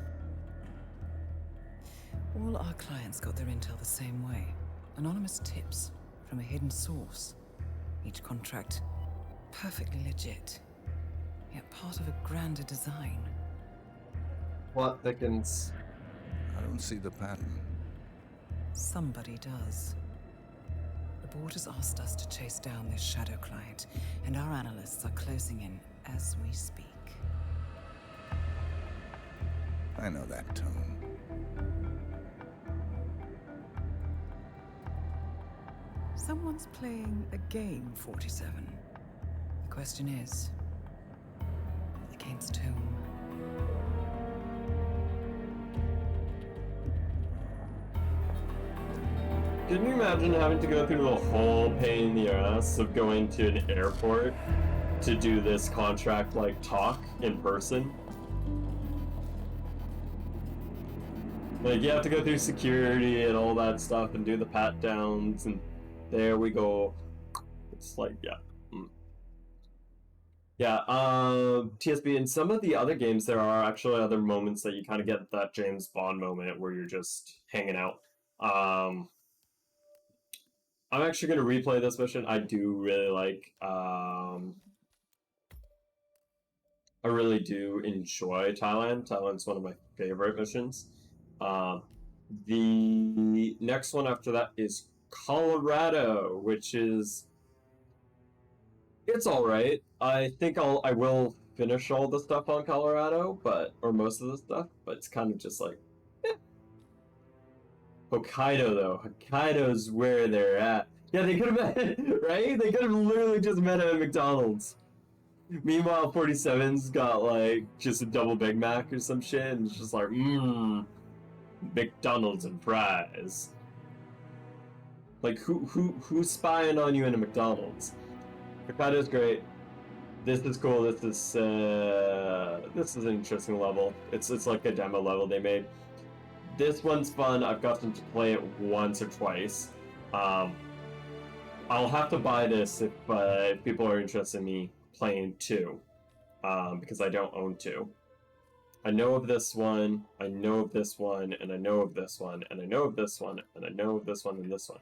All our clients got their intel the same way. Anonymous tips from a hidden source. Each contract perfectly legit, yet part of a grander design. Plot thickens. I don't see the pattern. Somebody does. The board has asked us to chase down this shadow client, and our analysts are closing in as we speak. I know that tone. Someone's playing a game, 47. The question is, against whom? Can you imagine having to go through the whole pain in the ass of going to an airport to do this contract, like, talk in person? Like, you have to go through security and all that stuff and do the pat-downs, and there we go. It's like, yeah. Yeah, TSB, in some of the other games, there are actually other moments that you kind of get that James Bond moment where you're just hanging out. I'm actually going to replay this mission. I do really like, I really do enjoy Thailand. Thailand's one of my favorite missions. The next one after that is Colorado, which is... It's alright. I think I will finish all the stuff on Colorado, or most of the stuff, but it's kind of just like, eh. Hokkaido, though. Hokkaido's where they're at. Yeah, they could have met, right? They could have literally just met at McDonald's. Meanwhile, 47's got, like, just a double Big Mac or some shit, and it's just like, McDonald's and fries. Like, who's spying on you in a McDonald's? Hokkaido's great. This is cool. This is an interesting level. It's like a demo level they made. This one's fun. I've gotten to play it once or twice. I'll have to buy this if people are interested in me playing 2, because I don't own 2. I know of this one, I know of this one, and I know of this one, and I know of this one, and I know of this one and this one.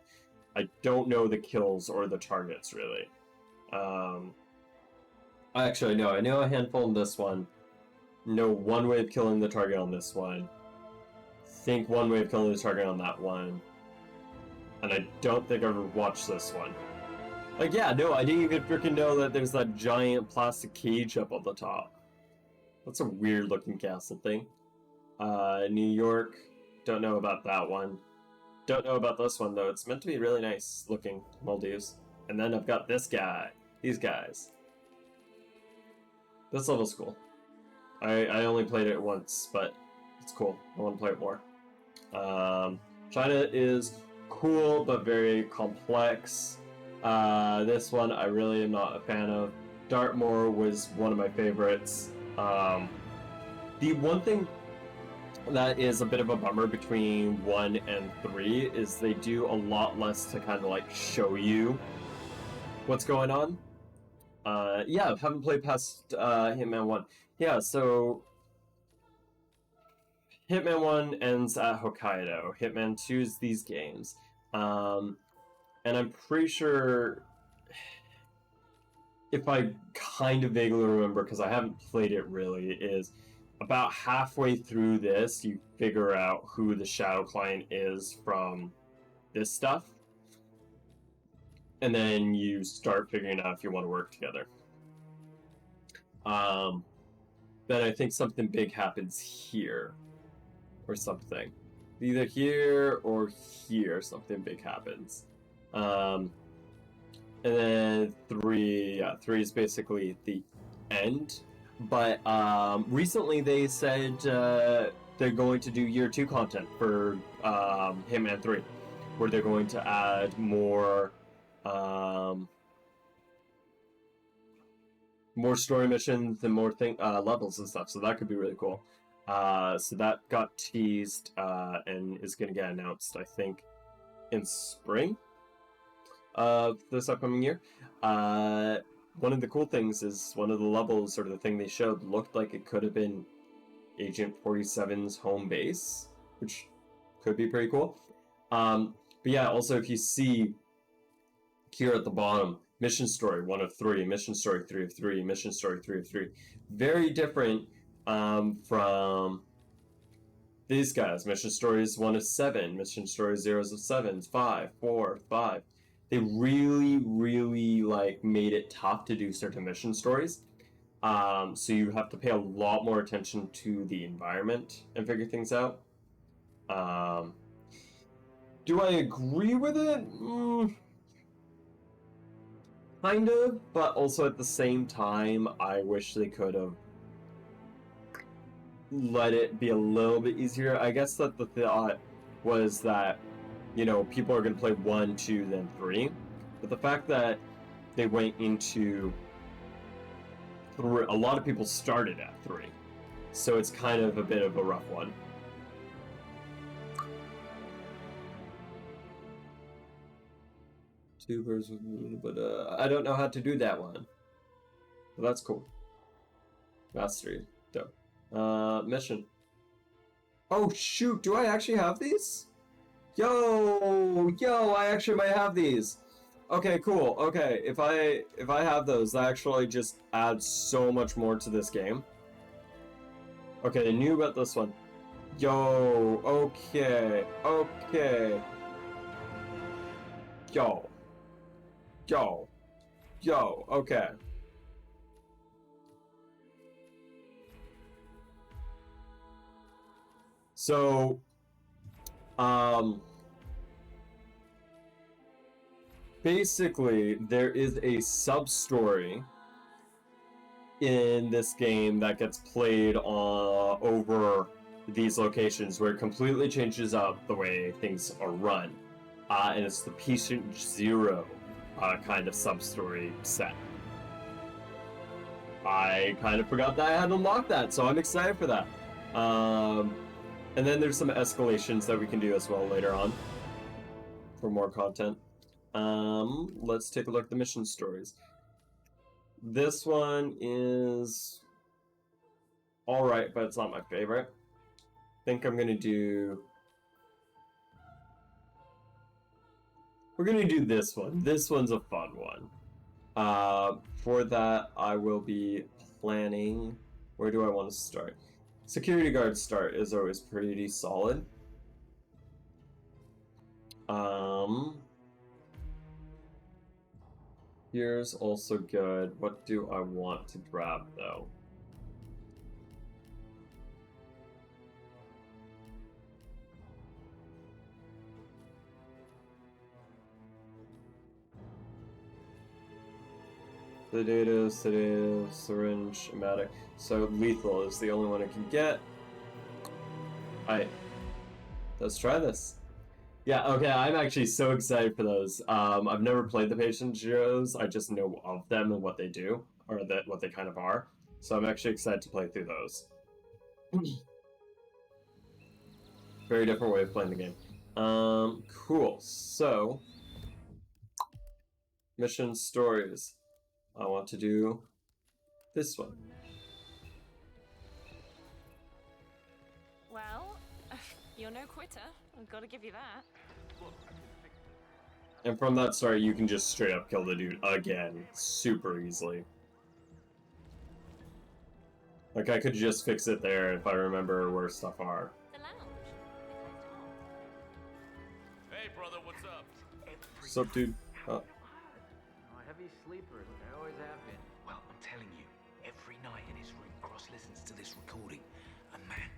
I don't know the kills or the targets, really. Actually, no, I know a handful in this one. Know one way of killing the target on this one. Think one way of killing the target on that one. And I don't think I've ever watched this one. Like, yeah, no, I didn't even freaking know that there's that giant plastic cage up on the top. That's a weird looking castle thing. New York, don't know about that one. Don't know about this one, though. It's meant to be really nice looking, Maldives. And then I've got this guy. These guys. This level's cool. I only played it once, but it's cool. I want to play it more. China is cool, but very complex. This one I really am not a fan of. Dartmoor was one of my favorites. The one thing that is a bit of a bummer between 1 and 3 is they do a lot less to kind of like show you what's going on. Yeah, haven't played past Hitman 1. Yeah, so Hitman 1 ends at Hokkaido. Hitman 2 is these games. And I'm pretty sure, if I kind of vaguely remember, because I haven't played it really, is about halfway through this, you figure out who the shadow client is from this stuff. And then you start figuring out if you want to work together. Then I think something big happens here. Or something. Either here or here, something big happens. And then 3 is basically the end. But recently they said they're going to do year 2 content for Hitman 3, where they're going to add more story missions and more levels and stuff. So that could be really cool. So that got teased and is going to get announced, I think, in spring of this upcoming year. One of the cool things is one of the levels, or the thing they showed, looked like it could have been Agent 47's home base, which could be pretty cool. But yeah, also if you see here at the bottom, mission story 1 of 3, mission story 3 of 3, mission story 3 of 3. Very different from these guys. Mission stories 1 of 7, mission stories 0s of 7s, 5, 4, 5. They really, really like made it tough to do certain mission stories. So you have to pay a lot more attention to the environment and figure things out. Do I agree with it? Kind of, but also at the same time, I wish they could have let it be a little bit easier. I guess that the thought was that, you know, people are going to play 1, 2, then 3. But the fact that they went into 3, a lot of people started at 3. So it's kind of a bit of a rough one. Two birds with but I don't know how to do that one. But that's cool. Mastery. Dope. Mission. Oh shoot, do I actually have these? Yo, I actually might have these. Okay, cool. Okay, if I have those, that actually just adds so much more to this game. Okay, I knew about this one. Yo, okay, okay. Yo, okay. So, basically, there is a sub-story in this game that gets played over these locations where it completely changes up the way things are run. And it's the Patient Zero kind of sub-story set. I kind of forgot that I had unlocked that, so I'm excited for that. And then there's some escalations that we can do as well later on for more content. Let's take a look at the mission stories. This one is alright, but it's not my favorite. I think I'm gonna do... We're gonna do this one. This one's a fun one. For that, I will be planning... Where do I want to start? Security guard start is always pretty solid. Here's also good. What do I want to grab, though? Sedative, syringe, emetic. So lethal is the only one I can get. Alright. Let's try this. Yeah, okay, I'm actually so excited for those. I've never played the Patient Zeros, I just know of them and what they do, or what they kind of are. So I'm actually excited to play through those. Very different way of playing the game. Cool. So, mission stories. I want to do this one. Well, you're no quitter. I've got to give you that. And from that story, you can just straight up kill the dude again, super easily. Like, I could just fix it there if I remember where stuff are. The lounge. Hey, brother, what's up? What's up, dude? I'm a heavy sleeper. I always have been. Well, I'm telling you, every night in his room, Cross listens to this recording. A man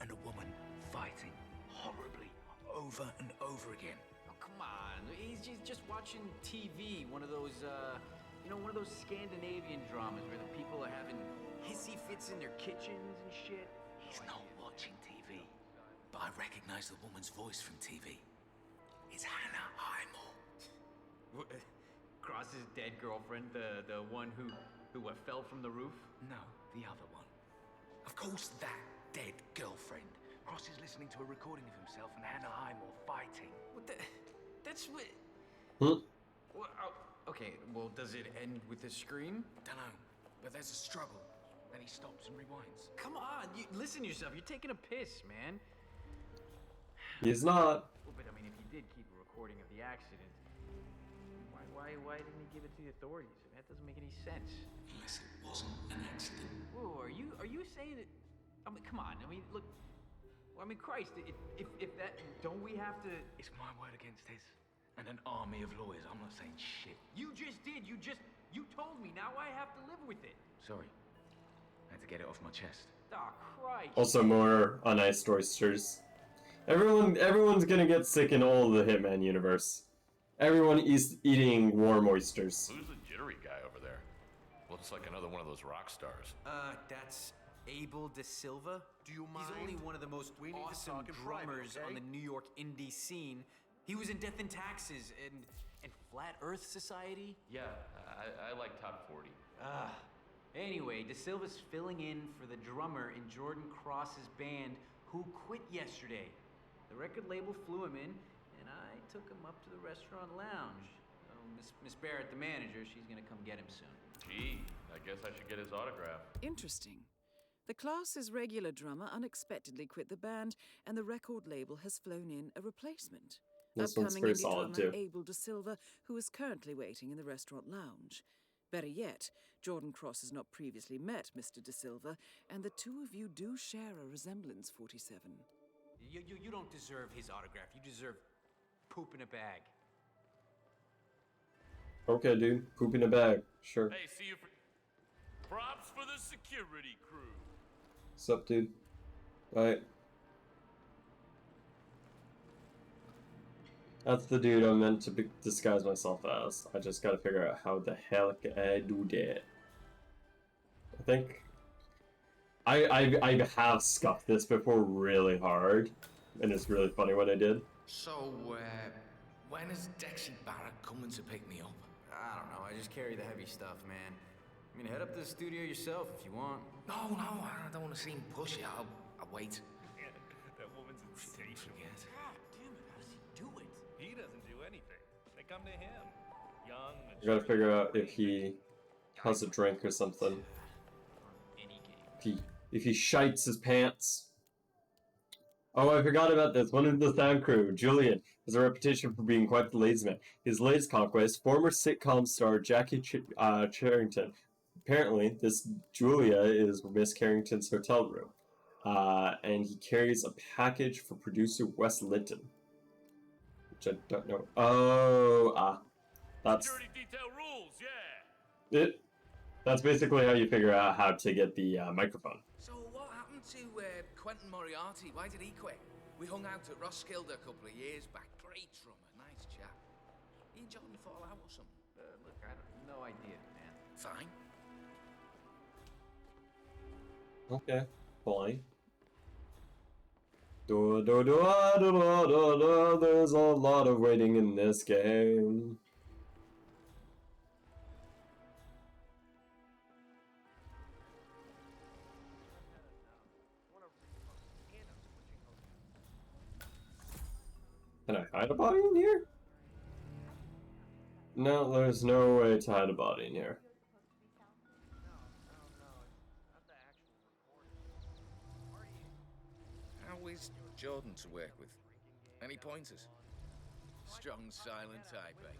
and a woman fighting horribly over and over again. Oh, come on. He's just watching TV. One of those, one of those Scandinavian dramas where the people are having hissy fits in their kitchens and shit. He's not watching TV, but I recognize the woman's voice from TV. It's Hannah Highmore. Cross's dead girlfriend, the one who fell from the roof? No, the other one. Of course, that dead girlfriend. Cross is listening to a recording of himself and Hannah Highmore fighting. What the? That's what... Huh? Well, okay, well, does it end with a scream? Dunno, but there's a struggle. Then he stops and rewinds. Come on, listen to yourself. You're taking a piss, man. He's not. Well, but I mean, if he did keep a recording of the accident, why didn't he give it to the authorities? That doesn't make any sense. Unless it wasn't an accident. Whoa, are you saying that? I mean, come on. I mean, look. Well, I mean, Christ, if that, don't we have to? It's my word against his, and an army of lawyers. I'm not saying shit. You just did. You told me. Now I have to live with it. Sorry, I had to get it off my chest. Oh, Christ. Also, more uniced oysters. Everyone's gonna get sick in all of the Hitman universe. Everyone is eating warm oysters. Who's the jittery guy over there? Looks like another one of those rock stars. That's Abel De Silva. Do you mind? He's only one of the most awesome drummers on the New York indie scene. He was in Death and Taxes and Flat Earth Society. Yeah, I like Top 40. Anyway, De Silva's filling in for the drummer in Jordan Cross's band who quit yesterday. The record label flew him in, and took him up to the restaurant lounge. So Miss Barrett, the manager, she's gonna come get him soon. Gee, I guess I should get his autograph. Interesting. The class's regular drummer unexpectedly quit the band, and the record label has flown in a replacement. This one's Upcoming pretty indie solid, drummer too. Abel De Silva, who is currently waiting in the restaurant lounge. Better yet, Jordan Cross has not previously met Mr. De Silva, and the two of you do share a resemblance, 47. You don't deserve his autograph. You deserve poop in a bag. Okay, dude. Poop in a bag. Sure. Hey, see you for... Props for the security crew. What's up, dude? Alright. That's the dude I'm meant to disguise myself as. I just gotta figure out how the hell I do that. I think... I have scuffed this before really hard. And it's really funny when I did. So, when is Dexy Barrett coming to pick me up? I don't know. I just carry the heavy stuff, man. I mean, head up to the studio yourself if you want. No, I don't want to seem pushy. I'll wait. That woman's insatiable. God damn it, how does he do it? He doesn't do anything. They come to him. Young, I gotta figure out if he has a drink or something. If he shites his pants. Oh, I forgot about this. One of the sound crew, Julian, has a reputation for being quite the lazy man. His latest conquest, former sitcom star Jackie Charrington. Apparently, this Julia is Miss Carrington's hotel room. And he carries a package for producer Wes Linton. Which I don't know. Oh, that's... Security detail rules, yeah. it. That's basically how you figure out how to get the microphone. So what happened to Quentin Moriarty? Why did he quit? We hung out at Roskilde a couple of years back. Great drummer, nice chap. He and Jordan fall out or something? Look, I have no idea, man. Fine. Okay, fine. Do do do do do do do. There's a lot of waiting in this game. Can I hide a body in here? No, there's no way to hide a body in here. How is Jordan to work with? Any pointers? Strong, silent type, eh?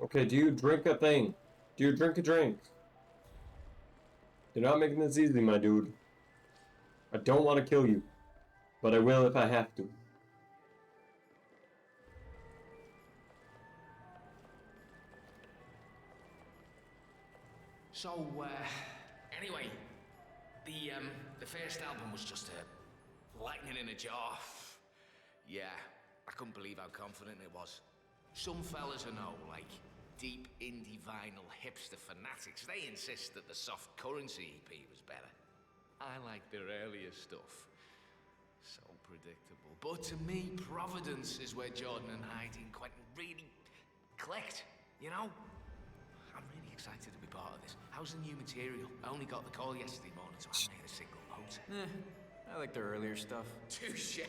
Okay, do you drink a thing? Do you drink a drink? You're not making this easy, my dude. I don't want to kill you, but I will if I have to. So, anyway, the first album was just a lightning in a jar. Yeah, I couldn't believe how confident it was. Some fellas I know, like deep indie vinyl hipster fanatics, they insist that the Soft Currency EP was better. I like their earlier stuff. So predictable. But to me, Providence is where Jordan and Heidi and Quentin really clicked, you know? I'm really excited to be part of this. How's the new material? I only got the call yesterday morning, so I haven't made a single note. I like their earlier stuff. Touche.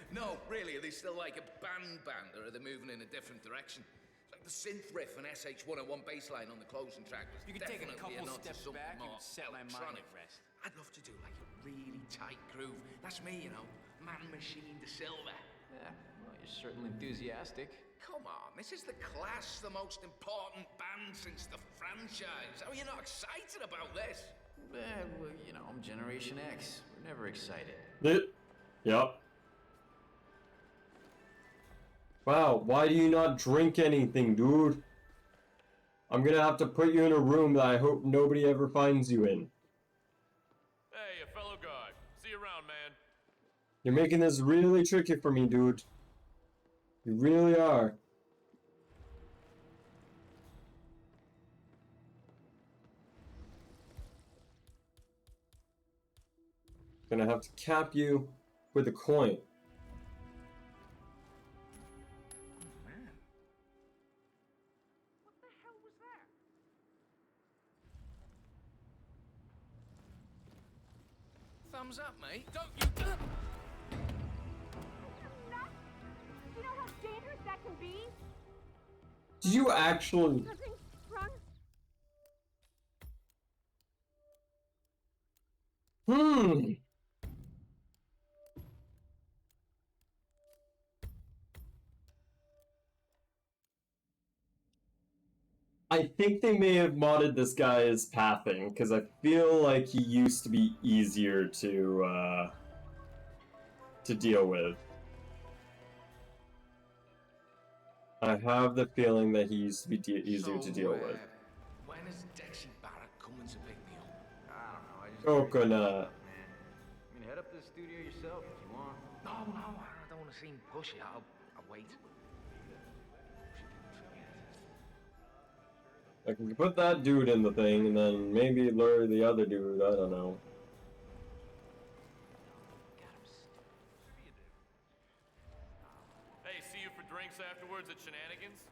No, really, are they still like a band, or are they moving in a different direction? It's like the synth riff and SH-101 bass line on the closing track was You could take a definitely couple nod to steps something back and more set my mind electronic. at rest. I'd love to do like a really tight groove. That's me, you know. Man Machine De Silva. Yeah, well, you're certainly enthusiastic. Come on, this is the Clash, the most important band since the franchise. How are you not excited about this? Well, you know, I'm Generation X. We're never excited. Yep. Wow, why do you not drink anything, dude? I'm gonna have to put you in a room that I hope nobody ever finds you in. Hey, a fellow guy. See you around, man. You're making this really tricky for me, dude. You really are. Gonna have to cap you with a coin. Man. What the hell was that? Thumbs up, mate. Don't you... Did you actually? Hmm. I think they may have modded this guy's pathing, because I feel like he used to be easier to deal with. I have the feeling that he used to be easier to deal with. When is Dexy Barrett coming to pick me up? I don't know. I just Coconut. man. I mean, head up to the studio yourself if you want. No, I don't want to seem pushy. I'll wait. I can put that dude in the thing, and then maybe lure the other dude. I don't know. Hey, see you for drinks afterwards at Shenanigans?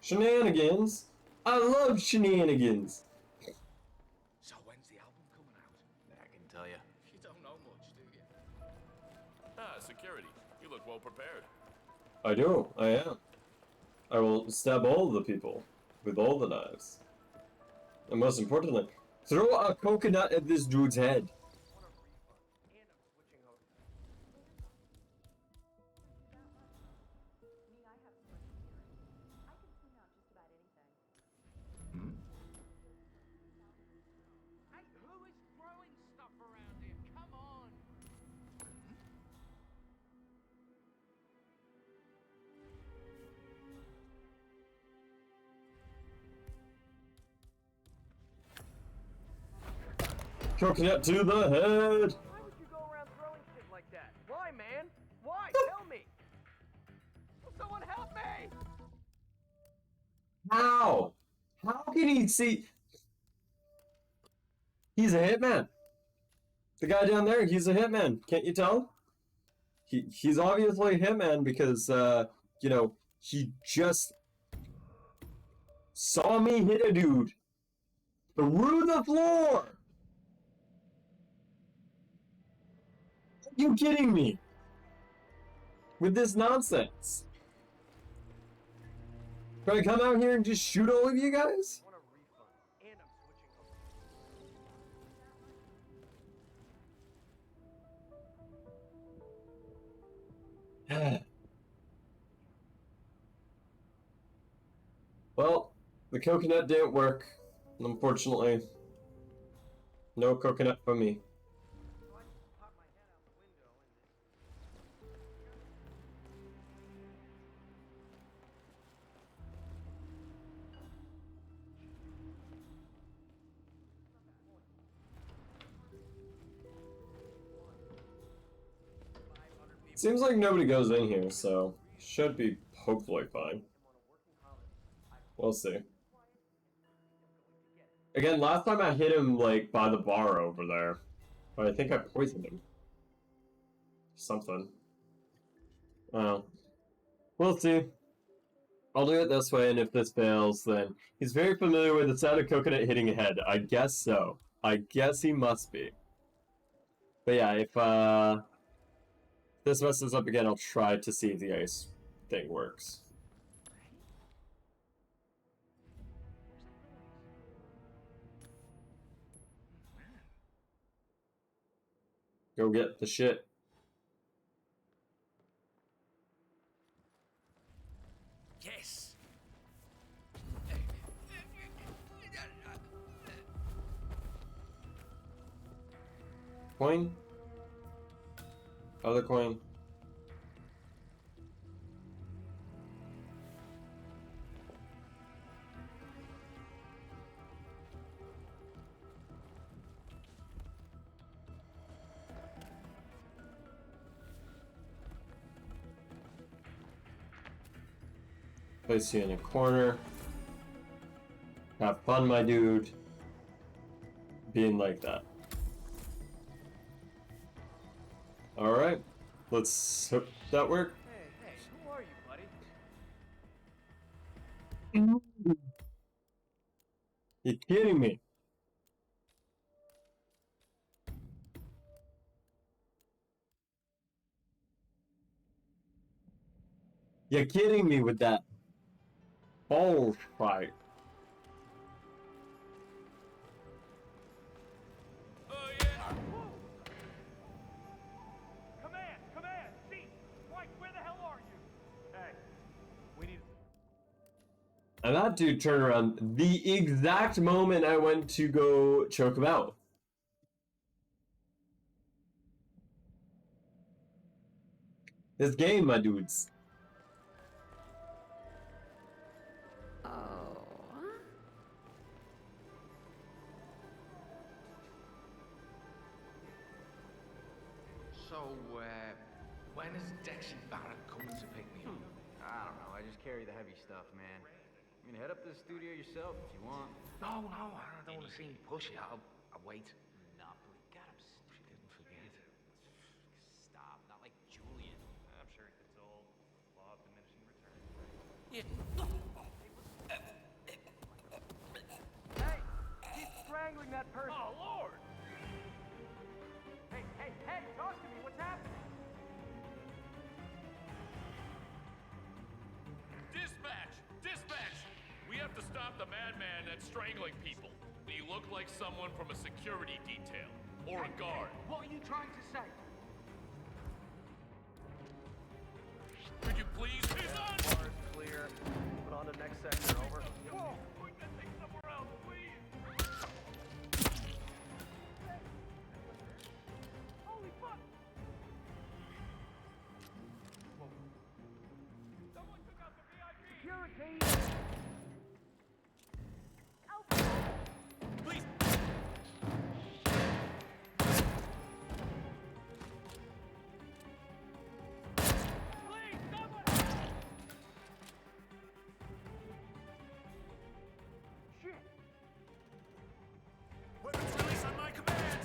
Shenanigans? I love shenanigans! So when's the album coming out? I can tell you. You don't know much, do you? Ah, security. You look well prepared. I do, I am. I will stab all the people with all the knives. And most importantly, throw a coconut at this dude's head. Who is throwing stuff around here? Come on! Coconut to the head! Why would you go around throwing shit like that? Why, man? Why? Tell me! Someone help me! How? How can he see? He's a hitman. The guy down there, he's a hitman. Can't you tell? He's obviously a hitman because, you know, he just saw me hit a dude through the floor. Are you kidding me? With this nonsense. Can I come out here and just shoot all of you guys? Well, the coconut didn't work, unfortunately. No coconut for me. Seems like nobody goes in here, so should be hopefully fine. We'll see. Again, last time I hit him, like, by the bar over there. But I think I poisoned him. Something. Well, we'll see. I'll do it this way, and if this fails, then... He's very familiar with the sound of coconut hitting a head. I guess so. I guess he must be. But yeah, if, this messes up again, I'll try to see if the ice thing works. Go get the shit. Yes! Coin? Other coin. Place you in a corner. Have fun, my dude. Being like that. Alright. Let's hope that work. Hey, who are you, buddy? You kidding me? You're kidding me with that bullshit. Command! See! Mike, where the hell are you? Hey, we need... And that dude turned around the exact moment I went to go choke him out. This game, my dudes. So, when is Dexy Barrett coming to pick me up? I don't know. I just carry the heavy stuff, man. You can head up to the studio yourself if you want. No, I don't want to see him push it. I'll wait. No, but we got him. She didn't forget. Stop. Not like Julian. I'm sure it's all law of diminishing returns. Yeah. Hey! He's strangling that person! Oh, Lord! Hey! Talk to me! What's happening? Dispatch! We have to stop the madman that's strangling people. He looked like someone from a security detail. Or a guard. What are you trying to say? Could you please... He's on! Bar's clear. Put on to next sector, over. Whoa! Point that thing somewhere else, please! Holy fuck! Whoa. Someone took out the VIP! Security! Please! Weapons release on my command!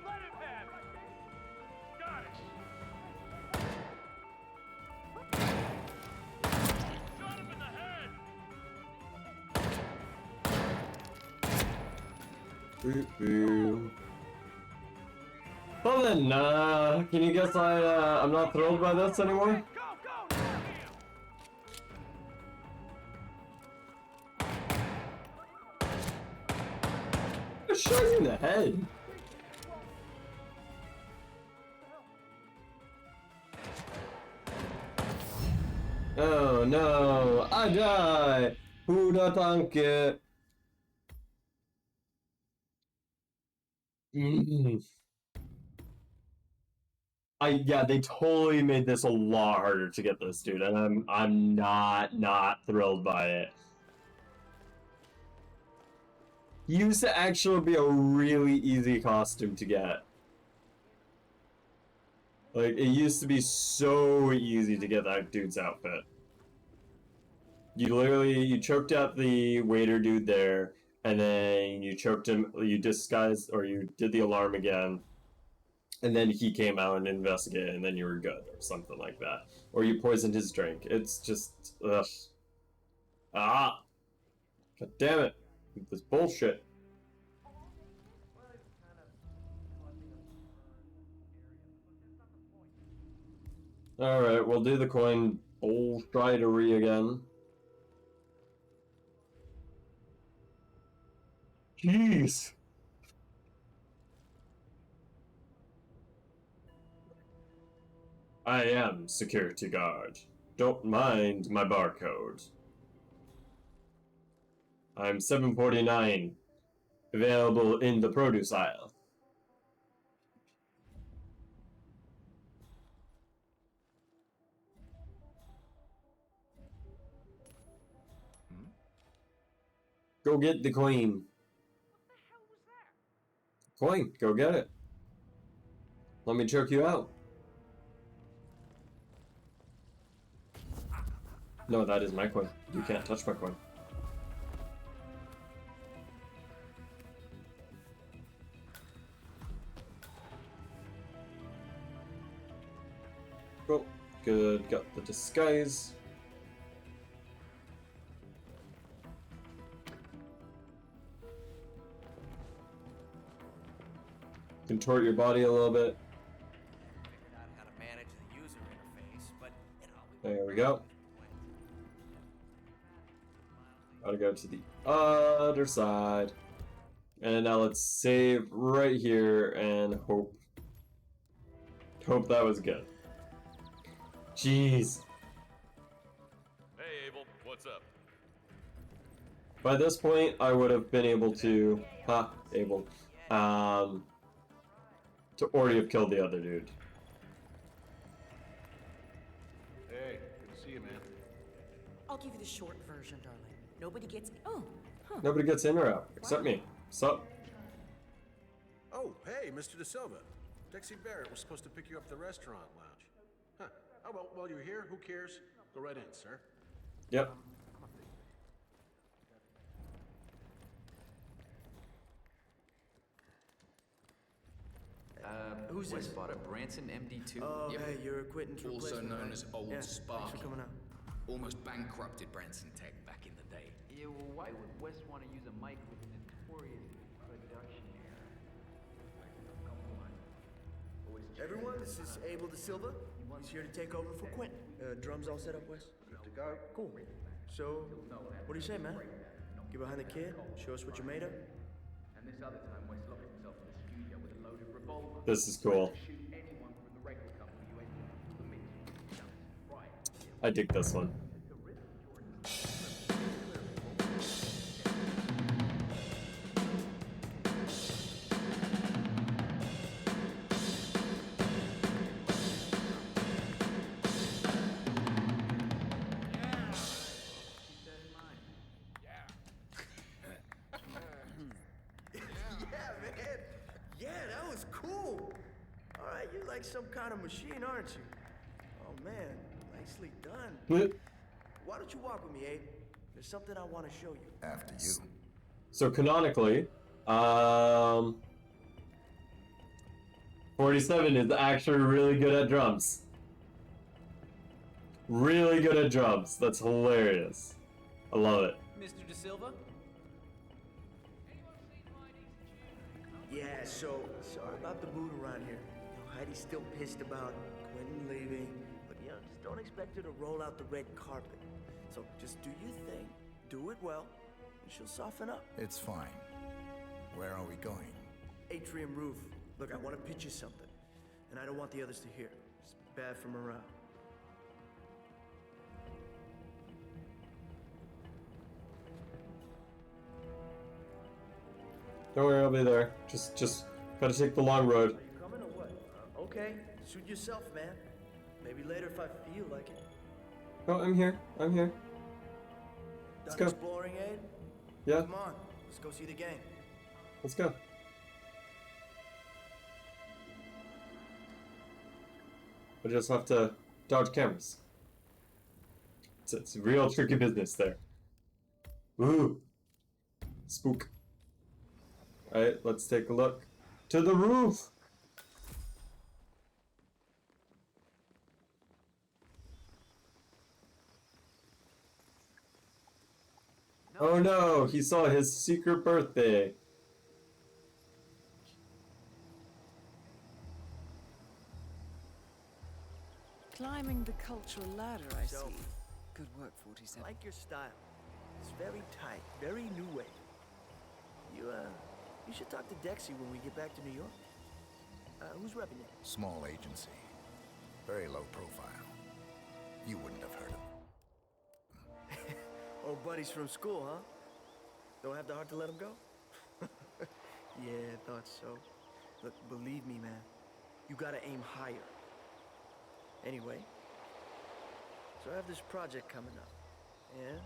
Let it man! Got it! Shot him in the head! Well then, can you guess I'm not thrilled by this anymore? I shot you in the head. Oh no, I die! Who da tanke? Yeah, they totally made this a lot harder to get this dude, and I'm not thrilled by it. He used to actually be a really easy costume to get. Like, it used to be so easy to get that dude's outfit. You choked out the waiter dude there, and then you choked him, you disguised, or you did the alarm again, and then he came out and investigated, and then you were good, or something like that. Or you poisoned his drink. It's just, ugh. Ah! God damn it. This bullshit. Alright, we'll do the coin bullshitery again. Jeez! I am security guard. Don't mind my barcode. I'm 749. Available in the produce aisle. Go get the coin. Coin, go get it. Let me choke you out. No, that is my coin. You can't touch my coin. Cool. Good. Got the disguise. Contort your body a little bit. Figured out how to manage the user interface, but There we go. Gotta go to the other side. And now let's save right here and hope that was good. Jeez. Hey, Abel, what's up? By this point, I would have been able to, to already have killed the other dude. Hey, good to see you, man. I'll give you the short version, darling. Nobody gets. Oh, huh. Nobody gets in or out, except me. Sup? Oh, hey, Mr. De Silva. Dexy Barrett was supposed to pick you up at the restaurant lounge. Huh. Oh, well, while you're here, who cares? Go right in, sir. Yep. Who's this? Spotter Branson, MD2. Oh, hey, you're quitting to Also replacement, known right? as Old Yeah, Sparky. thanks for coming out. Almost bankrupted Branson Tech back in the day. Yeah, well, why would West want to use a mic with notorious production error? Everyone, this is Abel De Silva. He's here to take over for Quentin. Drums all set up, Wes? Good to go. Cool. So, what do you say, man? Get behind the kid, show us what you're made of. And this other time, West locked himself in the studio with a loaded revolver. This is cool. Shoot anyone from the record company who entered the mix. Right. I dig this one. Some kind of machine, aren't you? Oh man, nicely done. Why don't you walk with me, Abe? There's something I want to show you. After you. So canonically, 47 is actually really good at drums. Really good at drums. That's hilarious. I love it. Mr. De Silva? Yeah, so sorry about the mood around here. Heidi's still pissed about Quentin leaving, but just don't expect her to roll out the red carpet. So just do your thing, do it well, and she'll soften up. It's fine. Where are we going? Atrium roof. Look, I want to pitch you something, and I don't want the others to hear. It's bad for morale. Don't worry, I'll be there. Just gotta take the long road. Coming or what? Okay, suit yourself, man. Maybe later if I feel like it. Oh, I'm here. I'm here. Let's Done go. exploring, Abe? Yeah. Come on, let's go see the gang. Let's go. I just have to dodge cameras. It's real tricky business there. Ooh. Spook. Alright, let's take a look. To the roof! Oh no, he saw his secret birthday. Climbing the cultural ladder, I So- see. Good work, 47. I like your style. It's very tight, very new wave. You should talk to Dexy when we get back to New York. Who's repping it? Small agency. Very low profile. You wouldn't have heard of him. Old buddies from school, huh? Don't have the heart to let him go? Yeah, I thought so. Look, believe me, man. You gotta aim higher. Anyway, so I have this project coming up. Yeah?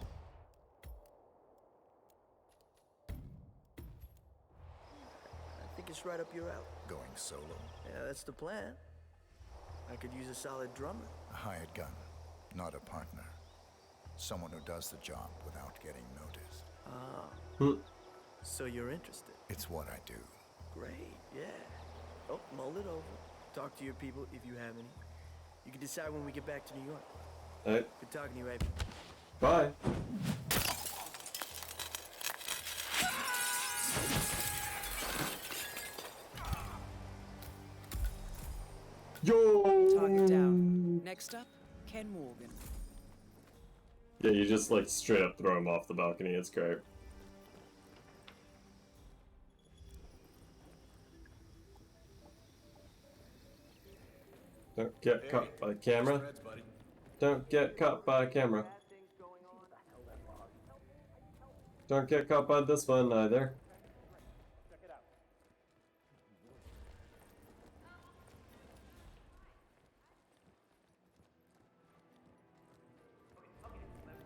I think it's right up your alley. Going solo. Yeah, that's the plan. I could use a solid drummer. A hired gun, not a partner. Someone who does the job without getting noticed. Ah. So you're interested? It's what I do. Great, yeah. Oh, mull it over. Talk to your people if you have any. You can decide when we get back to New York. Alright. Good talking to you, Avery. Bye. Yo! Target down. Next up, Ken Morgan. Yeah, you just like straight up throw him off the balcony. It's great. Don't get caught by the camera. Don't get caught by a camera. Don't get caught by this one either.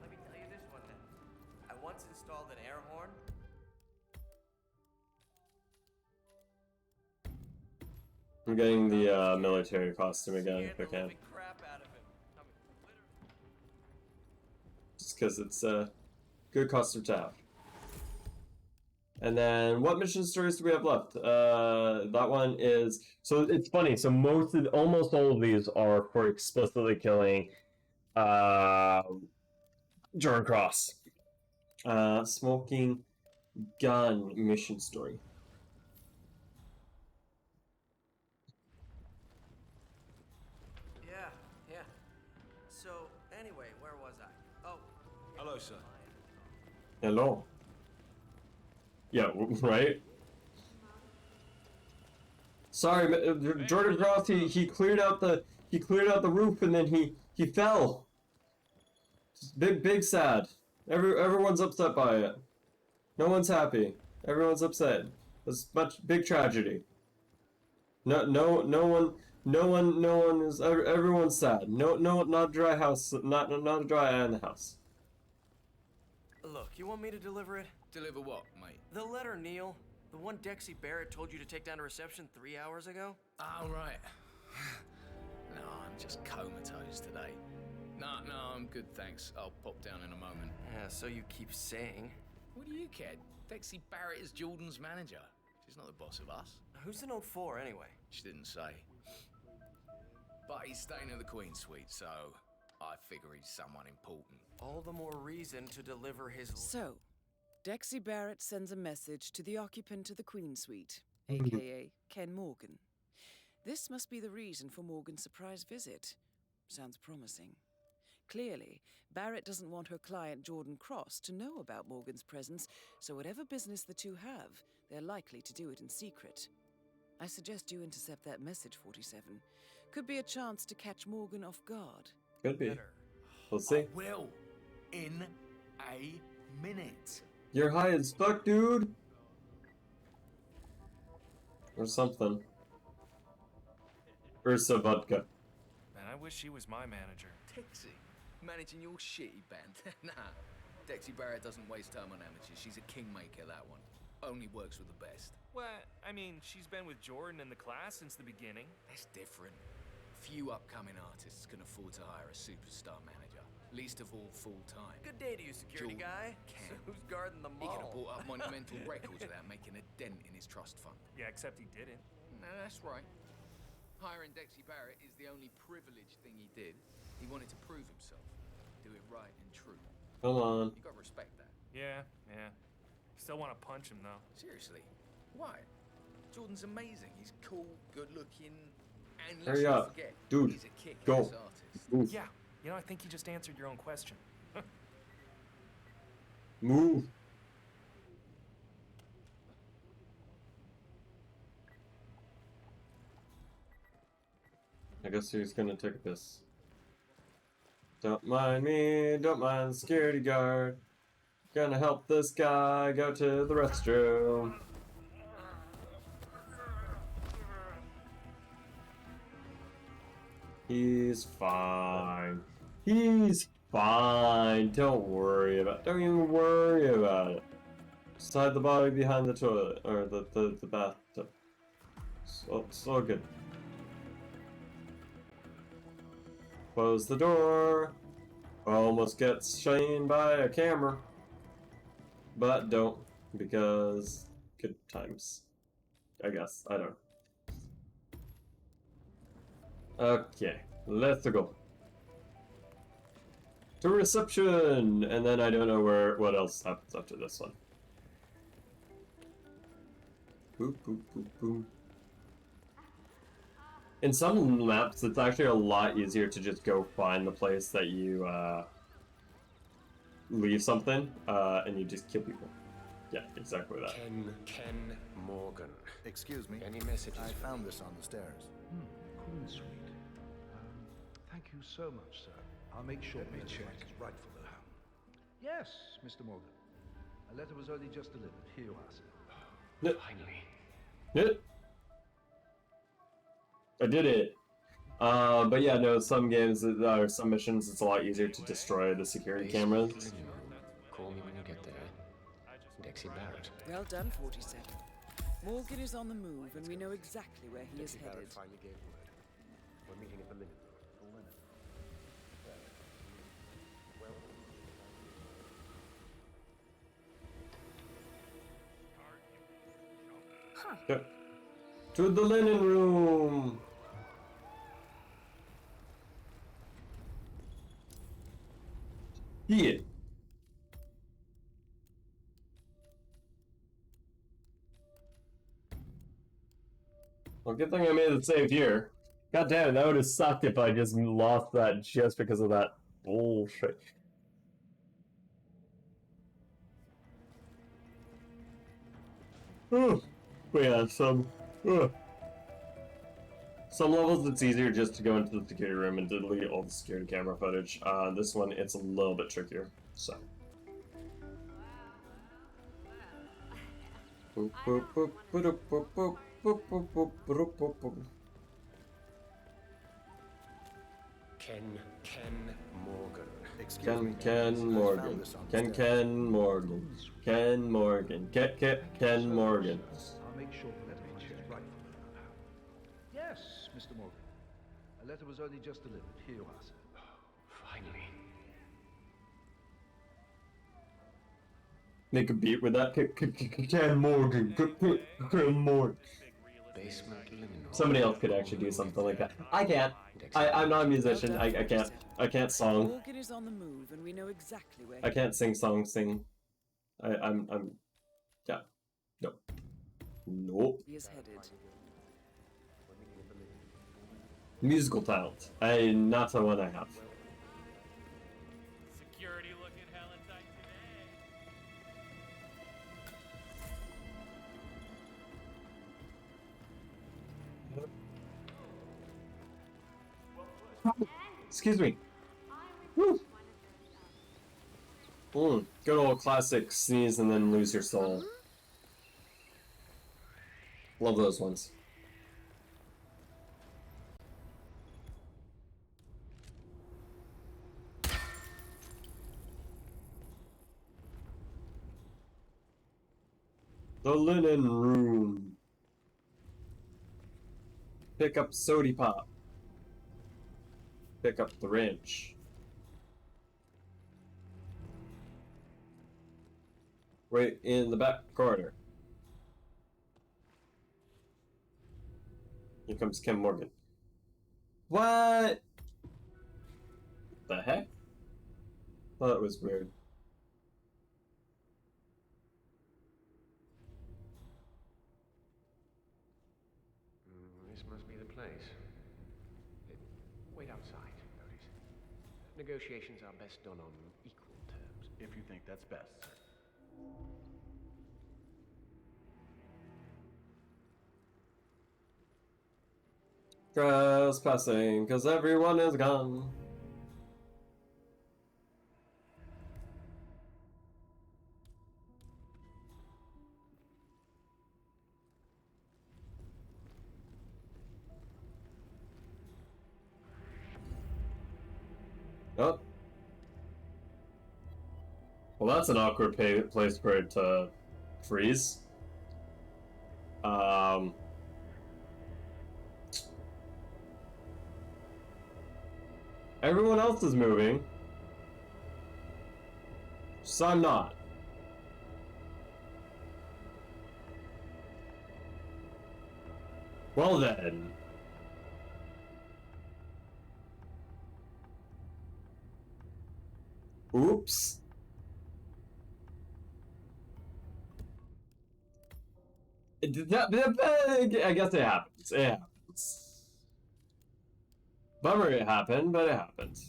Let me tell you this one then. I once installed an air horn. I'm getting the military costume again if I can. Just because it's a good costume to have. And then what mission stories do we have left? That one is, so it's funny. So almost all of these are for explicitly killing Jordan Cross. Smoking gun mission story. Yeah. So, anyway, where was I? Oh. Hello, sir. Hello. Yeah, right? Sorry, Jordan Cross, he cleared out the roof and then he fell. Big sad. Everyone's upset by it. No one's happy. Everyone's upset. It's big tragedy. No one is. Everyone's sad. No, not a dry house. Not a dry eye in the house. Look, you want me to deliver it? Deliver what, mate? The letter, Neil. The one Dexy Barrett told you to take down to reception 3 hours ago? Oh, right. No, I'm just comatose today. No, I'm good, thanks. I'll pop down in a moment. Yeah, so you keep saying. What do you care? Dexy Barrett is Jordan's manager. She's not the boss of us. Who's the note for, anyway? She didn't say. But he's staying at the Queen Suite, so I figure he's someone important. All the more reason to deliver his... So, Dexy Barrett sends a message to the occupant of the Queen Suite, a.k.a. Ken Morgan. This must be the reason for Morgan's surprise visit. Sounds promising. Clearly, Barrett doesn't want her client Jordan Cross to know about Morgan's presence, so whatever business the two have, they're likely to do it in secret. I suggest you intercept that message, 47. Could be a chance to catch Morgan off guard. Could be. We'll see. I will. In a minute. You're high as fuck, dude. Or something. Ursa Vodka. Man, I wish she was my manager. Dexy, managing your shitty band. Nah, Dexy Barrett doesn't waste time on amateurs. She's a kingmaker, that one. Only works with the best. Well, I mean, she's been with Jordan in the class since the beginning. That's different. Few upcoming artists can afford to hire a superstar manager. Least of all full-time. Good day to you, security guy. Can. So who's guarding the He mall? could have bought up monumental records without making a dent in his trust fund. Yeah, except he didn't. No, that's right. Hiring Dexy Barrett is the only privileged thing he did. He wanted to prove himself. Do it right and true. Come on. You gotta respect that. Yeah. Still want to punch him, though. Seriously. Why? Jordan's amazing. He's cool, good-looking, and Hurry let's not up. forget, Dude, he's a kick-ass go. artist. Move. Yeah, you know, I think you just answered your own question. Move. I guess he's gonna take a piss. Don't mind me, don't mind the security guard. Gonna help this guy go to the restroom. He's fine. He's fine. Don't worry about it. Don't even worry about it. Just hide the body behind the toilet, or the bathtub. It's all good. Close the door. Oh almost get seen by a camera. But don't, because good times. I guess. I don't know. Okay, let's go. To reception! And then I don't know what else happens after this one. Boop, boop, boop, boop. In some maps, it's actually a lot easier to just go find the place that you leave something, and you just kill people. Yeah, exactly that. Ken Morgan. Excuse me. Any messages? I found this on the stairs. Cool and sweet. Thank you so much, sir. I'll make sure Let me Mr. check. Mike is rightful at home. Yes, Mr. Morgan. A letter was only just delivered. Here you are, sir. Finally. I did it. But yeah, no, some games, or some missions, it's a lot easier to destroy the security cameras. Call me when you get there. Dexy Barrett. Well done, 47. Morgan is on the move, and we know exactly where he is Dexy headed. Barrett finally gave word. We're meeting at the Linen Room. Yeah. To the linen room! Yeah. Well, good thing I made it save here. God damn it, that would have sucked if I just lost that just because of that bullshit. Oh, but yeah, some levels it's easier just to go into the security room and delete all the security camera footage. This one, it's a little bit trickier, so. Ken Morgan. Excuse me. Ken Morgan. Ken Morgan. Ken Morgan. Ken Morgan. I'll make sure the letter is rightful at home. Yes, Mr. Morgan. A letter was only just delivered. Here you are, sir. Finally. Make a beat with that. Ken Morgan. Ken Morgan. Basement linen room. Somebody else could actually do something like that. I can't. I'm not a musician. I can't. I can't song. Morgan is on the move, and we know exactly where. I can't sing songs. I'm. Yeah. No. Nope. He is headed. Musical talent. Not the one I have. Security looking hella tight Excuse me. Woo. Good old classic sneeze and then lose your soul. Love those ones. The linen room. Pick up sody pop. Pick up the wrench. Right in the back corner. Here comes Ken Morgan. What? The heck? That was weird. This must be the place. Wait outside, notice. Negotiations are best done on equal terms. If you think that's best, sir. Trespassing, cause everyone is gone. Oh. Well, that's an awkward place for it to freeze. Everyone else is moving. So I'm not. Well then. Oops. I guess it happens. It happens. Bummer it happened, but it happened.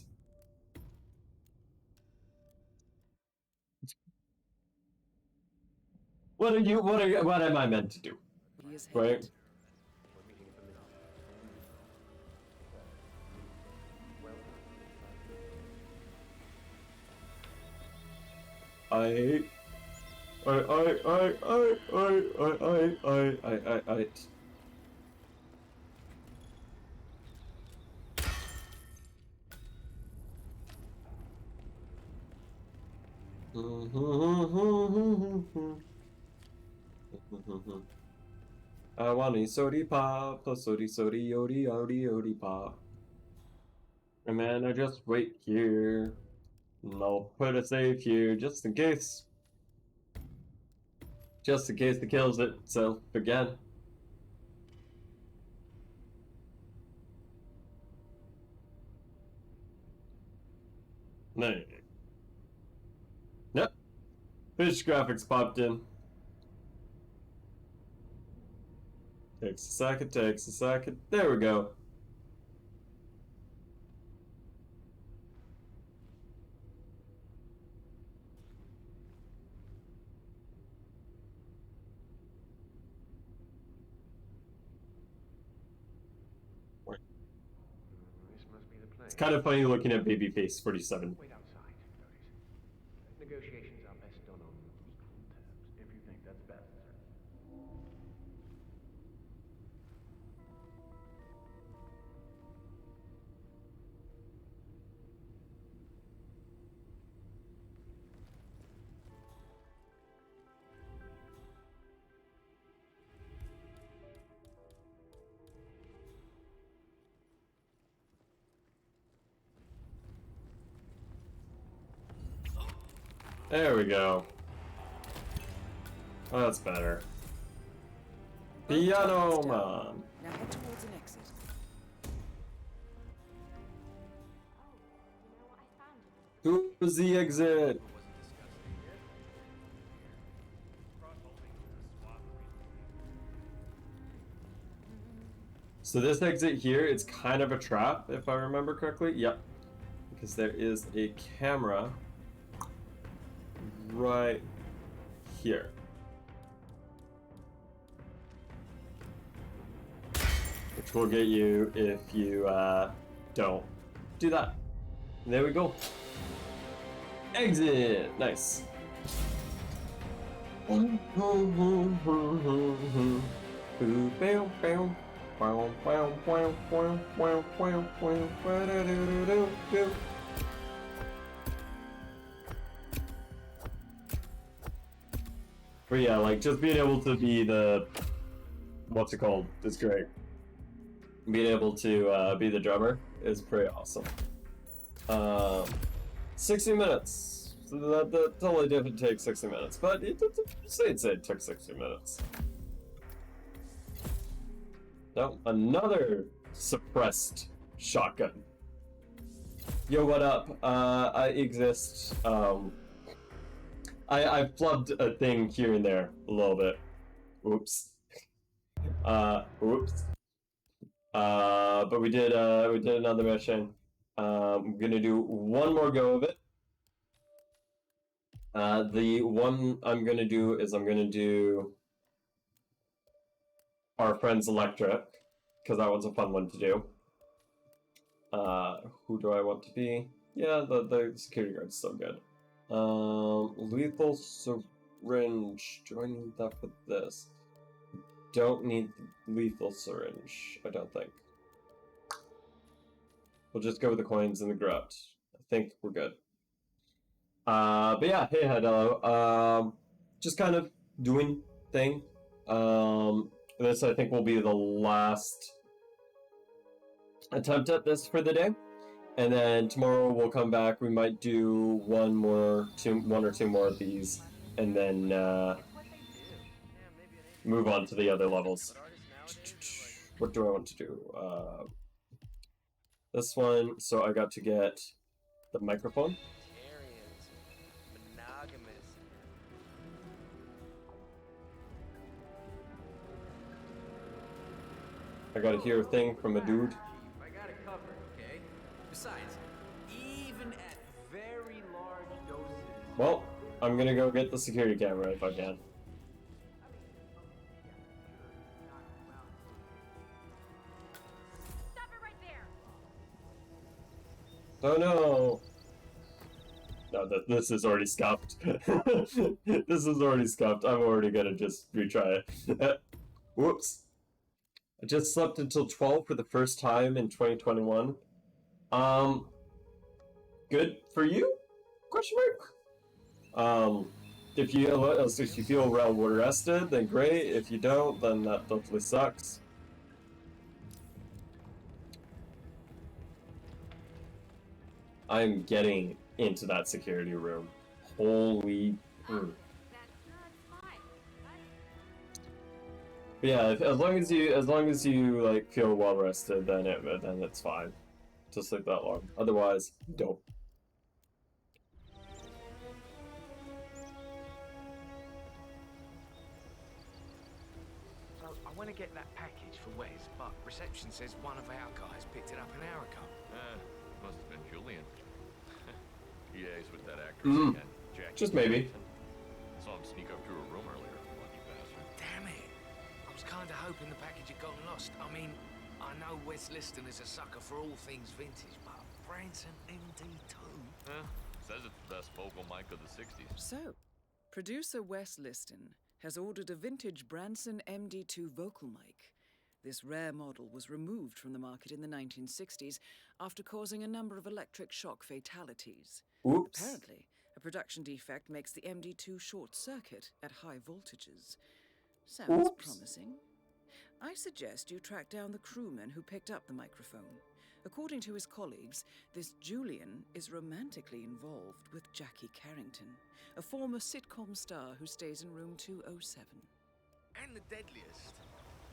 What am I meant to do? Right? I I want a sody pop, a sody yodi yodi pop. And man, I just wait here. And I'll put a save here just in case. Just in case it kills itself again. No. Yep. Fish graphics popped in. Takes a second, takes a second. There we go. This must be the place. It's kind of funny looking at Babyface 47. Wait outside, Curtis. Negotiations are best done on equal terms. If you think that's best, sir. There we go. Oh, that's better. Piano Man. Now head towards an exit. Who's the exit? So this exit here, it's kind of a trap, if I remember correctly. Yep. Because there is a camera right here. Which will get you if you don't do that. And there we go. Exit! Nice. But yeah, like just being able to be the what's it called is great. Being able to be the drummer is pretty awesome. 60 minutes. So that totally didn't take 60 minutes, but it took 60 minutes. No, another suppressed shotgun. Yo, what up? I exist. I flubbed a thing here and there a little bit. Oops. Oops. But we did another mission. I'm gonna do one more go of it. The one I'm gonna do is I'm gonna do our friend's Electric, because that one's a fun one to do. Who do I want to be? Yeah, the security guard's so good. Lethal syringe. Do I need that for this? Don't need lethal syringe, I don't think. We'll just go with the coins and the grout. I think we're good. But yeah, hey, hello. Just kind of doing thing. This I think will be the last attempt at this for the day. And then tomorrow we'll come back. We might do one or two more of these, and then move on to the other levels. What do I want to do? This one. So I got to get the microphone. I gotta hear a thing from a dude. I got it covered, okay? Besides, even at very large doses... Well, I'm gonna go get the security camera if I can. Stop it right there! Oh no! No, this is already scuffed. This is already scuffed. I'm already gonna just retry it. Whoops. I just slept until 12 for the first time in 2021. Good for you? Question mark? If you feel well rested, then great. If you don't, then that totally sucks. I'm getting into that security room. Holy. But yeah, as long as you like feel well rested, then it's fine to sleep that long. Otherwise, don't. So I want to get that package for Wes, but reception says one of our guys picked it up an hour ago. Must have been Julian. He liaised with that actress again, Jackie. Just maybe. Saw him sneak up to her room earlier, lucky bastard. Damn it! I was kind of hoping the package had gotten lost. I mean, I know Wes Liston is a sucker for all things vintage, but Branson MD2. Says it's the best vocal mic of the 60s. So, producer Wes Liston has ordered a vintage Branson MD2 vocal mic. This rare model was removed from the market in the 1960s after causing a number of electric shock fatalities. Oops. Apparently, a production defect makes the MD2 short-circuit at high voltages. Sounds promising. I suggest you track down the crewman who picked up the microphone. According to his colleagues, this Julian is romantically involved with Jackie Carrington, a former sitcom star who stays in room 207. And the deadliest,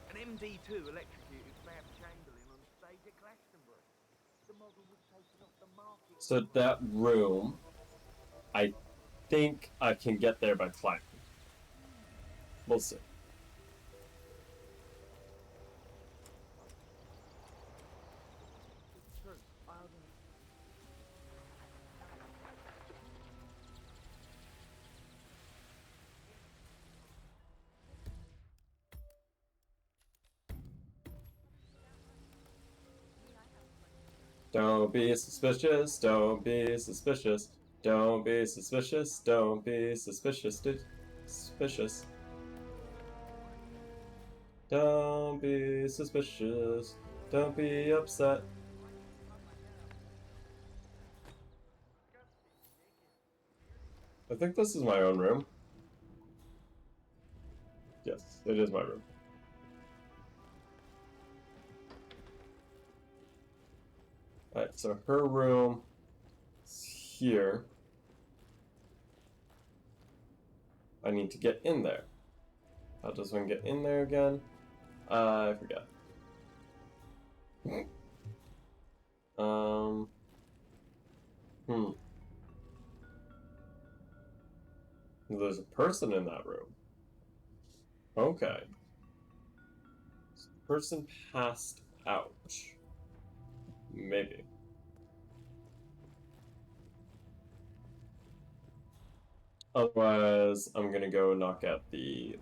an MD2 electrocuted Fab Chamberlain on stage at Glastonbury. The model was taken off the market. So that room, I think I can get there by climbing. We'll see. Don't be suspicious, don't be suspicious, don't be suspicious, don't be suspicious, suspicious. Don't be suspicious, don't be upset. I think this is my own room. Yes, it is my room. Alright, so her room is here. I need to get in there. How does one get in there again? I forgot. There's a person in that room. Okay. Person passed out. Maybe. Otherwise, I'm gonna go knock out the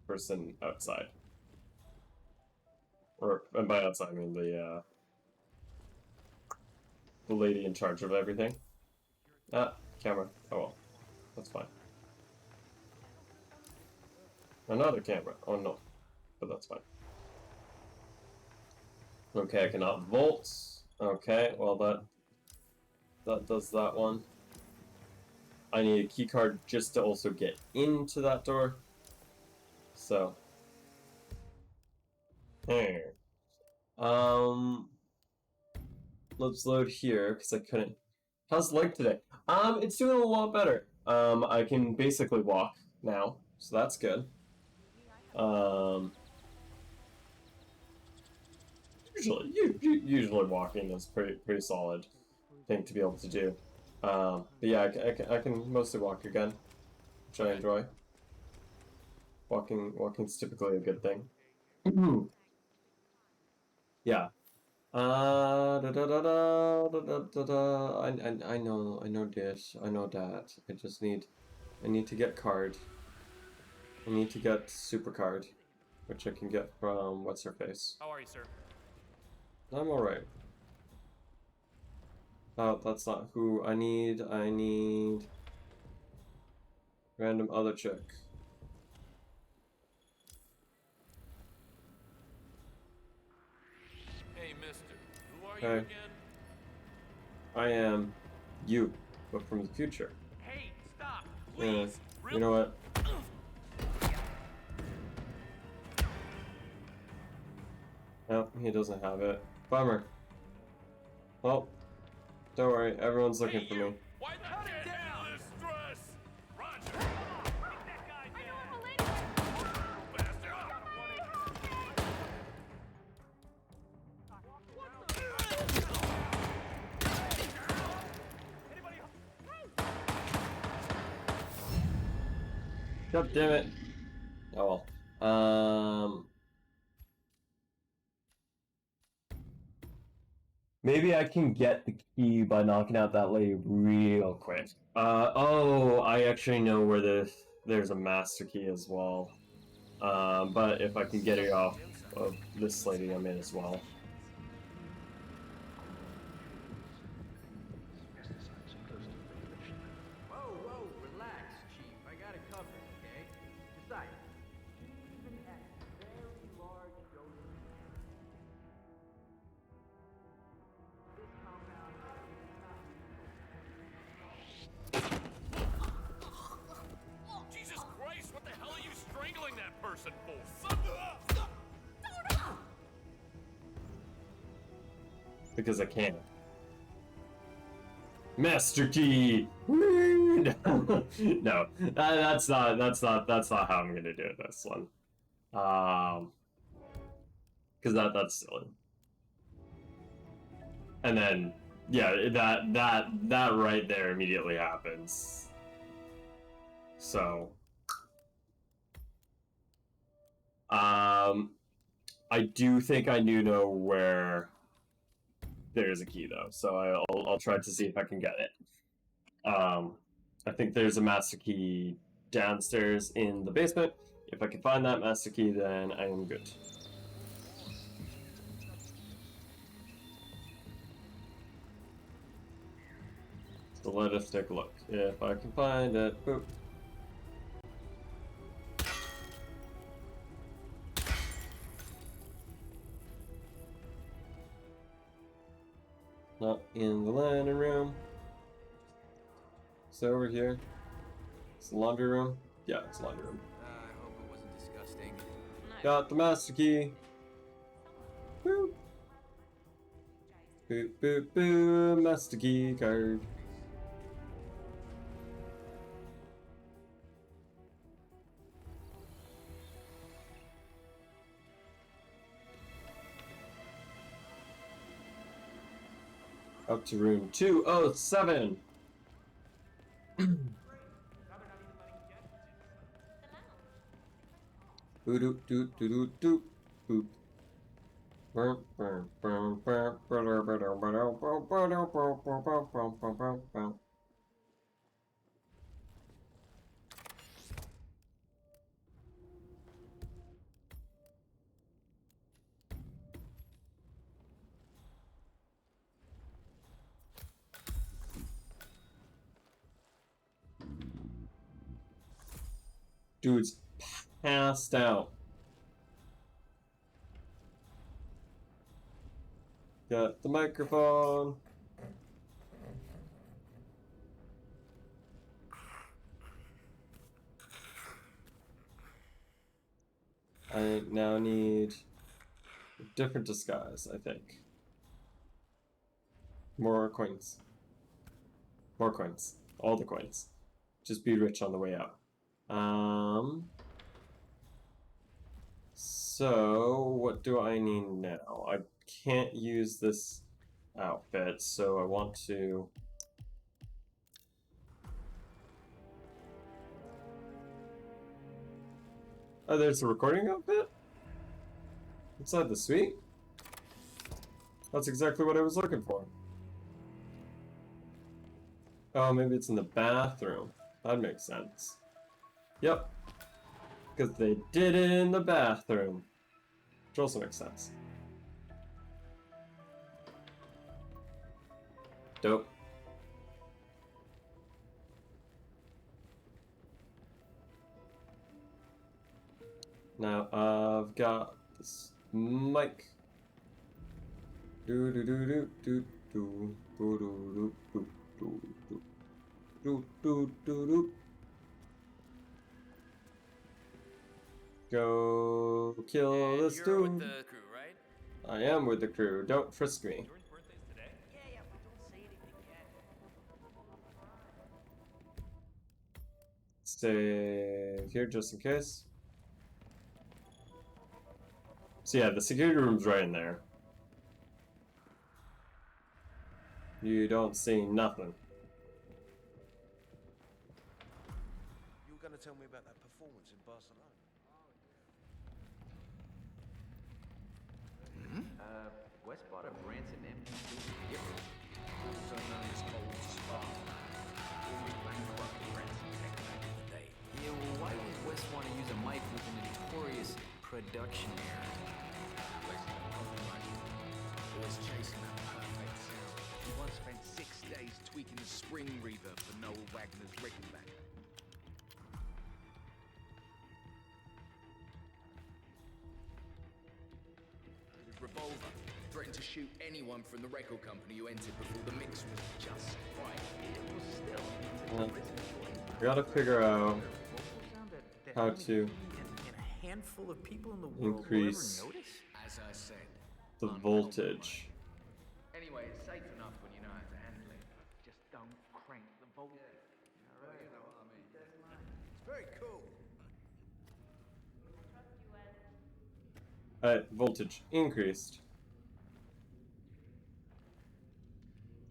person outside. And by outside, I mean the lady in charge of everything. Camera. Oh well. That's fine. Another camera. Oh no. But that's fine. Okay, I cannot vault. Okay, well that does that one. I need a key card just to also get into that door. So here. let's load here because I couldn't. How's leg today? It's doing a lot better. I can basically walk now, so that's good. Usually walking is pretty solid thing to be able to do. But yeah, I can mostly walk again, which I enjoy. Walking's typically a good thing. Yeah. I know this. I know that. I need to get card. I need to get super card, which I can get from what's her face. How are you, sir? I'm alright. Oh, that's not who I need. I need random other chick. Hey, mister. Who are you Okay. again? I am you, but from the future. Hey, stop! Yeah. You know what? No, he doesn't have it. Bummer. Well, don't worry, everyone's looking for me. Why not get this stress? Roger. God damn it. Oh well. Maybe I can get the key by knocking out that lady real quick. Oh, I actually know where there's a master key as well. But if I can get it off of this lady, I'm in as well. Whoa, relax, Chief. I got it covered, okay? Besides, even at very large doses, this compound Jesus Christ, what the hell are you strangling that person for? Because I can. Master key. No, that's not how I'm gonna do this one. Because that's silly. And then yeah, that right there immediately happens. So I do think I do know where there's a key though, so I'll try to see if I can get it. I think there's a master key downstairs in the basement. If I can find that master key, then I am good. So let us take a look. If I can find it, boop. Not in the linen room. It's over here. It's the laundry room. Yeah, it's the laundry room. I hope it wasn't disgusting. Got the master key. Boop. Boop, boop, boop. Master key card. Up to room 207. Boop, doop, doop, doop, boop. Dude's passed out. Got the microphone. I now need a different disguise, I think. More coins. More coins. All the coins. Just be rich on the way out. So, what do I need now? I can't use this outfit, so I want to... Oh, there's a recording outfit? Inside the suite? That's exactly what I was looking for. Oh, maybe it's in the bathroom. That makes sense. Yep. Because they did it in the bathroom. Which also makes sense. Dope. Now I've got this mic. Do do do do do do do do do do do do do do. Go kill this dude. You're with the crew, right? I am with the crew. Don't frisk me. Jordan's birthday's today? Yeah, but don't say anything yet. Stay here just in case. So yeah, the security room's right in there. You don't see nothing. You were gonna tell me about that performance in Barcelona. West bought a Branson empty suit. Yep. Also known as Cold Spa. Formerly bankrupt Branson Tech back in the day. Yeah, well, why would West want to use a mic with a notorious production error? Always chasing that perfect sound. He once spent 6 days tweaking the spring reverb for Noel Wagner's Rickenbacker. His revolver threatened to shoot anyone from the record company who entered before the mix was just right. It was still. Gotta figure out how to And a handful of people in the world increase will ever notice? As I said. the voltage. Anyway, it's safe enough when you know how to handle it. Just don't crank the voltage. Well, you know what I mean. It's very cool. Voltage increased.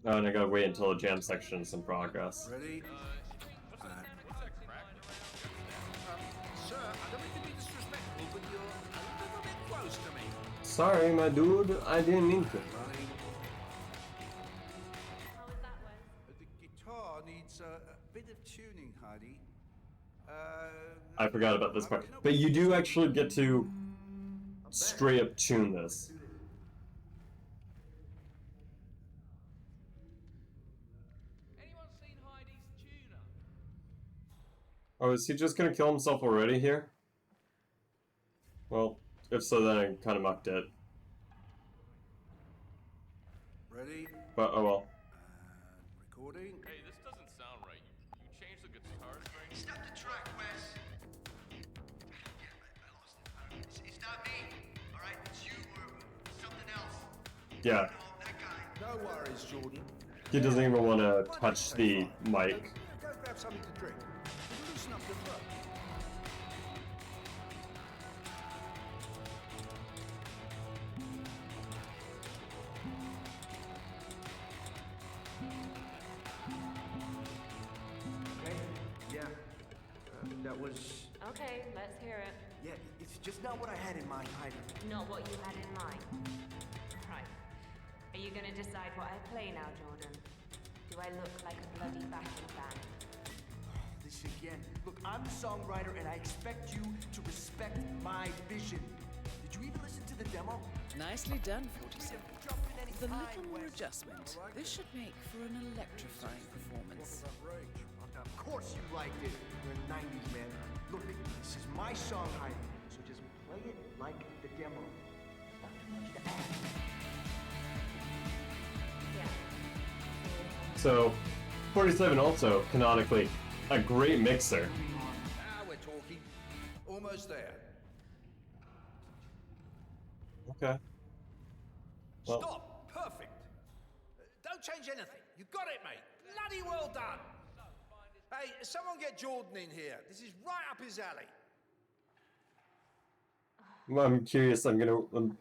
Oh, and I gotta wait until the jam section is in progress. Ready? Sir, I don't mean to be disrespectful, but you're a little bit close to me. Sorry, my dude, I didn't mean to. The guitar needs a bit of tuning, Heidi. I forgot about this part. But you do actually get to straight up tune this. Anyone seen Heidi's tuner? Oh, is he just gonna kill himself already here? Well, if so, then I kind of mucked it. Ready? But oh well. Recording. Hey, this doesn't sound right. You changed the guitar string? Stop the track, Wes. Yeah, I lost it. It's not me, all right? It's you or something else. Yeah. That guy. No worries, Jordan. He doesn't even want to touch the mic. Go grab something to drink. Loosen up your throat. Okay? Yeah. That was. Okay, let's hear it. Yeah, it's just not what I had in mind, Heidi. Not what you had in mind. Right. Are you gonna decide what I play now, Jordan? Do I look like a bloody backing band? This again. Look, I'm the songwriter, and I expect you to respect my vision. Did you even listen to the demo? Nicely done, 47. With a little more adjustment, this should make for an electrifying performance. Of course you liked it. You're in the 90s, man. Look, this is my song, Heidi, so just play it like the demo. It's not too much to ask. So, 47 also, canonically, a great mixer. Now we're talking. Almost there. Okay. Well, Stop! Perfect! Don't change anything. You got it, mate. Bloody well done. Hey, someone get Jordan in here. This is right up his alley. I'm curious. I'm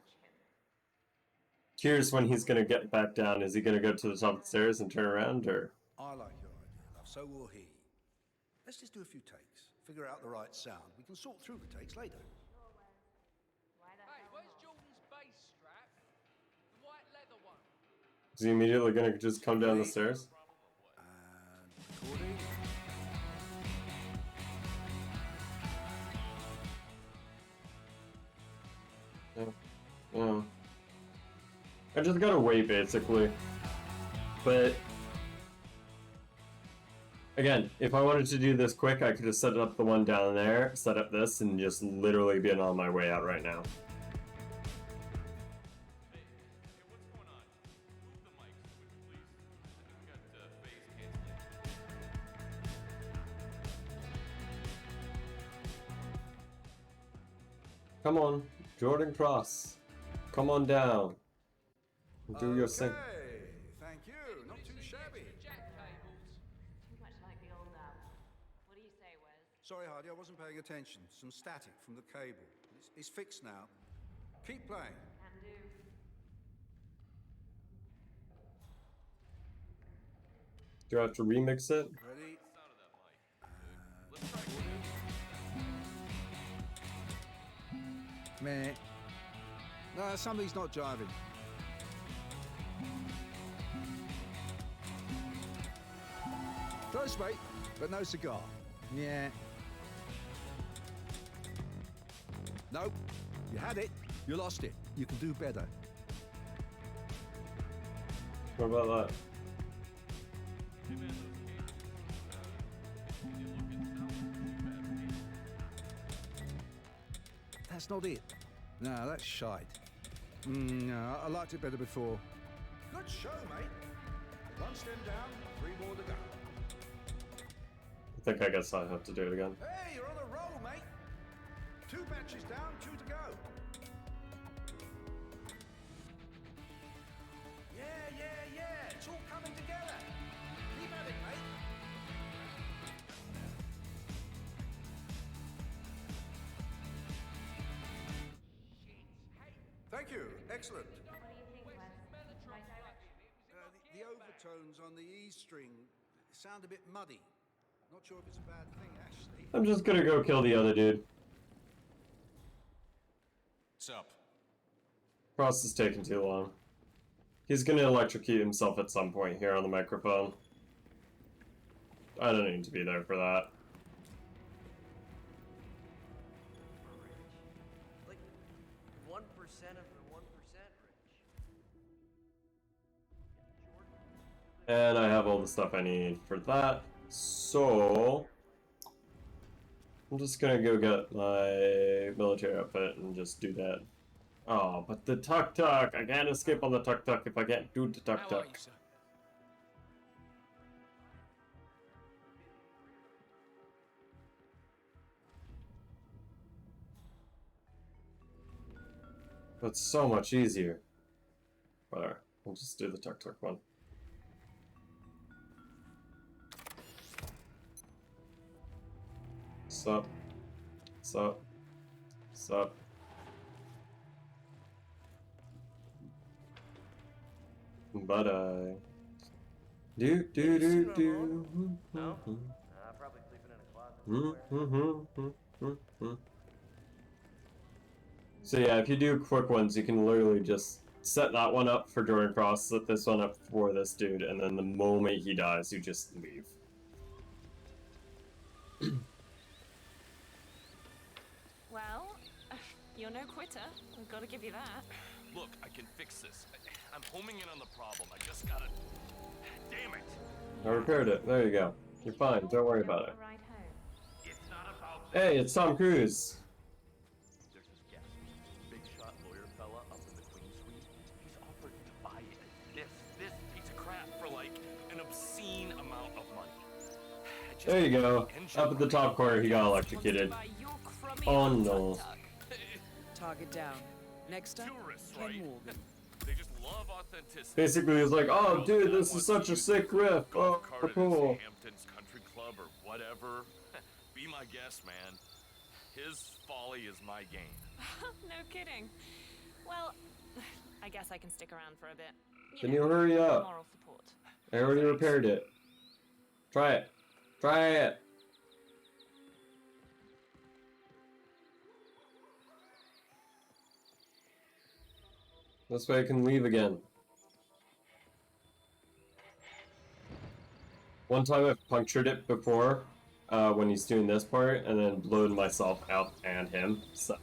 curious when he's gonna get back down. Is he gonna go to the top of the stairs and turn around, or? I like your idea, love. So will he. Let's just do a few takes. Figure out the right sound. We can sort through the takes later. Hey, where's Jordan's bass strap? The white leather one. Is he immediately gonna just come down the stairs? Recording. Yeah. I just gotta wait, basically. But again, if I wanted to do this quick, I could have set up the one down there, set up this, and just literally been on my way out right now. Come on, Jordan Cross. Come on down. Do your thing. Thank you. Not too shabby. Too much like the old album. What do you say, Wes? Sorry, Hardy, I wasn't paying attention. Some static from the cable. It's fixed now. Keep playing. Can do. Do I have to remix it? Ready? Meh. No, somebody's not driving. Close, mate, but no cigar. Yeah. Nope. You had it. You lost it. You can do better. What about that? That's not it. No, that's shite. No, I liked it better before. Good show, mate. One stem down, 3 more to go. I think I guess I have to do it again. Hey, you're on a roll, mate. 2 batches down, 2 to go. Yeah. It's all coming together. Keep at it, mate. Thank you. Excellent. What do you think, Wes? Right direction? The overtones on the E string sound a bit muddy. Not sure if it's a bad thing, actually. I'm just gonna go kill the other dude. What's up? Cross is taking too long. He's gonna electrocute himself at some point here on the microphone. I don't need to be there for that. Like 1% of the 1% rich. And I have all the stuff I need for that. So I'm just gonna go get my military outfit and just do that. Oh, but the tuk-tuk! I can't escape on the tuk-tuk if I can't do the tuk-tuk. That's so much easier. Whatever, we'll just do the tuk-tuk one. Sup? Sup? Sup? But do. No? Probably sleeping in a closet. So yeah, if you do quick ones, you can literally just set that one up for Jordan Cross, set this one up for this dude, and then the moment he dies, you just leave. Well, you're no quitter. I've got to give you that. Look, I can fix this. I'm homing in on the problem. I just gotta... Damn it! I repaired it. There you go. You're fine. Don't worry about it. Hey, it's Tom Cruise. There's this guest, big shot lawyer fella up in the Queen Suite. He's offered to buy this piece of crap for like an obscene amount of money. There you go. Up at the top corner, he got electrocuted. Oh no. Target down. Next up, Tourists, Ken right? Morgan. They just love authenticity. Basically, he's like, oh, dude, this is such a sick riff. Oh, cool. Hampton's Country Club or whatever. Be my guest, man. His folly is my gain. No kidding. Well, I guess I can stick around for a bit. Can you hurry up? Moral support. I already repaired it. Try it. Try it. This way I can leave again. One time I've punctured it before when he's doing this part and then blown myself out and him. So.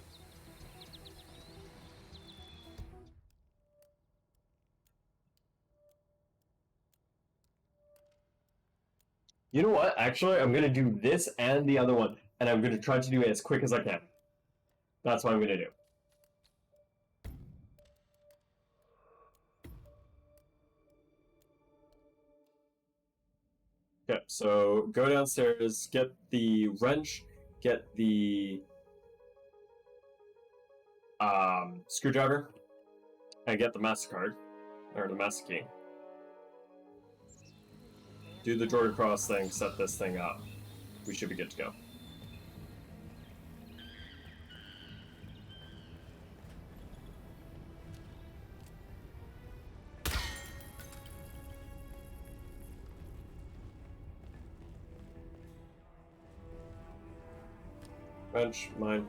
You know what? Actually, I'm going to do this and the other one, and I'm going to try to do it as quick as I can. That's what I'm going to do. Okay, so go downstairs, get the wrench, get the screwdriver, and get the MasterCard, or the Master Key. Do the Jordan Cross thing, set this thing up. We should be good to go. Wrench, mine.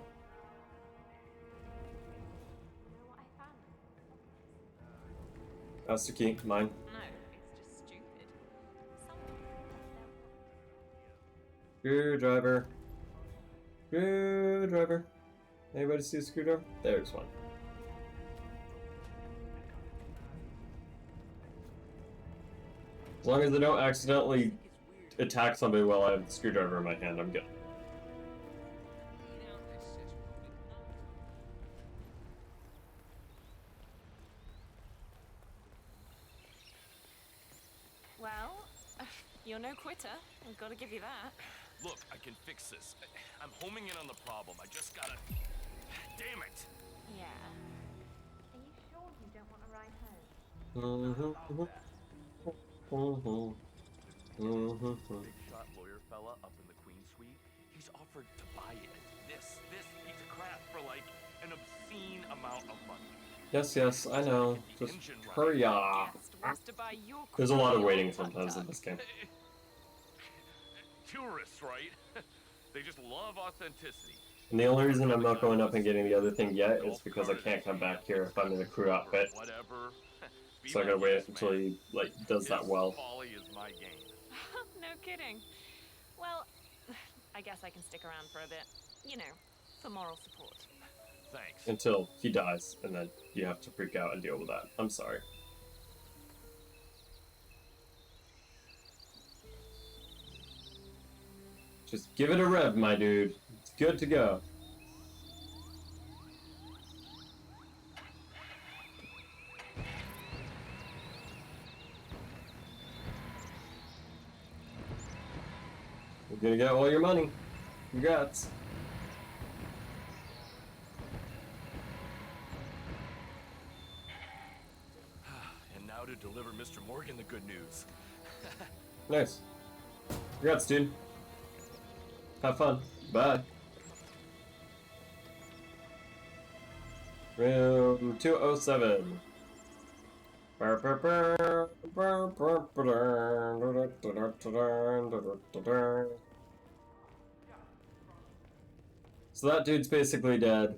Master Key, mine. No, it's just stupid. Screwdriver. Screwdriver. Anybody see a screwdriver? There's one. As long as I don't accidentally attack somebody while I have the screwdriver in my hand, I'm good. Well, you're no quitter. I've got to give you that. Look, I can fix this. I'm homing in on the problem. I just gotta... Damn it! Yeah. Are you sure you don't want to ride home? Big shot lawyer fella up in the Queen Suite. He's offered to buy it. This piece of crap for like an obscene amount of money. Yes, yes, I know. Just hurry up. There's a lot of waiting sometimes in this game. Tourists, right? They just love authenticity. And the only reason I'm not going up and getting the other thing yet is because I can't come back here if I'm in a crew outfit. So I gotta wait until he, like, does that well. Folly is my gain. No kidding. Well, I guess I can stick around for a bit. You know, for moral support. Thanks. Until he dies, and then you have to freak out and deal with that. I'm sorry. Just give it a rev, my dude. It's good to go. You're gonna get all your money. Congrats. And now to deliver Mr. Morgan the good news. Nice. Congrats, dude. Have fun. Bye. Room 207. So that dude's basically dead.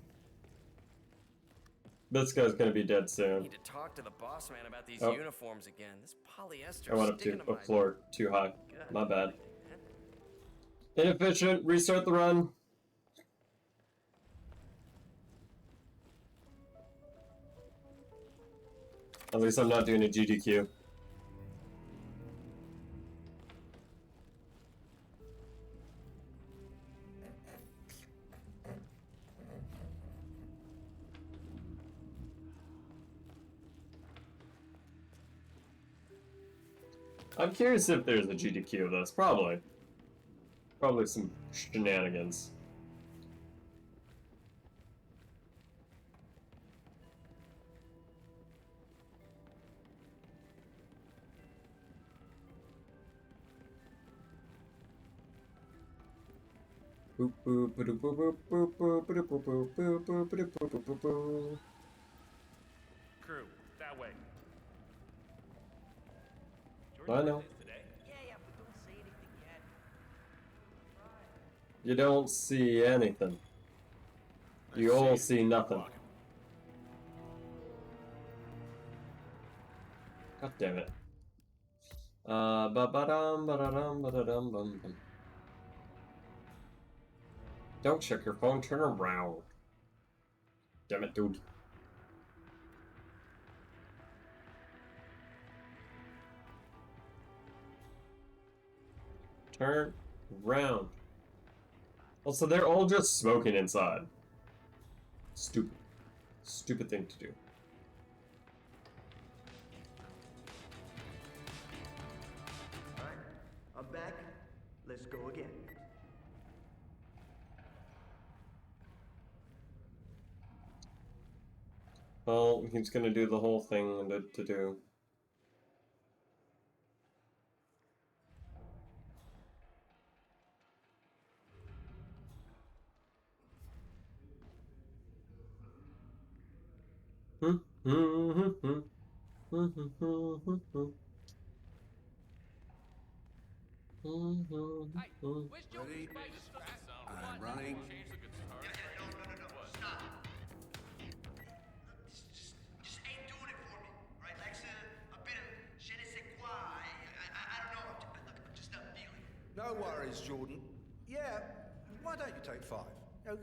This guy's gonna be dead soon. Need to talk to the boss man about these Oh. uniforms again. This polyester. I went up sticking to to a my... floor too high. God. My bad. Inefficient. Restart the run. At least I'm not doing a GDQ. I'm curious if there's a GDQ of this. Probably. Probably some shenanigans. Boop, boop, boop, boop, boop, boop, boop, boop, boop, boop, boop, boop, boop, boop, boop, boop. Crew, that way. I know. Yeah, but don't say anything yet. You don't see anything. You all see nothing. God damn it. Ba-ba-dum, ba-da-dum, ba-da-dum, bum, bum. Don't check your phone, turn around. Damn it, dude. Turn around. Also, they're all just smoking inside. Stupid. Stupid thing to do. Alright, I'm back. Let's go again. Well, he's gonna do the whole thing to do. Ready? I'm running. Just ain't doing it for me, right? Like a bit of je ne sais quoi. I don't know. I'm just not feeling it. No worries, Jordan. Yeah, why don't you take 5? Go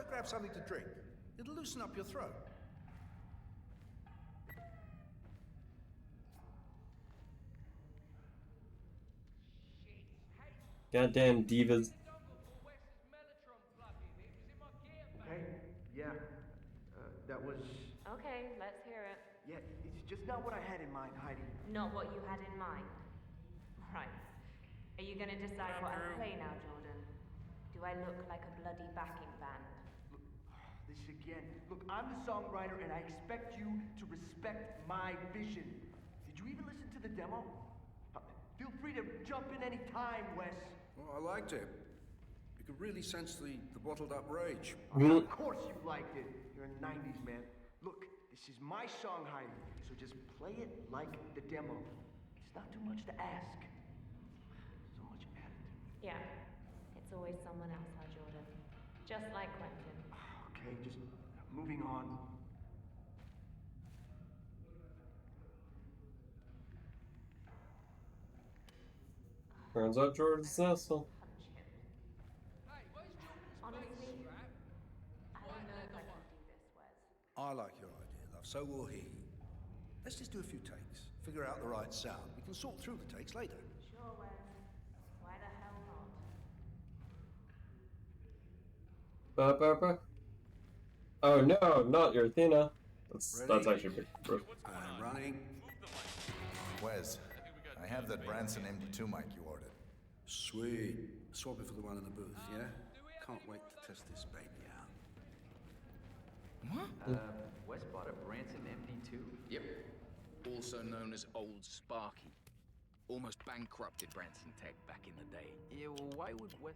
grab something to drink. It'll loosen up your throat. Goddamn divas. Okay, yeah. That was... Okay, let's hear it. Yeah, it's just not what I had in mind, Heidi. Not what you had in mind. Right. Are you gonna decide what I play now, Jordan? Do I look like a bloody backing band? Look, this again. Look, I'm the songwriter and I expect you to respect my vision. Did you even listen to the demo? Feel free to jump in any time, Wes. Well, I liked it. You could really sense the bottled up rage. Of course you liked it. You're a 90s man. Look, this is my song, Heidi, so just play it like the demo. It's not too much to ask. So much attitude. Yeah. It's always someone else, huh, Jordan? Just like Quentin. Okay, just moving on. Turns out Jordan's successful. Honestly, I don't know if I can do this, Wes. I like your idea, love. So will he. Let's just do a few takes. Figure out the right sound. We can sort through the takes later. Sure, Wes. Why the hell not? Ba-ba-ba. Oh no, not your Athena. That's actually big. I'm running. Wes, I have that Branson MD2 mic you ordered. Sweet. Swap it for the one in the booth, yeah? Can't wait to test this baby out. What? Wes bought a Branson MD2? Yep. Also known as Old Sparky. Almost bankrupted Branson Tech back in the day. Yeah, well, why would Wes...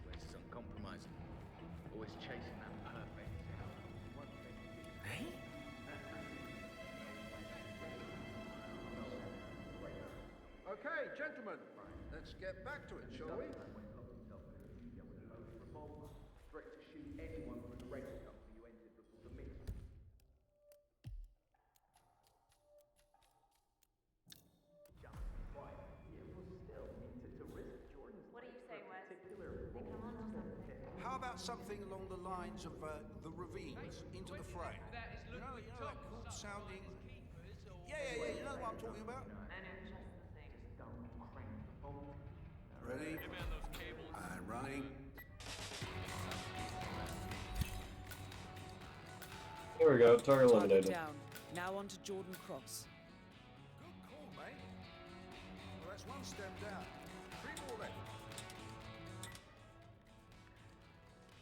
Wes is uncompromising. Always chasing that perfect sound. Hey? Okay, gentlemen, let's get back to it, shall we? Threat to shoot anyone from the record company you entered before the mix. What do you say, Wes? They come on or something? How about something along the lines of the ravines into the frame? You know that cool sounding... Yeah, you know what I'm talking about? I know just the thing. Ready? I'm running. There we go, target Target eliminated. down. Now on to Jordan Cross. Good call, mate. Well, that's one stem down. 3 more left.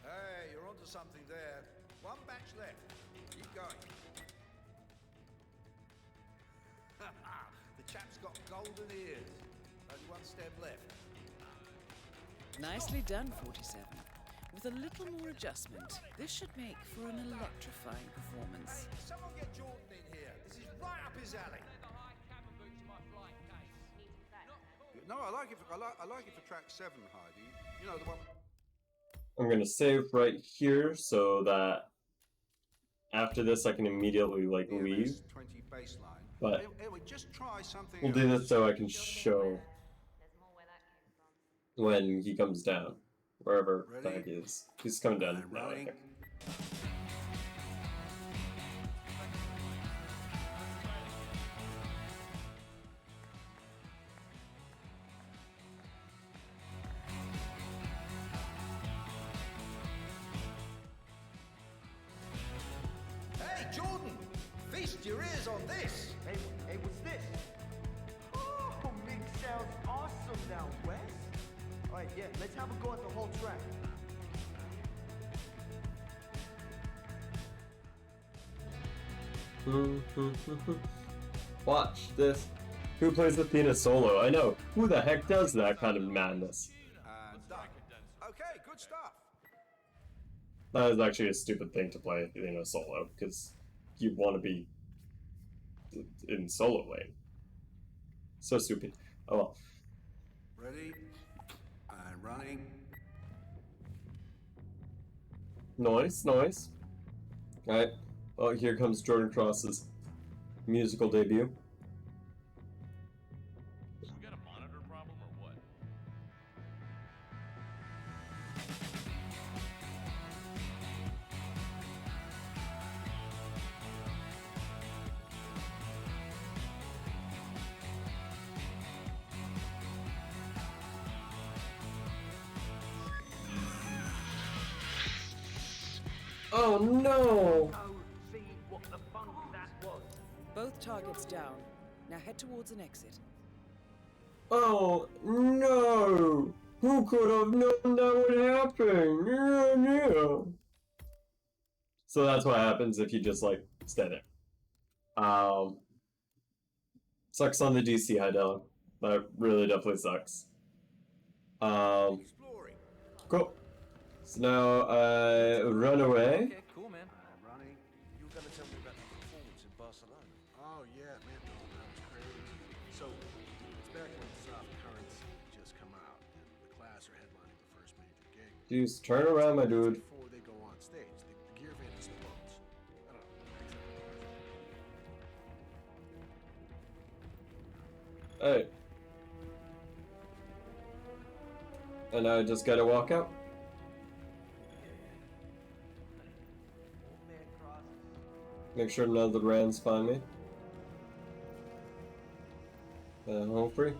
Hey, you're onto something there. 1 batch left. Keep going. The chap's got golden ears. Only one step left. Nicely done, 47. With a little more adjustment, this should make for an electrifying performance. Hey, someone get Jordan in here. This is right up his alley. No, I like it. I like it for track 7, Heidi. You know the one. I'm gonna save right here so that after this I can immediately like leave. 20 baseline. But Anyway, just try something we'll do this so I can show when he comes down, wherever the heck he is. He's coming down now, I think. Hey, Jordan! Feast your ears on this! Hey, what's this? Oh, Mink sounds awesome now, Wes. Alright, yeah, let's have a go at the whole track. Watch this. Who plays Athena solo? I know. Who the heck does that kind of madness? Okay, good stuff. That is actually a stupid thing to play Athena solo, because you want to be in solo lane. So stupid. Oh well. Ready? And running. Nice, nice. Alright. Well, here comes Jordan Cross's musical debut. We got a monitor problem or what? Oh no! See what the funk that was. Both targets down. Now head towards an exit. Oh no! Who could have known that would happen? Yeah. So that's what happens if you just like stay there. Sucks on the DC high down. That really definitely sucks. Cool. So now run away. Okay, cool, man. I'm running. You were gonna tell me about the performance in Barcelona. Oh, yeah, man. Oh, that was crazy. So, it's back when Soft Currents just come out, and the Class are headlining the first major gig. Jeez, turn around, my dude. Before they go on stage, the gear van explodes. I don't know. Hey. And I just gotta walk out. Make sure none of the Rands find me. Home free.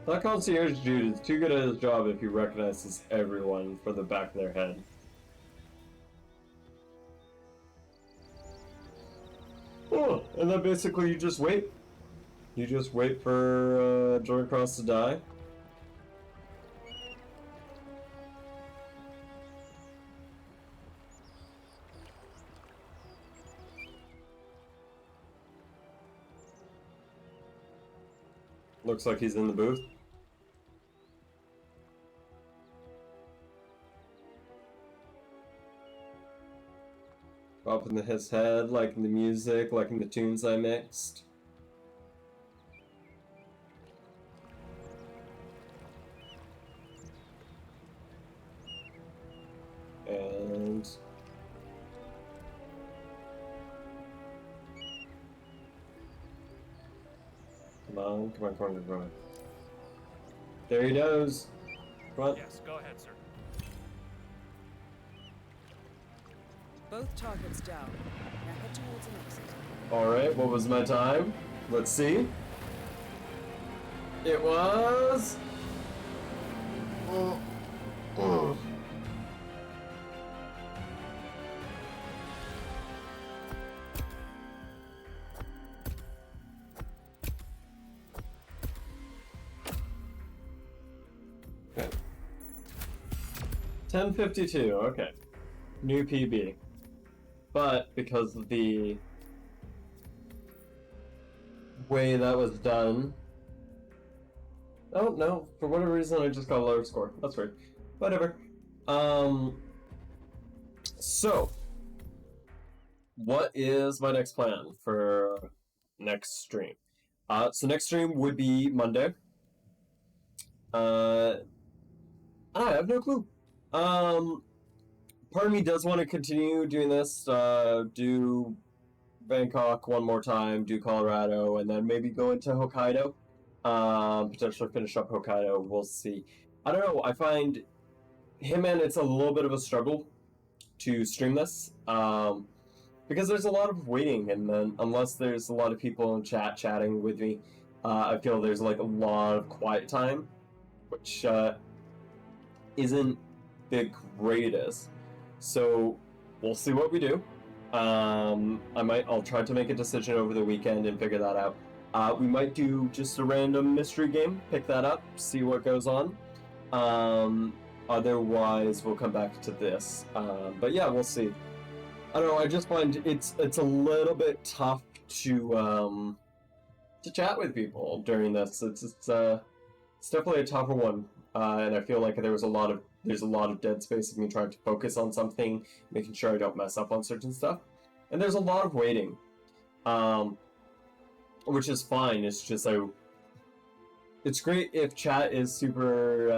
That concierge dude is too good at his job if he recognizes everyone from the back of their head. Oh, and then basically you just wait. You just wait for Jordan Cross to die. Looks like he's in the booth. Popping his head, liking the music, liking the tunes I mixed. And come on, come on, come on, come on. There he goes. Front. Yes, go ahead, sir. Both targets down. Now head towards an exit. Alright, what was my time? Let's see. It was... Oh. 10:52, okay. New PB. But because of the way that was done. Oh no, for whatever reason I just got a lower score. That's weird. Whatever. So what is my next plan for next stream? So next stream would be Monday. I have no clue. Part of me does want to continue doing this, do Bangkok one more time, do Colorado, and then maybe go into Hokkaido. Potentially finish up Hokkaido, we'll see. I don't know, I find Hitman, it's a little bit of a struggle to stream this, because there's a lot of waiting, and then unless there's a lot of people in chat chatting with me, I feel there's like a lot of quiet time, which isn't the greatest. So we'll see what we do. I'll try to make a decision over the weekend and figure that out. We might do just a random mystery game, pick that up, see what goes on. Otherwise, we'll come back to this. But yeah, we'll see. I don't know. I just find it's a little bit tough to chat with people during this. It's definitely a tougher one, and I feel like there's a lot of dead space of me trying to focus on something, making sure I don't mess up on certain stuff, and there's a lot of waiting, which is fine. It's just it's great if chat is super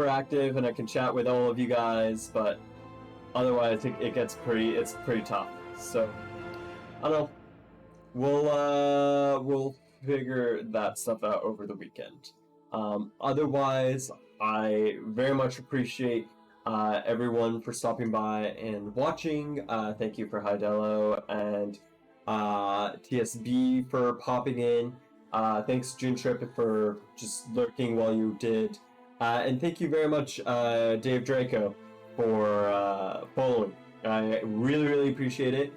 active and I can chat with all of you guys, but otherwise it's pretty tough. So I don't know. We'll figure that stuff out over the weekend. Otherwise, I very much appreciate everyone for stopping by and watching. Thank you for Hidelo and TSB for popping in. Thanks June Trip for just lurking while you did. And thank you very much, Dave Draco, for following. I really, really appreciate it.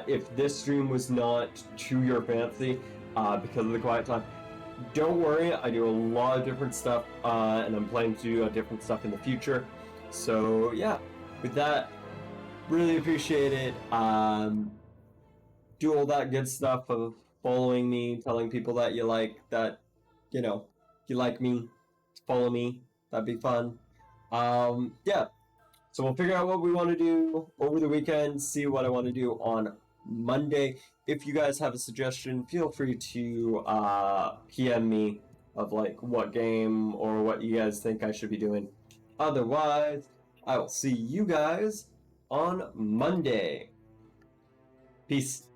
If this stream was not to your fancy because of the quiet time, don't worry, I do a lot of different stuff, and I'm planning to do different stuff in the future. So yeah, with that, really appreciate it. Do all that good stuff of following me, telling people that you like me, follow me. That'd be fun. Yeah. So we'll figure out what we want to do over the weekend, see what I want to do on Monday. If you guys have a suggestion, feel free to PM me of like what game or what you guys think I should be doing. Otherwise, I will see you guys on Monday. Peace.